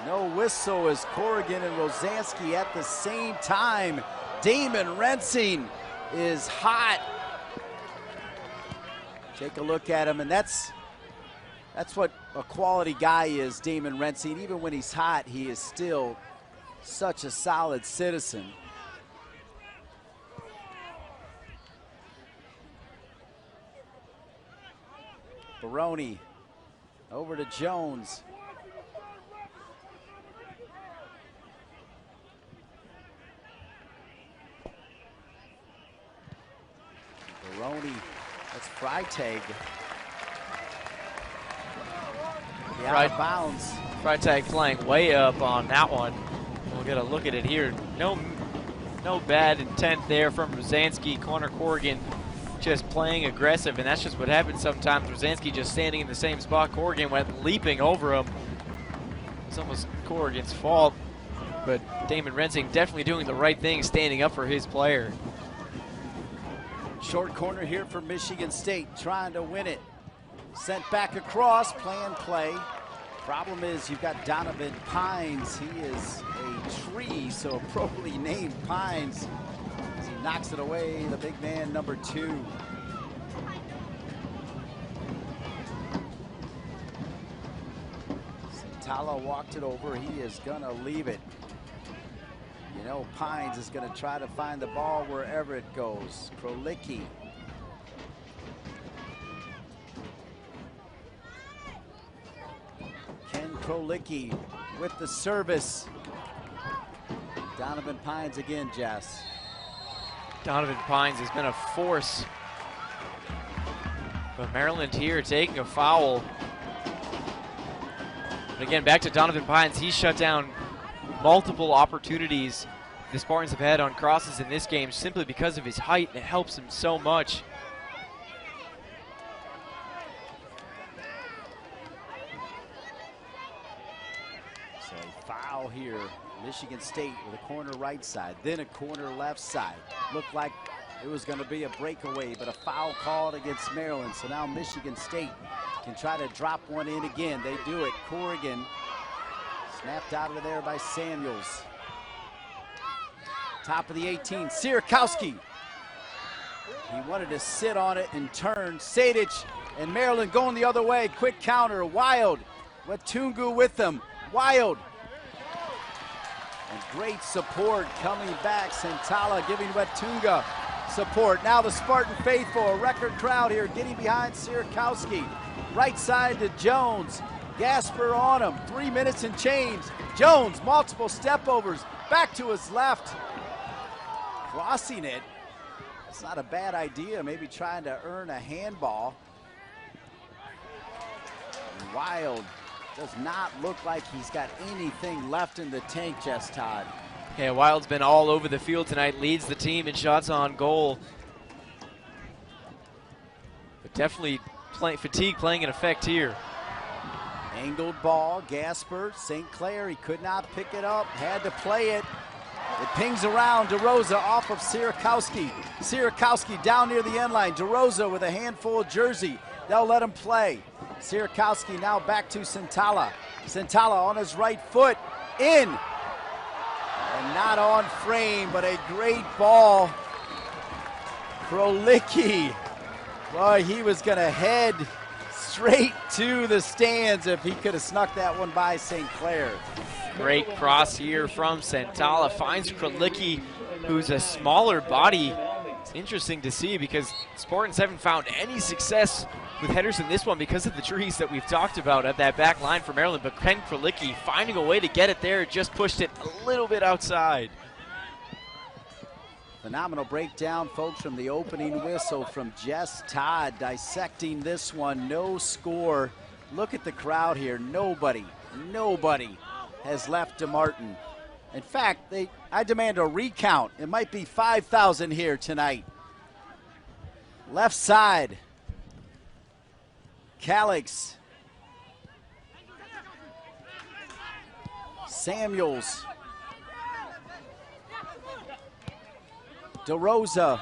[SPEAKER 1] No whistle as Corrigan and Rosansky at the same time. Damon Rensing is hot. Take a look at him, and that's what a quality guy is, Damon Rensing. Even when he's hot, he is still such a solid citizen. Baroni over to Jones. Baroni, that's Freitag. Out of bounds.
[SPEAKER 4] Freitag playing way up on that one. We'll get a look at it here. No bad intent there from Rosansky. Connor Corrigan just playing aggressive, and that's just what happens sometimes. Rosansky just standing in the same spot. Corrigan went leaping over him. It's almost Corrigan's fault, but Damon Rensing definitely doing the right thing, standing up for his player.
[SPEAKER 1] Short corner here for Michigan State, trying to win it. Sent back across, plan play. Problem is you've got Donovan Pines. He is a tree, so appropriately named Pines. As he knocks it away, the big man, number 2. Santala walked it over. He is gonna leave it. You know, Pines is gonna try to find the ball wherever it goes. Krolicki. Krolicki with the service. Donovan Pines again, Jess.
[SPEAKER 4] Donovan Pines has been a force. But Maryland here taking a foul. But again, back to Donovan Pines. He shut down multiple opportunities the Spartans have had on crosses in this game simply because of his height, and it helps him so much.
[SPEAKER 1] Foul here, Michigan State with a corner right side, then a corner left side. Looked like It was going to be a breakaway, but a foul called against Maryland. So now Michigan State can try to drop one in again. They do it. Corrigan snapped out of there by Samuels. Top of the 18, Sierakowski. He wanted to sit on it and turn. Sadich and Maryland going the other way. Quick counter, Wild. Wetungu with them. Wild. And great support coming back. Santala giving Wetunga support. Now the Spartan faithful, a record crowd here getting behind Sierakowski. Right side to Jones. Gasper on him. 3 minutes and change. Jones, multiple step overs. Back to his left. Crossing it. It's not a bad idea. Maybe trying to earn a handball. Wild does not look like he's got anything left in the tank, Jess Todd.
[SPEAKER 6] Yeah, Wild's been all over the field tonight, leads the team in shots on goal. But definitely fatigue playing an effect here.
[SPEAKER 1] Angled ball, Gasper, St. Clair, he could not pick it up, had to play it. It pings around, DeRosa off of Sierakowski. Sierakowski down near the end line. DeRosa with a handful of jersey. They'll let him play. Sierakowski now back to Santala. Santala on his right foot, in. And not on frame, but a great ball. Krolicki, boy, he was gonna head straight to the stands if he could have snuck that one by St. Clair.
[SPEAKER 6] Great cross here from Santala. Finds Krolicki, who's a smaller body. It's interesting to see because Spartans haven't found any success with headers in this one because of the trees that we've talked about at that back line for Maryland. But Ken Krolicki finding a way to get it there, just pushed it a little bit outside.
[SPEAKER 1] Phenomenal breakdown, folks, from the opening whistle from Jess Todd, dissecting this one. No score. Look at the crowd here. Nobody has left DeMartin. In fact, I demand a recount. It might be 5,000 here tonight. Left side. Calix. Samuels. DeRosa.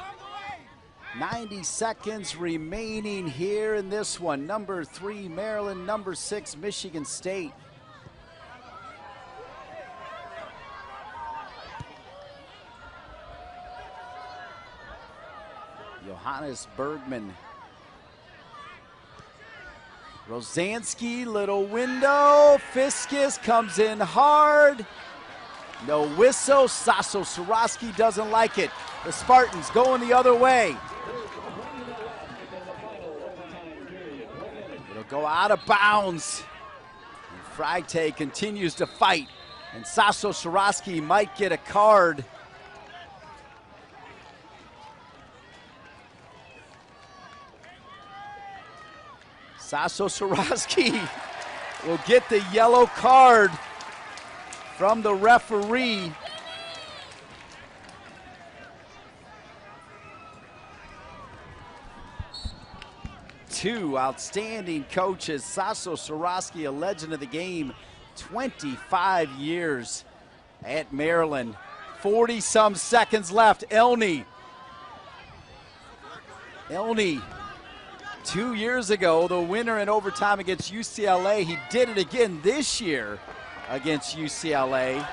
[SPEAKER 1] 90 seconds remaining here in this one. Number 3, Maryland. Number 6, Michigan State. Johannes Bergman. Rosansky, little window. Fiskus comes in hard. No whistle. Sasso Soroski doesn't like it. The Spartans going the other way. It'll go out of bounds. And Freite continues to fight. And Sasso Soroski might get a card. Sasso Soroski will get the yellow card from the referee. Two outstanding coaches. Sasso Soroski, a legend of the game, 25 years at Maryland. 40-some seconds left. Elney. 2 years ago, the winner in overtime against UCLA. He did it again this year against UCLA.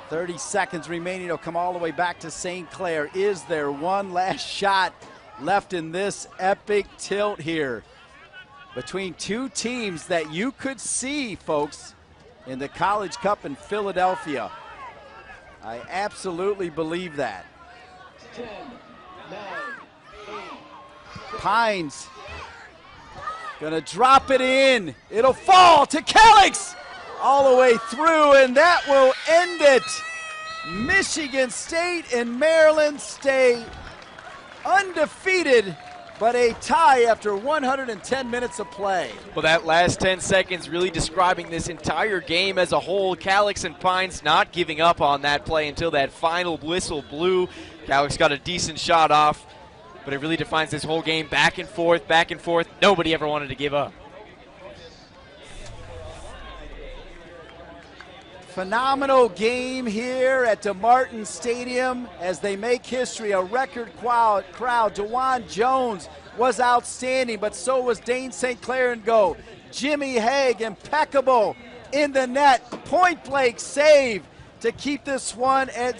[SPEAKER 1] 30 seconds remaining. It'll come all the way back to St. Clair. Is there one last shot left in this epic tilt here between two teams that you could see, folks, in the College Cup in Philadelphia? I absolutely believe that.
[SPEAKER 5] 10, 9, 8.
[SPEAKER 1] Pines gonna drop it in. It'll fall to Calix all the way through, and that will end it. Michigan State and Maryland stay undefeated, but a tie after 110 minutes of play.
[SPEAKER 6] Well, that last 10 seconds really describing this entire game as a whole. Calix and Pines not giving up on that play until that final whistle blew. Calix got a decent shot off, but it really defines this whole game. Back and forth, back and forth. Nobody ever wanted to give up.
[SPEAKER 1] Phenomenal game here at DeMartin Stadium as they make history. A record crowd. DeJuan Jones was outstanding, but so was Dane St. Clair and go. Jimmy Haig, impeccable in the net. Point blank save to keep this one at